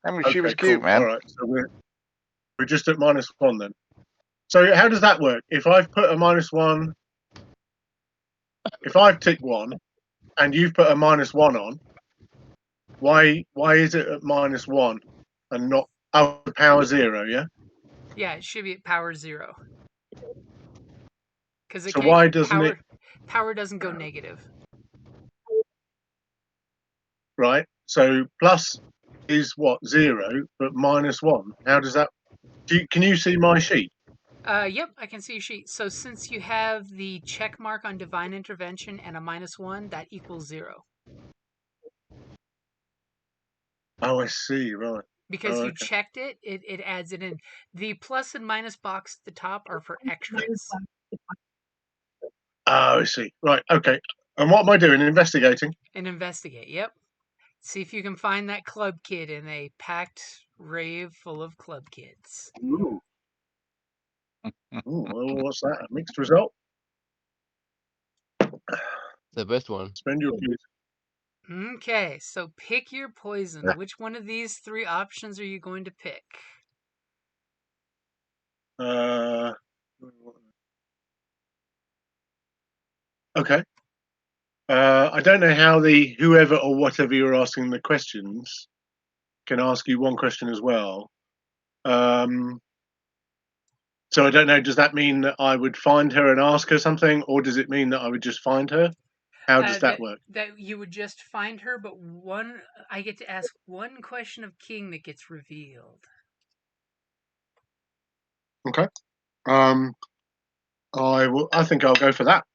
I mean, she was Okay, cute, cool. All man. right, so we're just at -1 then. So how does that work? If I've put a -1, if I've ticked one, and you've put a -1 on, why is it at -1 and not power 0? Yeah. Yeah, it should be at power 0. Because it So can't why doesn't it? power doesn't go negative. Right. So plus is what 0, but -1. How does that? Can you see my sheet? Yep, I can see your sheet. So since you have the check mark on divine intervention and a -1, that equals 0. Oh, I see. Right. Because Oh, you okay. checked it, it adds it in. The plus and minus box at the top are for extras. Oh, I see. Right. Okay. And what am I doing? Investigating. And investigate, yep. See if you can find that club kid in a packed rave full of club kids. Ooh. Ooh, well, what's that? A mixed result. The best one. Spend your keys. Okay, so pick your poison. Yeah. Which one of these 3 options are you going to pick? Okay. I don't know how the whoever or whatever you're asking the questions can ask you one question as well. So I don't know. Does that mean that I would find her and ask her something, or does it mean that I would just find her? How does that work? That you would just find her, but I get to ask one question of King that gets revealed. Okay. I think I'll go for that.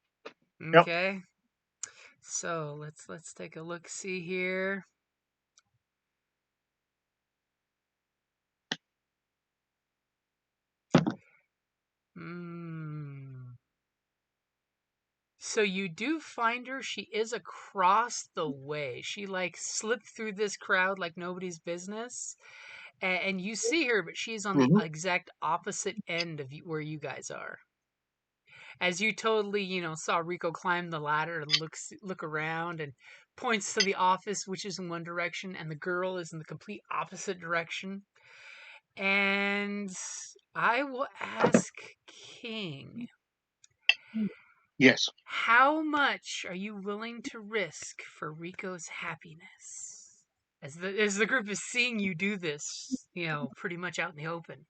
Yep. Okay. So let's take a look. See here. So you do find her. She is across the way. She like slipped through this crowd like nobody's business. And you see her, but she's on the Mhm. exact opposite end of where you guys are. As you totally, saw Rico climb the ladder and look around and points to the office, which is in one direction, and the girl is in the complete opposite direction. And I will ask King, Yes. how much are you willing to risk for Rico's happiness? As the group is seeing you do this, pretty much out in the open.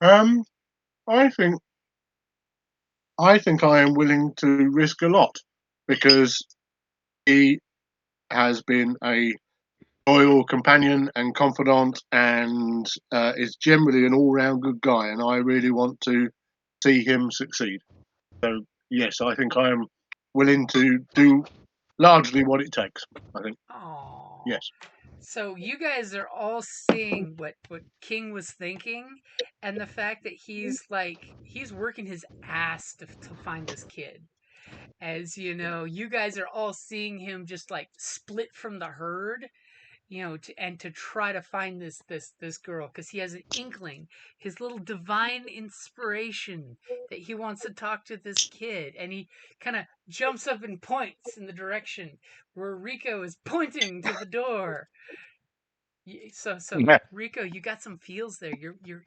Um, I think I am willing to risk a lot because he has been a loyal companion and confidant, and is generally an all-round good guy. And I really want to see him succeed. So yes, I think I am willing to do largely what it takes. I think Oh. yes. So you guys are all seeing what King was thinking, and the fact that he's working his ass to find this kid. As you guys are all seeing him just like split from the herd, to try to find this girl, because he has an inkling, his little divine inspiration, that he wants to talk to this kid, and he kind of jumps up and points in the direction where Rico is pointing to the door. So Rico, you got some feels there. Your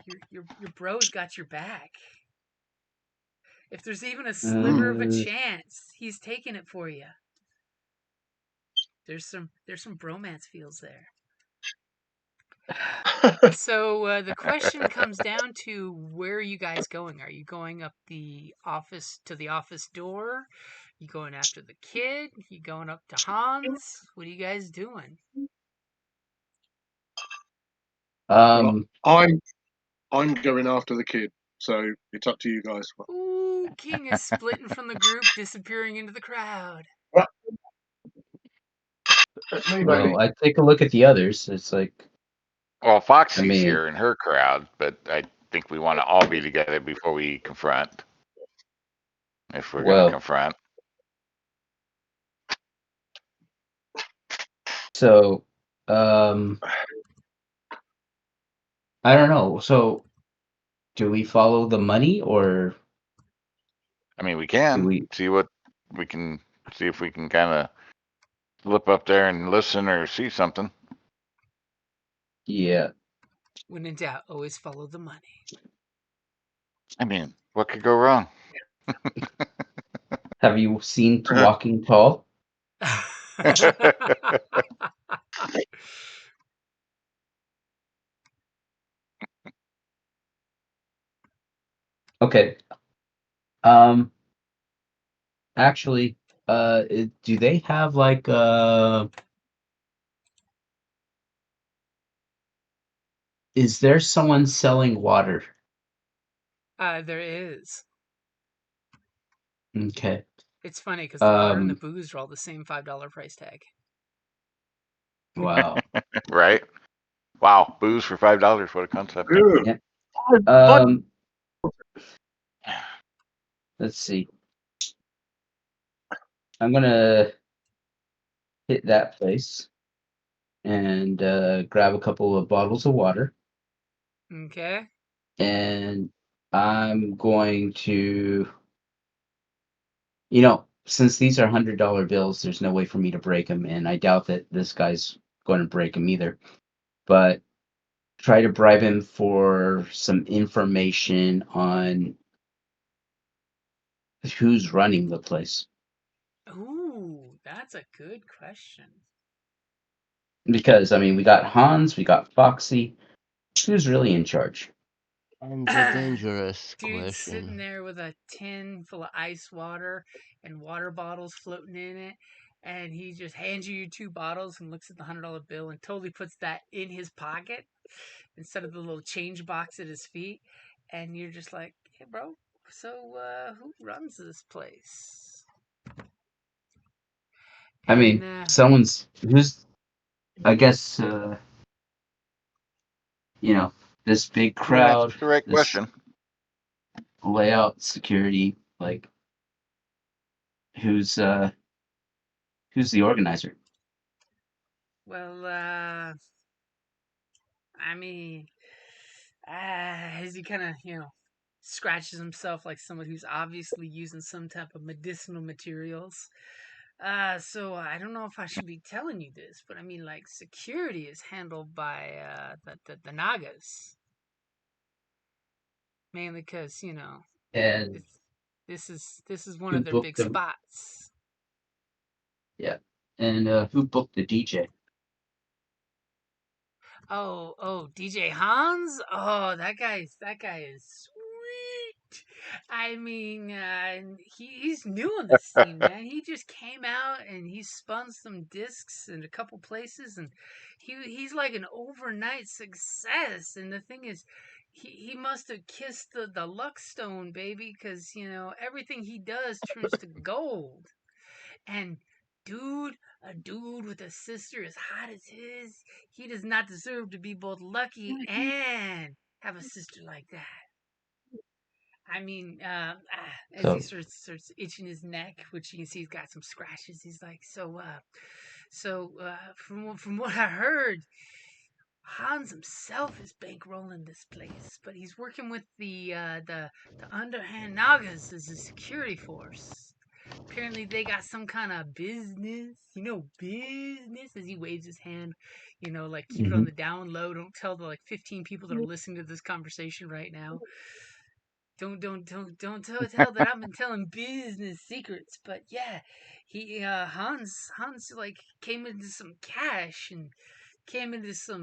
bro's got your back. If there's even a sliver of a Uh, chance, he's taking it for you. There's some bromance feels there. So the question comes down to, where are you guys going? Are you going up the office to the office door? You going after the kid? You going up to Hans? What are you guys doing? Well, um, I'm going after the kid, so it's up to you guys. Ooh, King is splitting from the group, disappearing into the crowd. That's me, baby. well, I take a look at the others. It's like, Well, I Foxy's mean, here in her crowd, but I think we want to all be together before we confront. If we're going to well, confront. so, um, I don't know. So, do we follow the money, or I mean, we do can we? see what we can see if we can kind of slip up there and listen or see something. Yeah. When in doubt, always follow the money. I mean, what could go wrong? Have you seen Walking Tall? Okay. Um, actually, do they have like is there someone selling water? There is. Okay. It's funny because the water and the Um, booze are all the same $5 price tag. wow. Right? Wow, booze for $5. What a concept. Good. Yeah. But Um, let's see. I'm gonna hit that place and grab a couple of bottles of water, Okay. and I'm going to, since these are $100 bills, there's no way for me to break them, and I doubt that this guy's going to break them either. But try to bribe him for some information on who's running the place. Ooh, that's a good question. Because, I mean, we got Hans, we got Foxy. Who's really in charge? And the dangerous Dude's sitting question. there with a tin full of ice water and water bottles floating in it, and he just hands you two bottles and looks at the $100 bill and totally puts that in his pocket instead of the little change box at his feet. And you're just like, hey, bro, so who runs this place? I And mean, who's, I guess, this big I mean, that's crowd, the right this question. layout, security, like, who's the organizer? Well, I mean, as he kind of, scratches himself like someone who's obviously using some type of medicinal materials. So I don't know if I should be telling you this, but I mean, like, security is handled by the Nagas, mainly because And this this is one who of their booked big the spots. yeah? And who booked the DJ? Oh, DJ Hans. Oh, that guy is sweet. I mean, he's new on the scene, man. He just came out and he spun some discs in a couple places, and he's like an overnight success. And the thing is, he must have kissed the luck stone, baby, because everything he does turns to gold. And a dude with a sister as hot as his, he does not deserve to be both lucky and have a sister like that. I mean, as he So starts itching his neck, which you can see he's got some scratches. He's like, from what I heard, Hans himself is bankrolling this place, but he's working with the underhand Nagas as a security force. Apparently, they got some kind of business, business. As he waves his hand, like keep it on mhm. the down low. Don't tell the like 15 people that are listening to this conversation right now. Don't tell that I've been telling business secrets. But yeah, he Hans like came into some cash and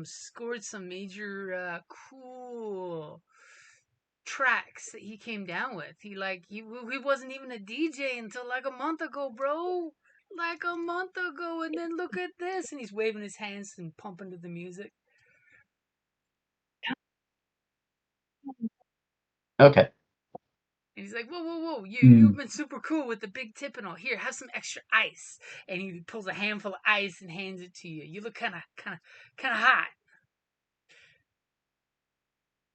scored some major cool tracks that he came down with. He wasn't even a DJ until like a month ago, bro. Like a month ago, and then look at this, and he's waving his hands and pumping to the music. Okay. And he's like, "Whoa, whoa, whoa! You've Mm, been super cool with the big tip and all. Here, have some extra ice." And he pulls a handful of ice and hands it to you. You look kind of hot.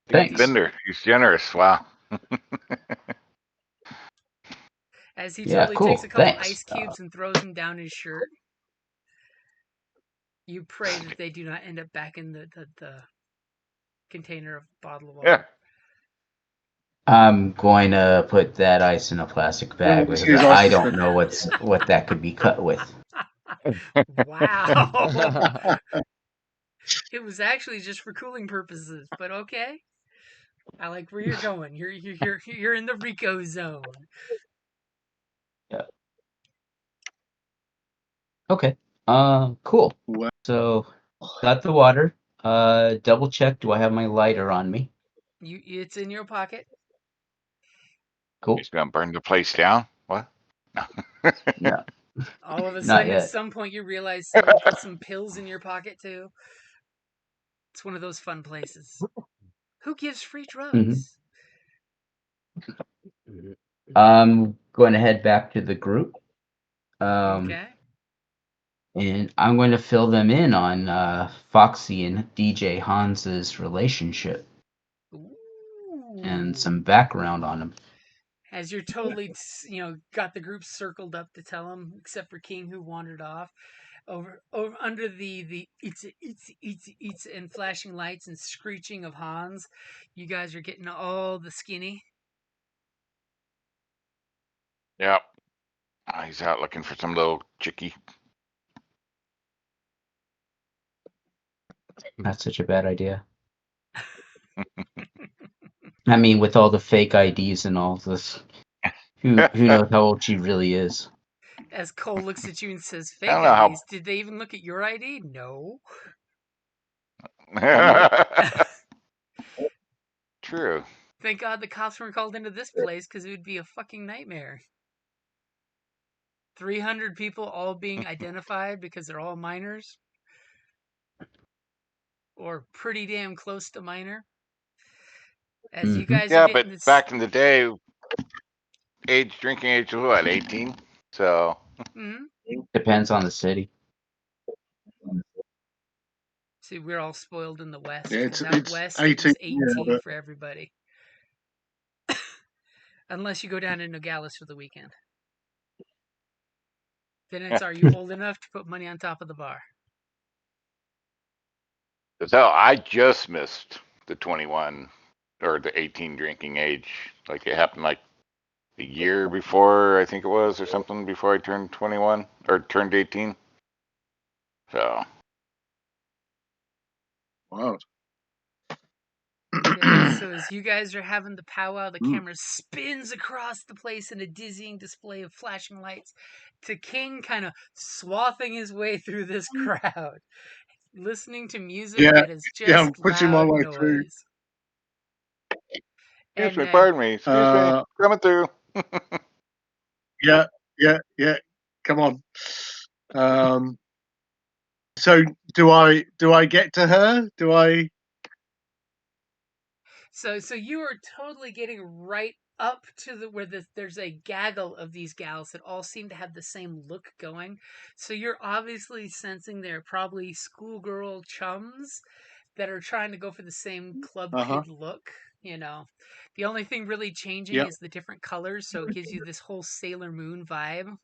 Good As he thanks. spender. He's generous. Wow. Yeah, totally takes a cool. couple Thanks. ice cubes and throws them down his shirt. You pray that they do not end up back in the container of bottle of Yeah. water. I'm going to put that ice in a plastic Yeah, bag this because is I ice. don't know what that could be cut with. Wow. It was actually just for cooling purposes, but okay. I like where you're going. You're in the Rico zone. Yeah. Okay. Cool. Well, So got the water. Double check. Do I have my lighter on me? It's in your pocket. Cool. He's gonna burn the place down. What? No. No, All of a not sudden, at yet. some point, you realize someone put some pills in your pocket too. It's one of those fun places. Who gives free hmm drugs? I'm going to head back to the group. Um, Okay. and I'm going to fill them in on Foxy and DJ Hans's relationship and Ooh. some background on him. As you're totally, got the group circled up to tell him, except for King who wandered off over under the it's and flashing lights and screeching of Hans. You guys are getting all the skinny. Yep. He's out looking for some little chickie. Not such a bad idea. I mean, with all the fake IDs and all this, who knows how old she really is? As Cole looks at you and says, I "Fake don't know IDs? Did they even look at your ID? No." Yep. how. True. Thank God the cops weren't called into this place because it would be a fucking nightmare. 300 people all being identified because they're all minors or pretty damn close to minor. As you hmm guys are Yeah, but getting this. back in the day, drinking age was what, 18? So Mhm. Depends on the city. See, we're all spoiled in the yeah, West it's because out it's West it 18. was Yeah, 18 but for everybody. Unless you go down to Nogales for the weekend. Then it's, are you old enough to put money on top of the bar? So I just missed the 21 or the 18 drinking age. Like it happened like a year before, I think it was, or something before I turned 21 or turned 18. So Wow. So as you guys are having the powwow, the camera spins across the place in a dizzying display of flashing lights to King kind of swathing his way through this crowd, listening to music Yeah, that is yeah, I'm just pushing my loud way through. noise. excuse And me, pardon me, excuse me, coming through. Yeah, yeah. Come on. So do I get to her? Do I? so you are totally getting right up to where there's a gaggle of these gals that all seem to have the same look going. So you're obviously sensing they're probably schoolgirl chums that are trying to go for the same club Uh huh. kid look. You know, the only thing really changing Yeah. is the different colors, so it gives you this whole Sailor Moon vibe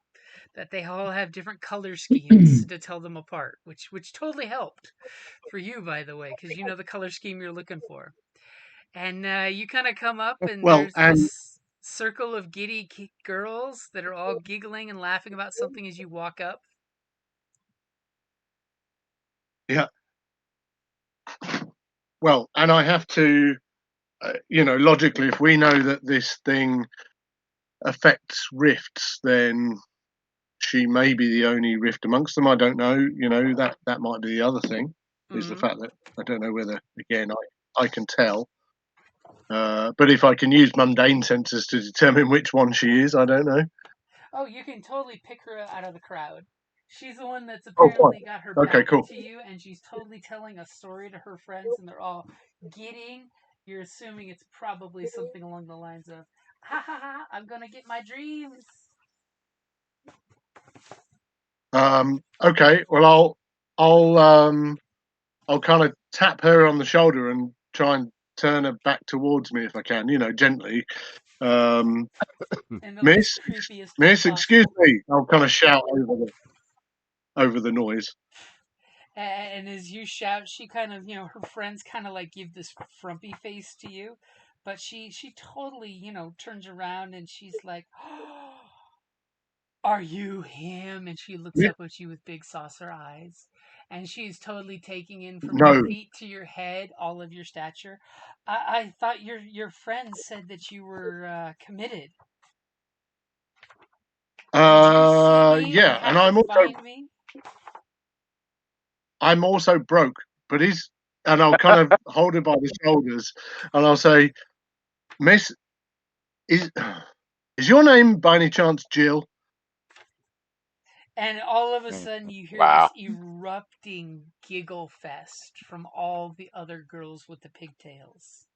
that they all have different color schemes to tell them apart, which totally helped for you, by the way, because you know the color scheme you're looking for. And you kind of come up, and Well, there's and this circle of giddy girls that are all giggling and laughing about something as you walk up. yeah. Well, and I have to, logically, if we know that this thing affects rifts, then she may be the only rift amongst them. I don't know. That might be the other thing, is the Hmm. fact that I don't know whether, again, I can tell. But if I can use mundane senses to determine which one she is, I don't know. Oh, you can totally pick her out of the crowd. She's the one that's Oh, fine. apparently got her Okay, back cool. to you, and she's totally telling a story to her friends, and they're all gidding. You're assuming it's probably something along the lines of, "Ha ha ha! I'm gonna get my dreams." Okay. Well, I'll kind of tap her on the shoulder and try and turn her back towards me if I can. Gently. Um, In the most Miss, creepiest way Miss, excuse possible. me. I'll kind of shout over the noise. And as you shout, she kind of, her friends kind of like give this frumpy face to you, but she totally, turns around and she's like, oh, "Are you him?" And she looks Miss, up at you with big saucer eyes, and she's totally taking in from your no. feet to your head all of your stature. I thought your friends said that you were committed. Did you see me and Yeah, and have to find me? I'm also broke, but and I'll kind of hold her by the shoulders, and I'll say, Miss, is is your name by any chance Jill? And all of a sudden, you hear this Wow. erupting giggle fest from all the other girls with the pigtails.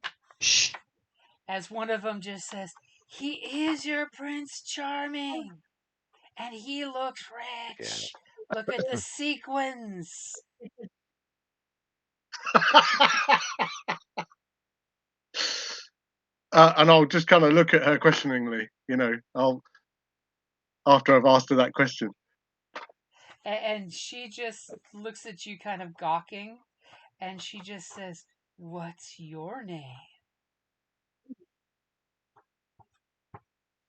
Shh. As one of them just says, "He is your Prince Charming, and he looks Yeah. rich. Look at the sequins." And I'll just kind of look at her questioningly. I'll after I've asked her that question. And she just looks at you kind of gawking, and she just says, "What's your name?"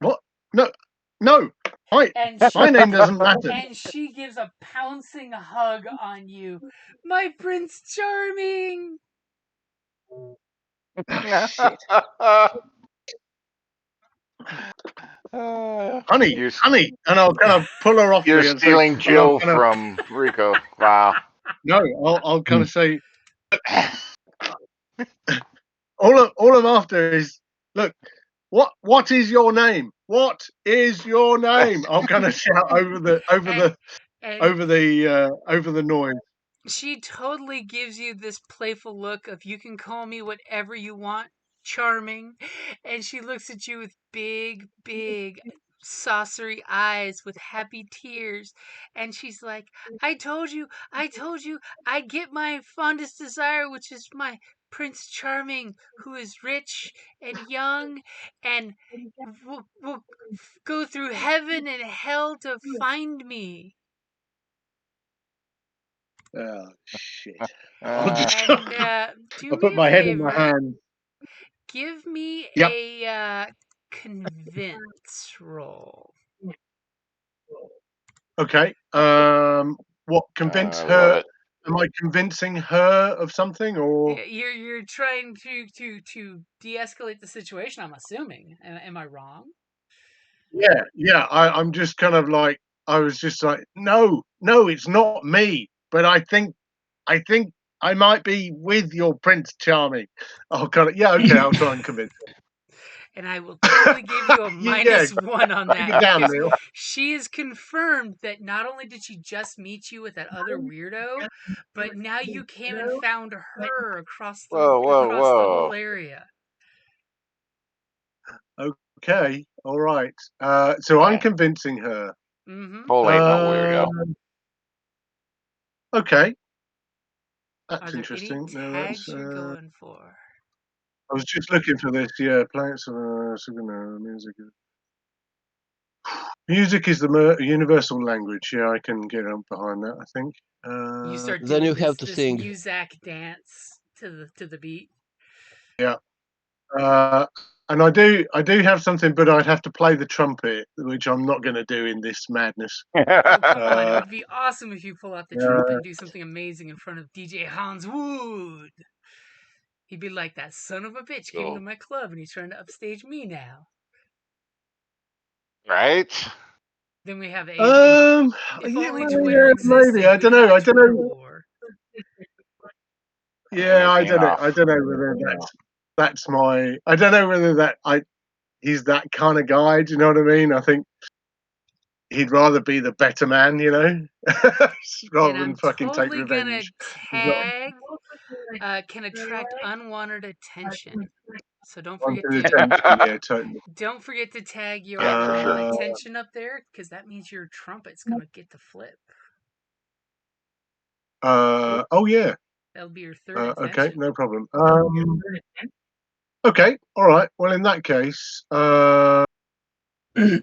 What? No, no. My And my she name doesn't matter. and she gives a pouncing hug on you. "My Prince Charming!" Shit, honey, you're honey, and I'll kind of pull her off you're me and say, stealing and I'll Jill kind of from Rico. Wow. no, I'll kind of say, all I'm after is, look, what is your name? What is your name? I'll kind of shout and and over the noise. she totally gives you this playful look of, "You can call me whatever you want, Charming." And she looks at you with big, big, saucery eyes with happy tears. And she's like, I told you, I'd get my fondest desire, which is my Prince Charming who is rich and young and will go through heaven and hell to find me. Oh shit! I'll just do Do put me a my head in my favor. hand. Give me Yep. a convince roll. Okay. What convince I love her? it. Am I convincing her of something, or You're trying to de-escalate the situation, I'm assuming. Am I wrong? yeah? I'm just kind of like I was just like, no, it's not me. But I think I might be with your Prince Charming. Oh, kind of, yeah, okay, I'll try and convince her. And I will totally give you a Yeah, -1 on break that it down, because Neil. she is confirmed that not only did she just meet you with that other weirdo, but now you came and found her across Whoa, whoa, the whole whoa. area. Okay, all right. So I'm convincing her. Mm-hmm. Bull ain't no weirdo. Okay, Are that's there any interesting. No, tags you're going for? I was just looking for this. Yeah, playing some music. Music is the universal language. Yeah, I can get on behind that. I think. You start Then doing you have to this sing. Muzak dance to the beat. Yeah. And I do have something, but I'd have to play the trumpet, which I'm not going to do in this madness. Oh, come on. It would be awesome if you pull out the trumpet and do something amazing in front of DJ Hans Wood. He'd be like, that son of a bitch came to my club and he's trying to upstage me now. Right? Then we have a... if Yeah, only Twitter existed, maybe. I we'd don't know. have I don't Twitter know. war. Yeah, I don't know. Off. I don't know whether that's my. I don't know whether he's that kind of guy. Do you know what I mean? I think he'd rather be the better man, you know, rather And than I'm fucking take totally gonna revenge. tag can attract unwanted attention. So don't forget Wanted to attention, yeah, totally. tag your Yeah, for sure. attention up there because that means your trumpet's gonna get to flip. Oh yeah. That'll be your third Okay, attention. no problem. Okay, all right. Well, in that case, yeah, I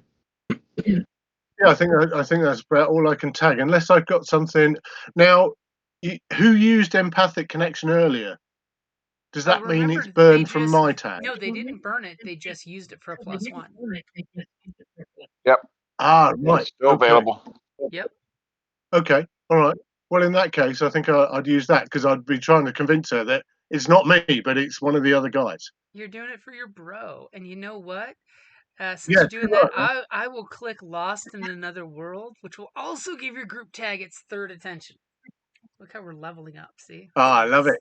think that's about all I can tag, unless I've got something. Now, who used empathic connection earlier? Does that mean it's burned from my tag? No, they didn't burn it. They just used it for a +1. Yep. Ah, right. It's still available. Yep. Okay, all right. Well, in that case, I think I'd use that because I'd be trying to convince her that it's not me, but it's one of the other guys. You're doing it for your bro, and you know what? Since Yeah, you're doing right. that, I will click Lost in Another World, which will also give your group tag its third attention. Look how we're leveling up, see? Ah, I love it.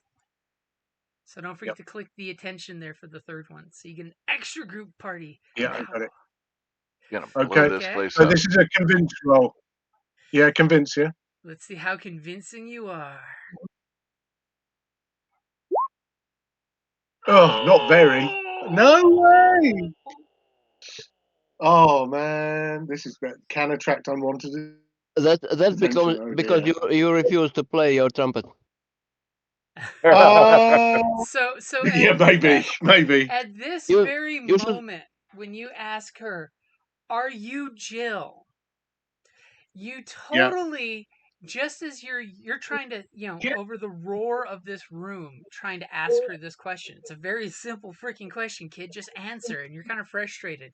So don't forget to click the attention there for the third one, so you get an extra group party. Yeah, I got it. Gonna blow Okay. this place So up. this is a convince roll. Yeah, convince you. Let's see how convincing you are. Oh, not very. No way. Oh man, this is great. Can attract unwanted That's attention. because you refuse to play your trumpet. So Yeah, maybe. at this You- very you should- moment, when you ask her, "Are you Jill?" You Yeah. totally, just as you're trying to, over the roar of this room, trying to ask her this question. It's a very simple freaking question, kid. Just answer, and you're kind of frustrated.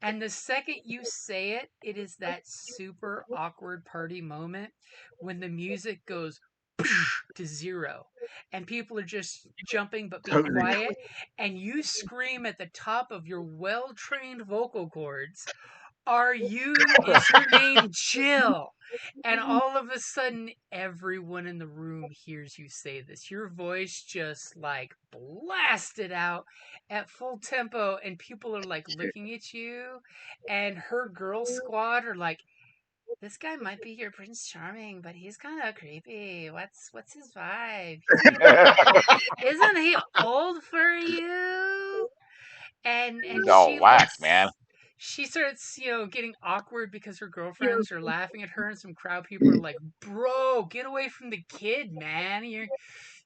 And the second you say it, it is that super awkward party moment when the music goes to 0 and people are just jumping but be Totally. quiet, and you scream at the top of your well-trained vocal cords, is your name Jill? And all of a sudden, everyone in the room hears you say this. Your voice just like blasted out at full tempo, and people are like looking at you, and her girl squad are like, this guy might be your Prince Charming, but he's kind of creepy. What's his vibe? Isn't he old for you? And No, whack, man. she starts, getting awkward because her girlfriends are laughing at her, and some crowd people are like, "Bro, get away from the kid, man.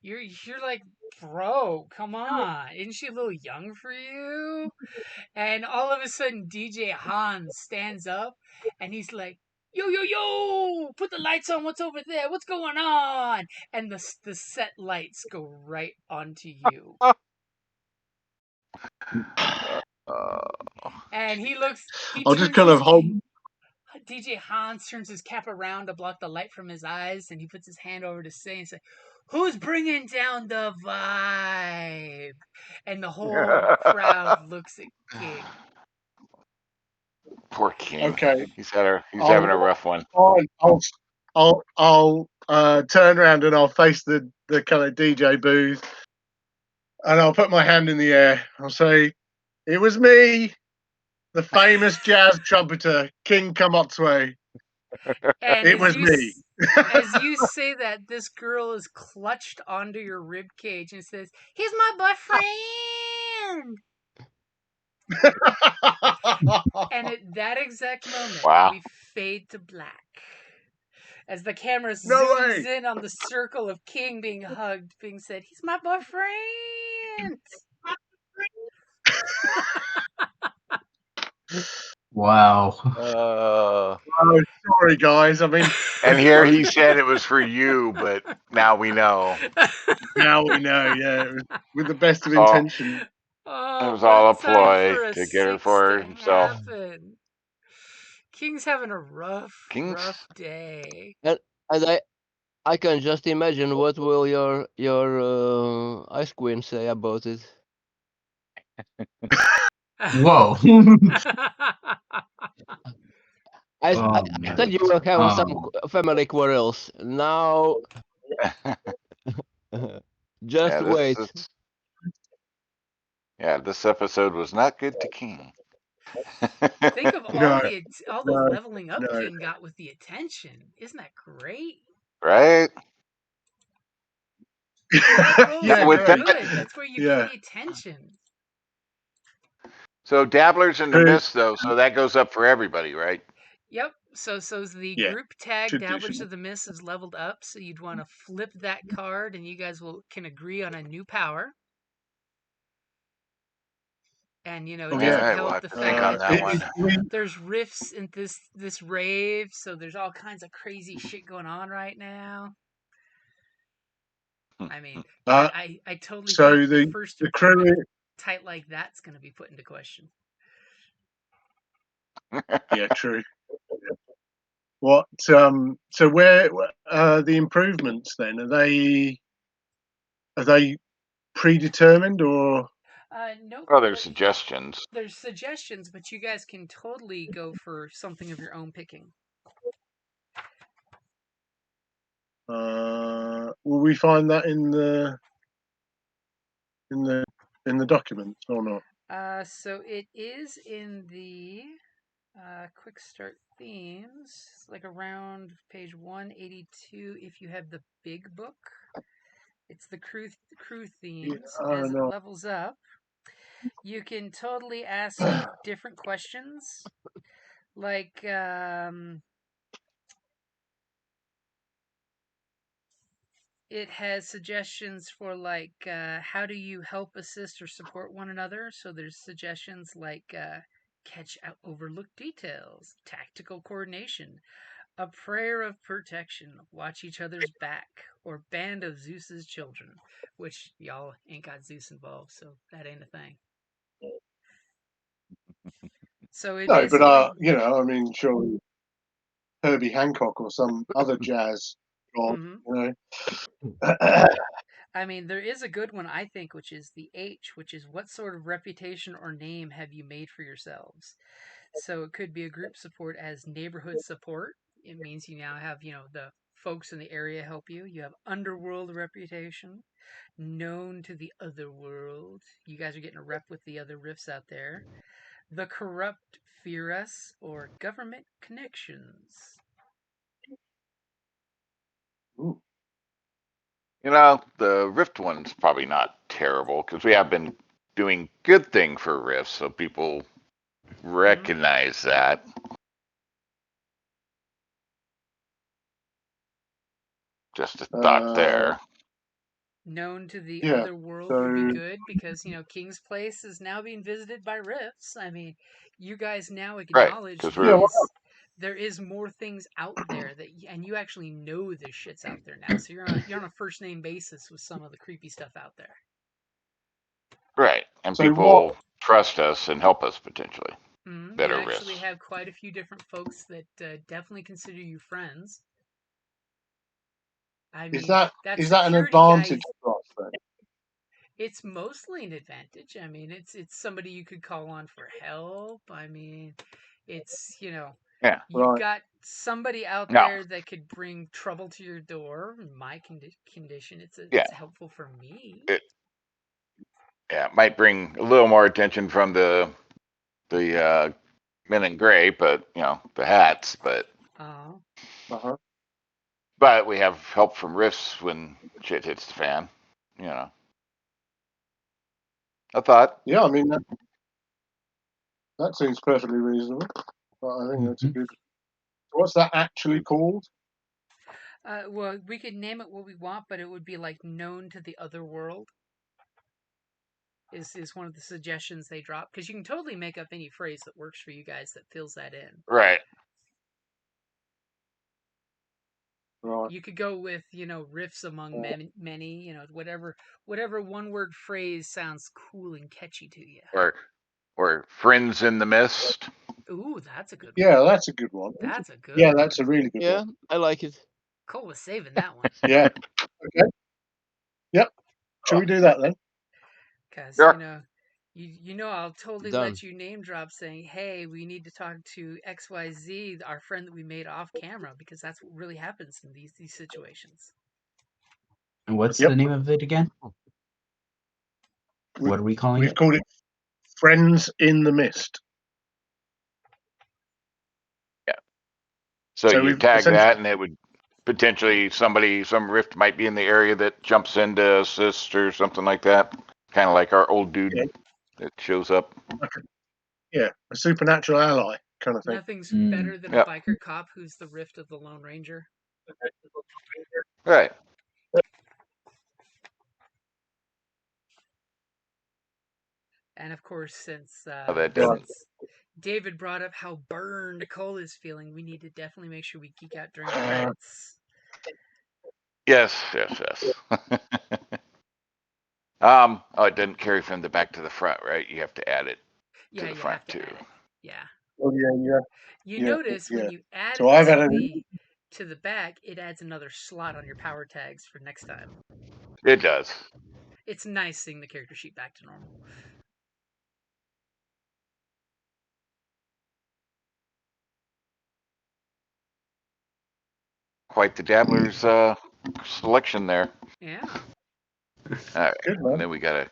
You're like, bro, come on. Isn't she a little young for you? And all of a sudden, DJ Hans stands up and he's like, yo, yo, yo, put the lights on. What's over there? What's going on? And the set lights go right onto you. And he I'll just turns kind of his, hold. DJ Hans turns his cap around to block the light from his eyes, and he puts his hand over to say and say, "Who's bringing down the vibe?" And the whole crowd looks at King. Poor King. Okay, He's having a rough one. I'll turn around and I'll face the kind of DJ booth, and I'll put my hand in the air. I'll say, "It was me, the famous jazz trumpeter, King Kamotsue. And It was me." as you say that, this girl is clutched onto your rib cage and says, "He's my boyfriend." And at that exact moment, Wow. we fade to black. As the camera No zooms way. in on the circle of King being hugged, being said, "He's my boyfriend." Wow. Oh, sorry, guys. I mean, And here he said it was for you, but now we know. now we know. Yeah, it was with the best of So intentions. it Oh, was all a what time ploy for a to get her six for to himself. happen? King's having a rough King's day. And I can just imagine what will your ice queen say about it. Whoa. I Oh said man. you will have some Um. family quarrels. Now, just yeah, this wait. is this episode was not good to King. Think of No, all the no, leveling up no. King got with the attention. Isn't that great? Right? What roles Yeah, are With great. that, good? That's where you get Yeah, the attention. so Dabbler's in the true. Mist though, so that goes up for everybody, right? Yep. So the Yeah, group tag should do. Dabblers of the Mist is leveled up. So you'd want to flip that card, and you guys can agree on a new power. And it Oh All yeah. doesn't right, we'll help have the to think fact on that that one. there's rifts in this rave, so there's all kinds of crazy shit going on right now. I mean, I totally think So the the first the crew. improvement tight like that's going to be put into question. Yeah, true. What? So where the improvements then are they predetermined or? Nope. Well, there's suggestions. There's suggestions, but you guys can totally go for something of your own picking. Will we find that in the documents or not? So it is in the quick start themes, like around page 182 if you have the big book. It's the crew themes. As it No. levels up, you can totally ask different questions, like it has suggestions for like how do you help, assist, or support one another. So there's suggestions like catch out overlooked details, tactical coordination, a prayer of protection, watch each other's back, or band of Zeus's children, which y'all ain't got Zeus involved, so that ain't a thing. So it No, but basically. I mean, surely Herbie Hancock or some other jazz god, Mhm. you know. I mean, there is a good one, I think, which is the H, which is what sort of reputation or name have you made for yourselves? So it could be a group support as neighborhood support. It means you now have, the folks in the area help you. You have underworld reputation, known to the other world. You guys are getting a rep with the other riffs out there. The corrupt fear us, or government connections. Ooh. The Rift one's probably not terrible because we have been doing good thing for Rift, so people recognize that. Just a thought there. Known to the Yeah, other world would be so good because, King's Place is now being visited by rifts. I mean, you guys now Right, acknowledge because yeah, we're there is more things out there and you actually know this shit's out there now. So you're on a first name basis with some of the creepy stuff out there. right, and so what? people trust us and help us potentially. You Better actually risks. have quite a few different folks that definitely consider you friends. I Is mean, that that is that an security guy, advantage for us then? it's mostly an advantage. I mean, it's somebody you could call on for help. I mean, it's, Yeah. you've Right. got somebody out No. there that could bring trouble to your door. In my condition, Yeah. it's helpful for me. It might bring a little more attention from the men in gray, but the hats, but Uh-huh. we have help from rifts when shit hits the fan. I thought. Yeah, I mean that seems perfectly reasonable. But I think that's a good. What's that actually called? Well, we could name it what we want, but it would be like known to the other world. Is one of the suggestions they drop, because you can totally make up any phrase that works for you guys that fills that in. Right. Right. You could go with riffs among many, whatever one word phrase sounds cool and catchy to you. Or friends in the mist. Ooh, that's a good one. Yeah, that's a good one. That's a good Yeah, one. that's a really good Yeah, one. I like it. Cole was saving that one. Yeah. Okay. Yep. Should we do that then? Because, Sure. I'll totally Done. let you name drop saying, hey, we need to talk to XYZ, our friend that we made off camera, because that's what really happens in these situations. And what's Yep. the name of it again? What are we calling We've it? called it Friends in the Mist. Yeah. So you we've tag essentially, that, and it would potentially some rift might be in the area that jumps in to assist or something like that. Kind of like our old dude that shows up. a supernatural ally kind of thing. Nothing's Mm. better than a Yep. biker cop who's the rift of the Lone Ranger. Right. And of course, since that does. David brought up how burned Cole is feeling, we need to definitely make sure we geek out during the credits. Yes. It doesn't carry from the back to the front, right? You have to add it to the front too. Add it. Yeah. Oh yeah. You notice when you add So it I've to added to the back, it adds another slot on your power tags for next time. It does. It's nice seeing the character sheet back to normal. Quite the dabbler's selection there. Yeah. All right. Good, man. And then we gotta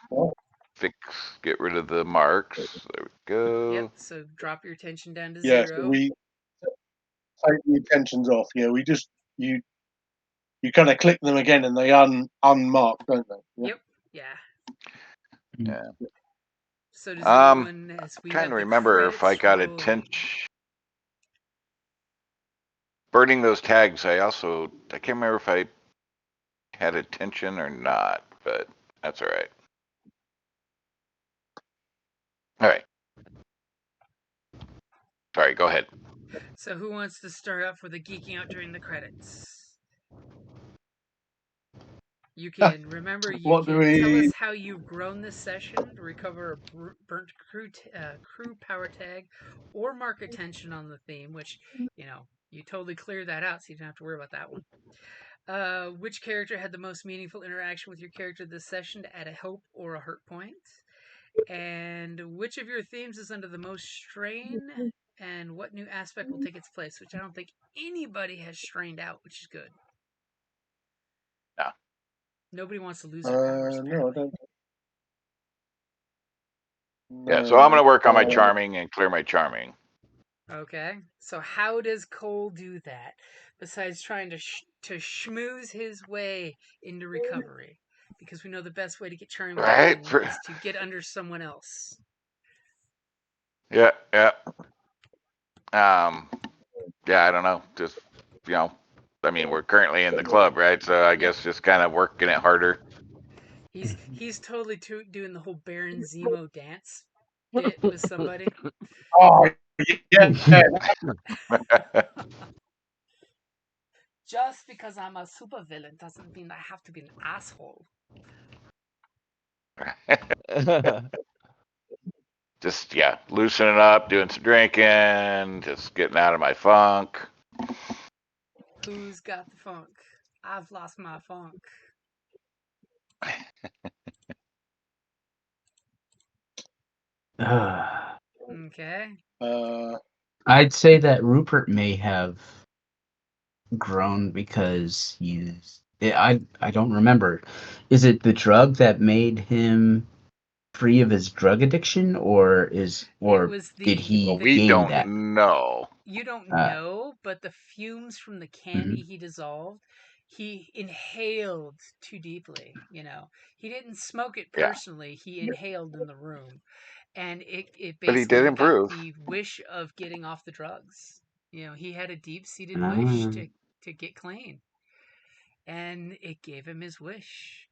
get rid of the marks. There we go. Yep. So drop your attention down to Yeah, 0. so we take the attentions off. Yeah, we just you kind of click them again and they unmark, don't they? Yep. Yeah. Yeah. So does everyone, as we trying have to the remember if I got rolling. attention. Burning those tags, I can't remember if I had attention or not, but that's all right. All right. Sorry, go ahead. So who wants to start off with a geeking out during the credits? You can remember. You can tell us how you've grown this session to recover a burnt crew power tag, or mark attention on the theme, which you totally clear that out, so you don't have to worry about that one. Which character had the most meaningful interaction with your character this session to add a hope or a hurt point? And which of your themes is under the most strain? And what new aspect will take its place? Which I don't think anybody has strained out, which is good. No. Nobody wants to lose their powers, apparently. No, I don't. Yeah, so I'm going to work on my charming and clear my charming. Okay, so how does Cole do that? Besides trying to schmooze his way into recovery, because we know the best way to get charming back in is to get under someone else. Yeah. Yeah, I don't know. Just I mean, we're currently in the club, right? So I guess just kind of working it harder. He's totally doing the whole Baron Zemo dance bit with somebody. Oh, yeah. Just because I'm a supervillain doesn't mean I have to be an asshole. Just loosening up, doing some drinking, just getting out of my funk. Who's got the funk? I've lost my funk. Okay. I'd say that Rupert may have grown because I don't remember. Is it the drug that made him free of his drug addiction, or It was did he Well, we gain don't that? know. You don't Uh, know, but the fumes from the candy mhm. he dissolved, he inhaled too deeply. He didn't smoke it Yeah, personally. He inhaled in the room, and it but he did basically got improve. the wish of getting off the drugs. He had a deep-seated wish Ah, to get clean, and it gave him his wish.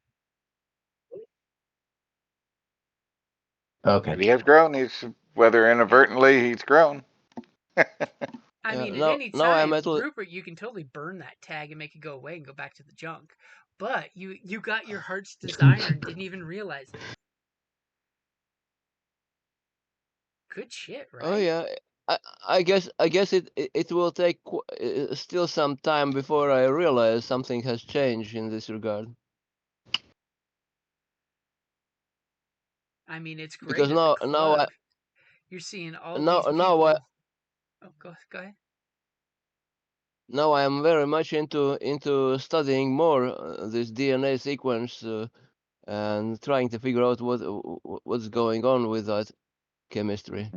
okay. But he has grown. Whether inadvertently, he's grown. I mean, at now, any now I'm time, actually. Rupert, you can totally burn that tag and make it go away and go back to the junk. But you got your heart's desire and didn't even realize it. Good shit, Oh right? yeah. I guess it will take still some time before I realize something has changed in this regard. I mean, it's great Because at the now club. You're seeing all now these now I people. Oh, go ahead. now I am very much into studying more this DNA sequence and trying to figure out what's going on with that chemistry.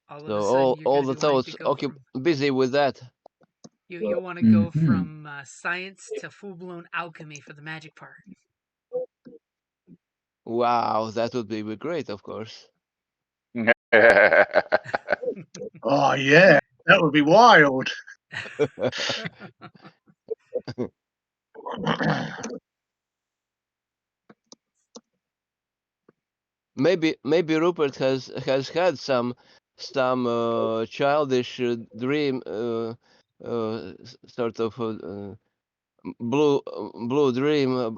All of So a sudden, you're all going to the be wanting to thoughts go from busy with that. you want to go Hmm. from science to full blown alchemy for the magic part. Wow, that would be great, of course. Oh, yeah. That would be wild. Maybe Rupert has had some childish dream sort of blue dream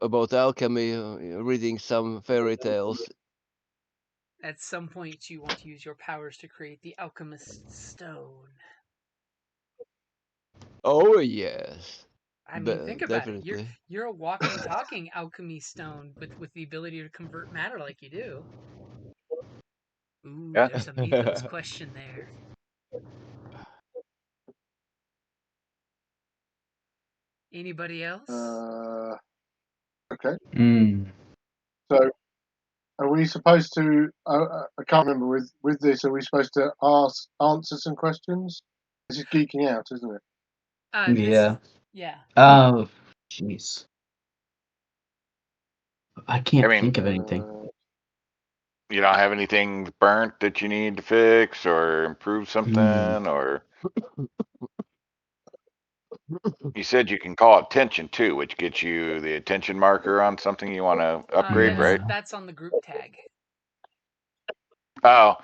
about alchemy, reading some fairy tales. At some point, you want to use your powers to create the alchemist's stone. Oh yes, I mean, think about it. You're definitely. you're a walking, talking alchemy stone with the ability to convert matter like you do. Ooh, Yeah. there's a mythos question there. Anybody else? Okay. Mm. So, are we supposed to? I can't remember. With this, are we supposed to answer some questions? This is geeking out, isn't it? This is Yeah. yeah. Oh, jeez. I I can't mean, think of anything. you don't have anything burnt that you need to fix or improve Hmm. something, or you said you can call attention too, which gets you the attention marker on something you want to upgrade, That's right? Yeah. that's on the group tag. Oh,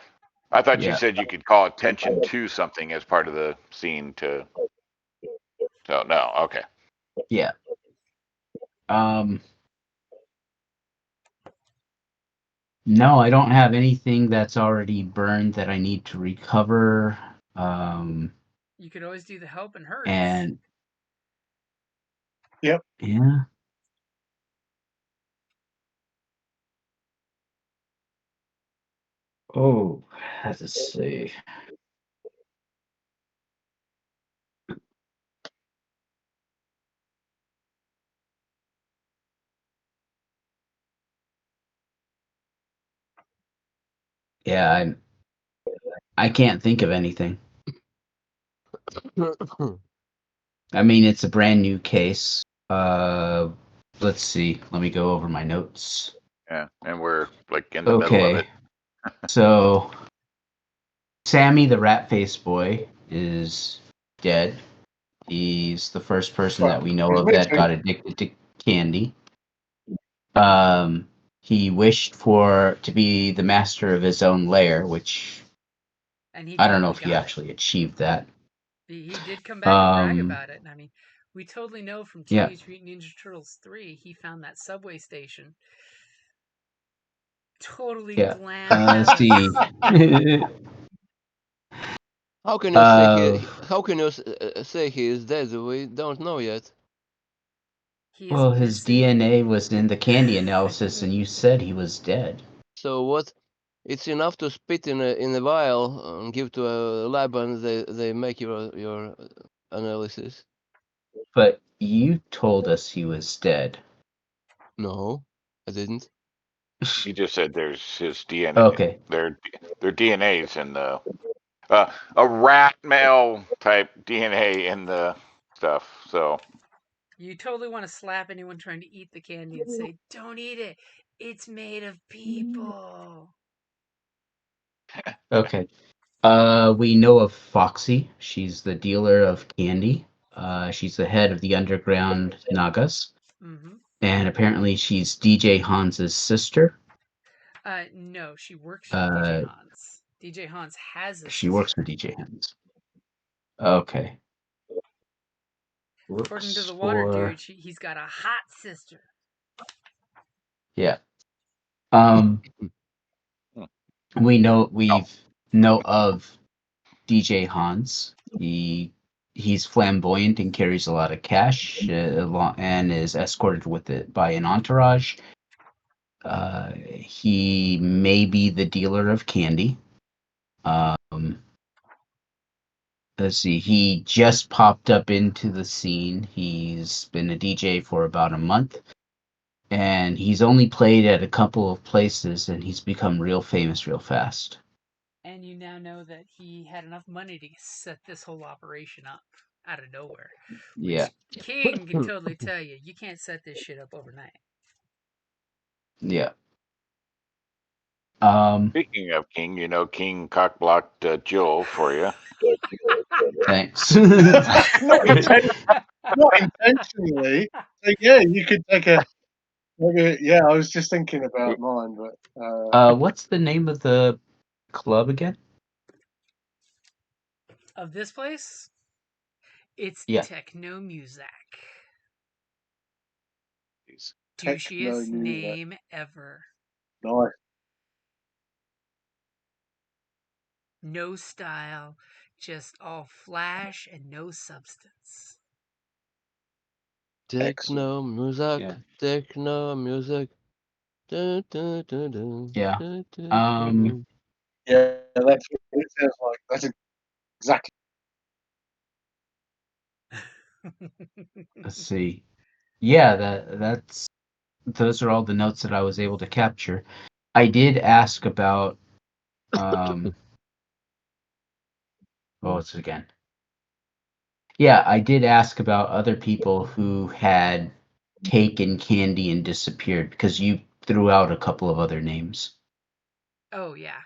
I thought you Yeah. said you could call attention to something as part of the scene to. So no, okay. Yeah. Um. No, I don't have anything that's already burned that I need to recover. Um. You could always do the help and hurts. And Yep. yeah. Oh, let's see. Yeah, I can't think of anything. I mean, it's a brand new case. Let's see. Let me go over my notes. Yeah, and we're like in the middle of Okay. it. So Sammy the rat face boy is dead. He's the first person Well, that we know he's of that missing. got addicted to candy. He wished to be the master of his own lair, which And he I don't know totally if he got it. actually achieved that. He did come back and brag Um, about it. And I mean, we totally know from yeah, Teenage Mutant Ninja Turtles 3, he found that subway station totally yeah. bland See, mellows. How can you say uh, he is dead? We don't know yet. He is well, his missing. DNA was in the candy analysis, and you said he was dead. So what? It's enough to spit in a vial and give to a lab, and they make your analysis. But you told us he was dead. No, I didn't. He just said there's his DNA. Okay. Their DNA's in the a rat male type DNA in the stuff. So You totally want to slap anyone trying to eat the candy and say, "Don't eat it. It's made of people." Okay. We know of Foxy. She's the dealer of candy. She's the head of the underground Nagas, Mm-hmm. and apparently she's DJ Hans's sister. No, she works for DJ Uh, Hans. DJ Hans has a she works for sister. DJ Hans. Okay. According to Works the water for dude, he's got a hot sister. yeah. Um, hmm. we know of DJ Hans. He's flamboyant and carries a lot of cash, and is escorted with it by an entourage. He may be the dealer of candy. Um, let's see. He just popped up into the scene. He's been a DJ for about a month, and he's only played at a couple of places, and he's become real famous real fast. And you now know that he had enough money to set this whole operation up out of nowhere. Yeah, Which King can totally tell you, you can't set this shit up overnight. yeah. Um, Speaking of King, you know King cockblocked Jill for you. thanks. not not intentionally. So yeah, you could take a. Maybe, yeah, I was just thinking about mine, but What's the name of the club again? Of this place, it's Yeah. techno music. techno Douchiest music. name ever. Nice. No style, just all flash and no substance. Excellent. Techno music, Yeah. techno music. Dun, dun, dun, dun, Yeah. dun, dun, dun, dun. Yeah, that's what it sounds like. That's exactly. Let's see. Yeah, that's those are all the notes that I was able to capture. I did ask about what was it again? Yeah, I did ask about other people who had taken candy and disappeared because you threw out a couple of other names. Oh yeah.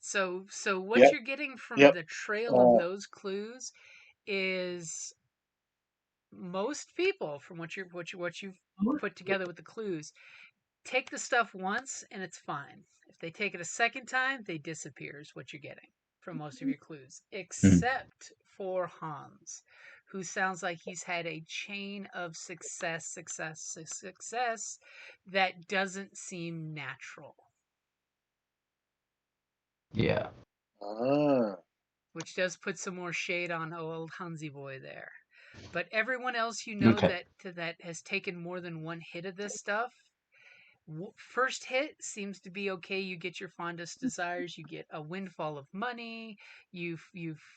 So what Yep, you're getting from yep. the trail of Oh, those clues is most people from what you've put together with the clues take the stuff once and it's fine. If they take it a second time, they disappear is what you're getting from most of your clues, Mm, except for Hans, who sounds like he's had a chain of success that doesn't seem natural, yeah. ah, which does put some more shade on old Hansi boy there. But everyone else you know Okay. that has taken more than one hit of this stuff, first hit seems to be okay. You get your fondest desires. You get a windfall of money. You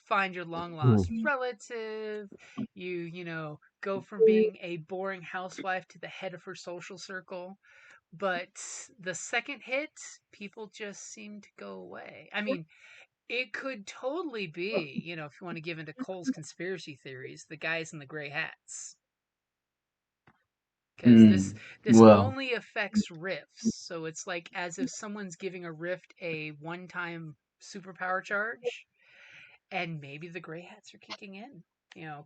find your long lost relative. You go from being a boring housewife to the head of her social circle. But the second hit, people just seem to go away. I mean, it could totally be, if you want to give into Cole's conspiracy theories, the guys in the gray hats. Because this Mm, this well, only affects rifts, so it's like as if someone's giving a rift a one-time superpower charge, and maybe the gray hats are kicking in.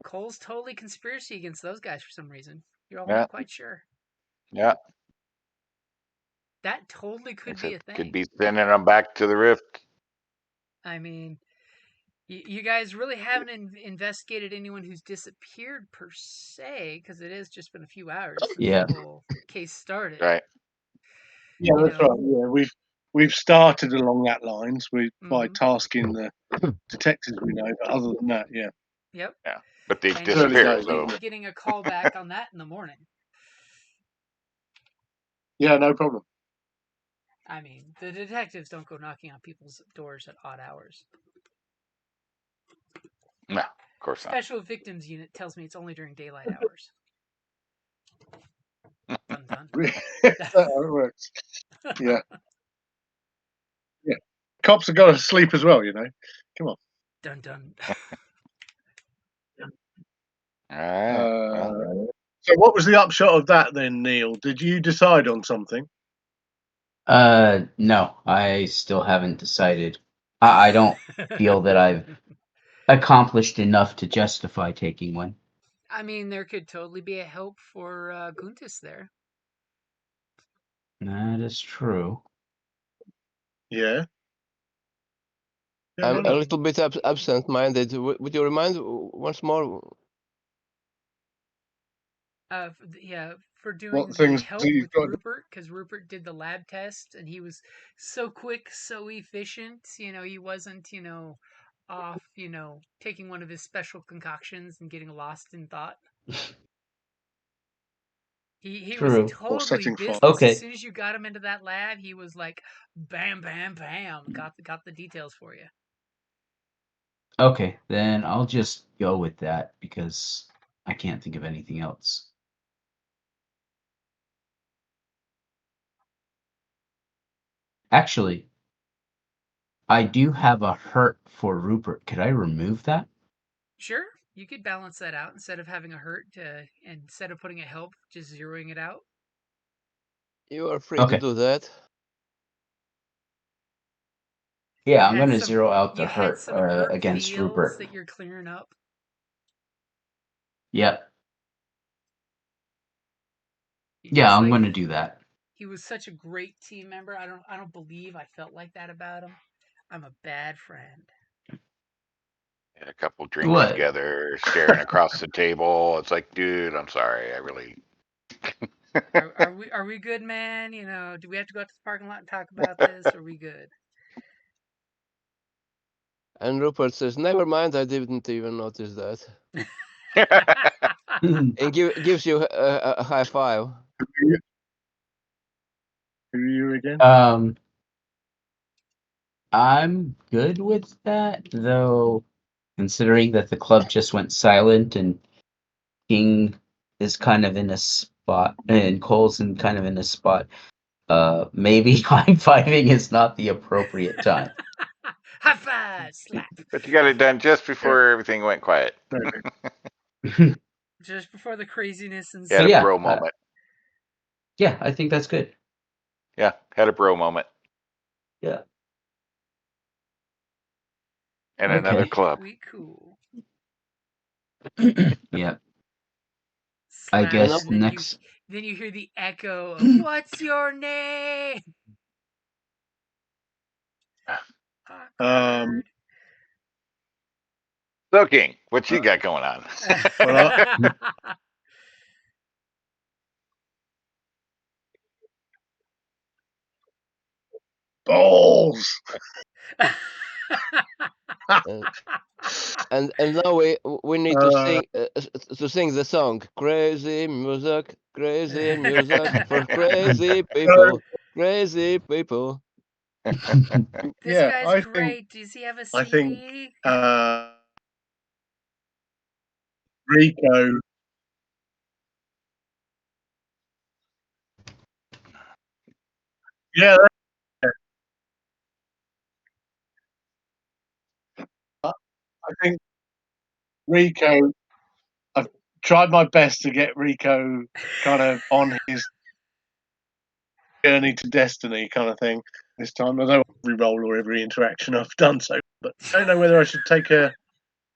Cole's totally conspiracy against those guys for some reason. You're all Yeah. not quite sure. Yeah. That totally could be a thing. Could be sending them back to the rift. I mean, you guys really haven't investigated anyone who's disappeared per se, because it has just been a few hours since Yeah. the whole case started. Right. Yeah, You that's know. right. Yeah, we've started along that lines by Mhm. tasking the detectives we know, but other than that, yeah. Yep. Yeah. But they've And Early disappeared. days, you'll So be getting a call back on that in the morning. Yeah, no problem. I mean, the detectives don't go knocking on people's doors at odd hours. no, of course not. Special Victims Unit tells me it's only during daylight hours. Dun dun. That's how it works. Yeah. Yeah. Cops have got to sleep as well, Come on. Dun dun. All right. So what was the upshot of that then, Neil? Did you decide on something? No, I still haven't decided. I don't feel that I've accomplished enough to justify taking one. I mean, there could totally be a help for Guntis there. That is true. Yeah. I'm a little bit absent-minded. Would you remind once more? For doing What the things help that you've with got? Rupert, because Rupert did the lab test and he was so quick, so efficient. He wasn't, off, taking one of his special concoctions and getting lost in thought. He was True. totally business. Okay. As soon as you got him into that lab, he was like, bam, bam, bam, got the details for you. Okay, then I'll just go with that because I can't think of anything else. Actually, I do have a hurt for Rupert. Could I remove that? Sure, you could balance that out instead of having a hurt and instead of putting a help, just zeroing it out. You are free to do that. Yeah, I'm going to zero out the You had hurt some hurt against feels Rupert. that you're clearing up. Yep. Yeah, I'm going to do that. He was such a great team member. I don't believe I felt like that about him. I'm a bad friend. A couple drinks together, staring across the table. It's like, dude, I'm sorry. I really. Are we good, man? Do we have to go out to the parking lot and talk about this? Are we good? And Rupert says, "Never mind. I didn't even notice that." And gives you a high five. Who are you again? I'm good with that, though, considering that the club just went silent and King is kind of in a spot, and Cole's kind of in a spot. Maybe high-fiving is not the appropriate time. High five, slap. But you got it done just before everything went quiet. Just before the craziness and had a bro moment. Yeah, I think that's good. Yeah, had a bro moment. Yeah. And another club. We cool. Yeah. Slap, I guess next. Then you hear the echo of "What's your name?" So, King, what you got going on? Balls. And now we need to sing the song crazy music for crazy people. Crazy people. This guy's great. Does he have a CD? I think Rico. Yeah. I think Rico. I've tried my best to get Rico kind of on his journey to destiny kind of thing this time. I don't want every role or every interaction I've done so, but I don't know whether I should take a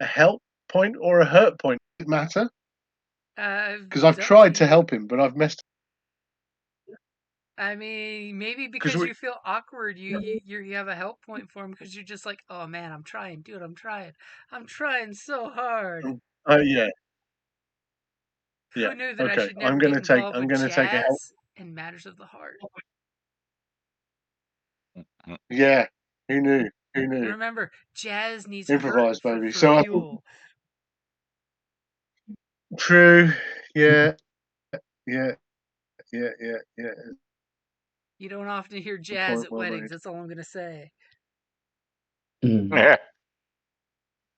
help point or a hurt point? Does it matter? Because I've it's up tried to you. help him, but I've messed. I mean, maybe 'Cause because we- you feel awkward, you have a help point for him because you're just like, oh man, I'm trying, dude, I'm trying so hard. Oh yeah. Who Yeah. knew that I Okay. should never I'm get gonna take. involved I'm with gonna take a help. jazz and matters of the heart? Yeah. Who knew? Who knew? Remember, jazz needs Improvise, hurt baby. for So fuel. true. Yeah. Yeah. Yeah. Yeah. Yeah. You don't often hear jazz Point at well weddings. made. That's all I'm gonna say. Mm.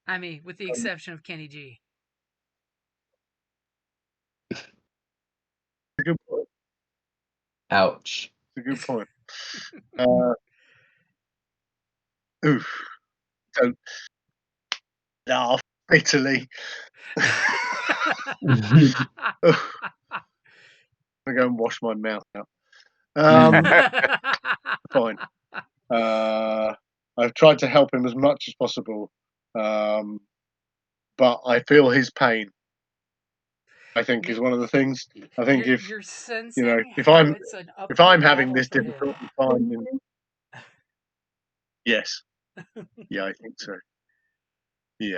I mean, with the exception of Kenny G. It's a good point. Ouch. It's a good point. Oof. Don't laugh bitterly. I'm gonna go and wash my mouth out. Fine. I've tried to help him as much as possible, but I feel his pain. I think is one of the things. I think you're sensing if how I'm it's an if uphill I'm having battle this for him. difficulty finding, yes, yeah, I think so. Yeah,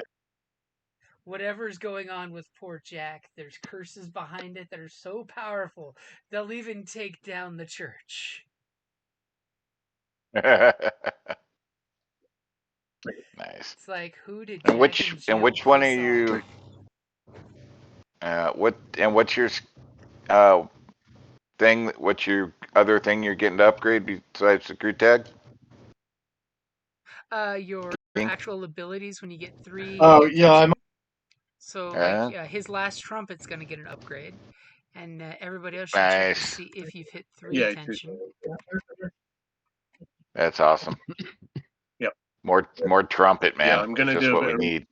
Whatever's going on with poor Jack, there's curses behind it that are so powerful they'll even take down the church. Nice. It's like, who did And Jack and Jill which one are piss you? off? What's your thing? What's your other thing you're getting to upgrade besides the crew tag? Your Think? actual abilities when you get 3 Oh, attention. yeah, So, Yeah. like, his last trumpet's going to get an upgrade, and everybody else should check to Nice. see if you've hit 3 yeah, attention. That's awesome. Yep. More trumpet, man. Yeah, I'm gonna Just do a what bit we of need.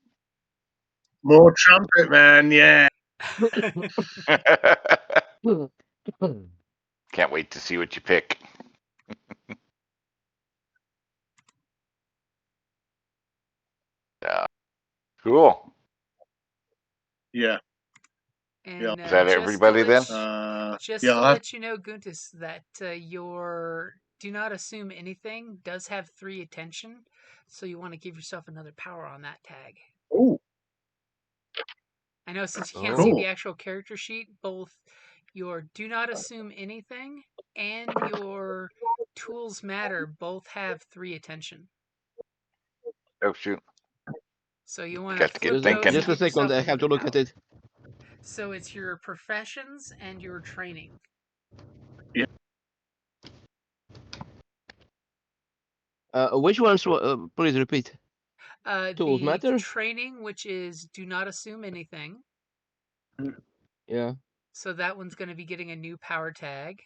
more trumpet, man. Yeah. Can't wait to see what you pick. Yeah. Cool. Yeah. And Is that everybody then? Just yeah, to I- let you know, Guntis, that your do not assume anything does have 3 attention, so you want to give yourself another power on that tag. Ooh, I know since you can't Oh. see the Cool. actual character sheet, both your do not assume anything and your tools matter both have 3 attention. Oh shoot. So you want to Got to get flip those thinking. and Just a give yourself second, I have another to look power. at it. So it's your professions and your training. Which ones? Please repeat. Tools The matter? training, which is do not assume anything. Yeah. So that one's going to be getting a new power tag.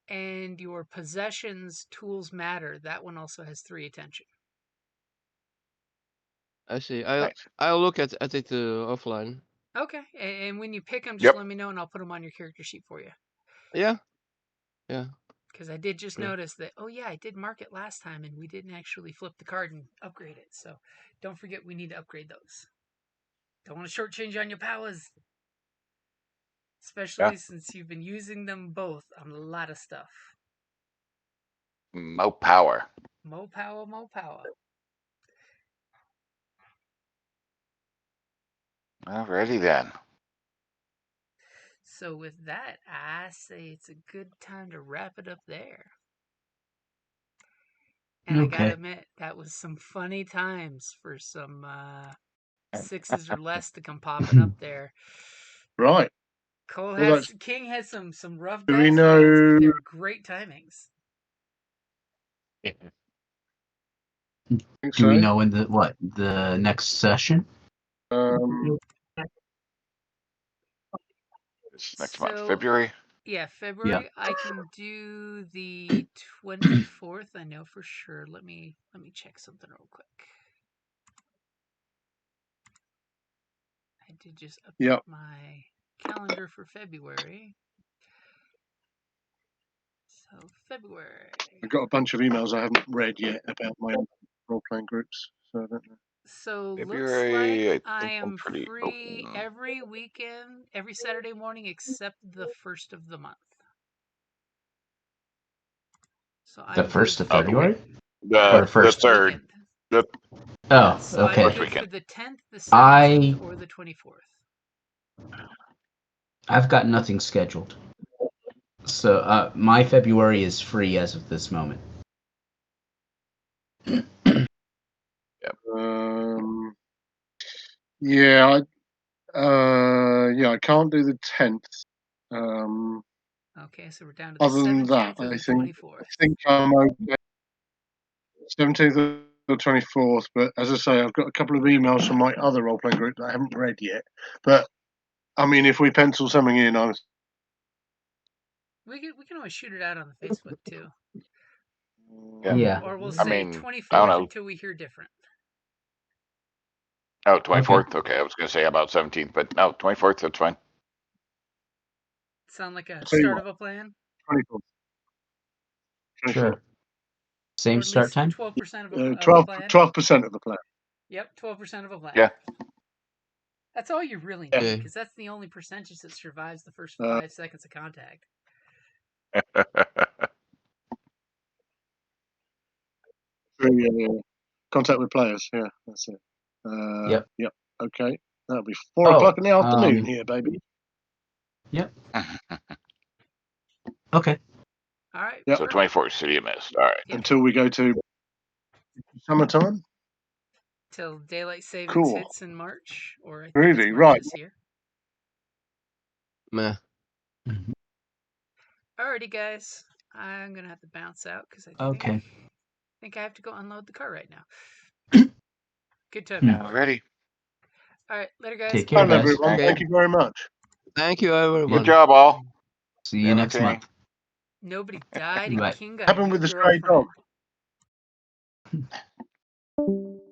And your possessions, tools matter. That one also has 3 attention. I see. Nice. I'll look at it offline. Okay. And when you pick them, just Yep. let me know and I'll put them on your character sheet for you. Yeah. Yeah. Because I did just Sure. notice that, oh yeah, I did mark it last time and we didn't actually flip the card and upgrade it. So don't forget we need to upgrade those. Don't want to shortchange on your powers. Especially since you've been using them both on a lot of stuff. Mo power. Mo power, mo power. Alrighty then. So with that, I say it's a good time to wrap it up there. And I gotta admit, that was some funny times for some 6s or less to come popping up there. Right. King had some rough Do we dice rolls, but know? they're great timings. Do we know in the next session? Next month, February. Yeah, February. Yeah. I can do the 24th. I know for sure. Let me check something real quick. I did just update my calendar for February. So February. I've got a bunch of emails I haven't read yet about my role-playing groups, so I don't know. So February, looks like I I think I'm am pretty free open. every weekend, every Saturday morning except the 1st of the month. So The I'm 1st good of for February? yeah, Or the the The first first? third. weekend. The Oh, So I'm okay. first good for weekend. the 10th, the 17th, I or the 24th. I've got nothing scheduled. So my February is free as of this moment. Yeah, I can't do the 10th. Okay, so we're down to the Other than that, 17th or I the think 24th. I'm okay. 17th or 24th, but as I say, I've got a couple of emails from my other role playing group that I haven't read yet. But I mean, if we pencil something in, We can always shoot it out on the Facebook too. Yeah. Yeah. Or we'll I say mean, I don't 24th know. until we hear different. Oh, 24th. Okay, I was going to say about 17th, but no, 24th. That's fine. Sound like a I'll tell you start what, of a plan? 24th. 24th. Sure. Same Or at start least time? 12% of a plan? 12% of the plan. Yep, 12% of a plan. Yeah. That's all you really Yeah. need, Okay. because that's the only percentage that survives the first Uh, 5 seconds of contact. Contact with players. Yeah, that's it. Yep. Yep. Okay. That'll be 4 o'clock in the afternoon here, baby. Yep. Okay. All right. Yep. So Perfect. 24th, City of Mist. All right. Yep. Until we go to summertime. Till daylight savings Cool. hits in March, or I think Really? it's March Right. this year. Meh. Mhm. Alrighty, guys. I'm gonna have to bounce out because I Okay. think I have to go unload the car right now. Good time. Alrighty. All right, later, guys. Take care, Fun, guys. everyone. Okay. Thank you very much. Thank you, everyone. Good job, all. See you next Entertaining. month. Nobody died, and Bye. King got a Happened new with the stray dog. girlfriend.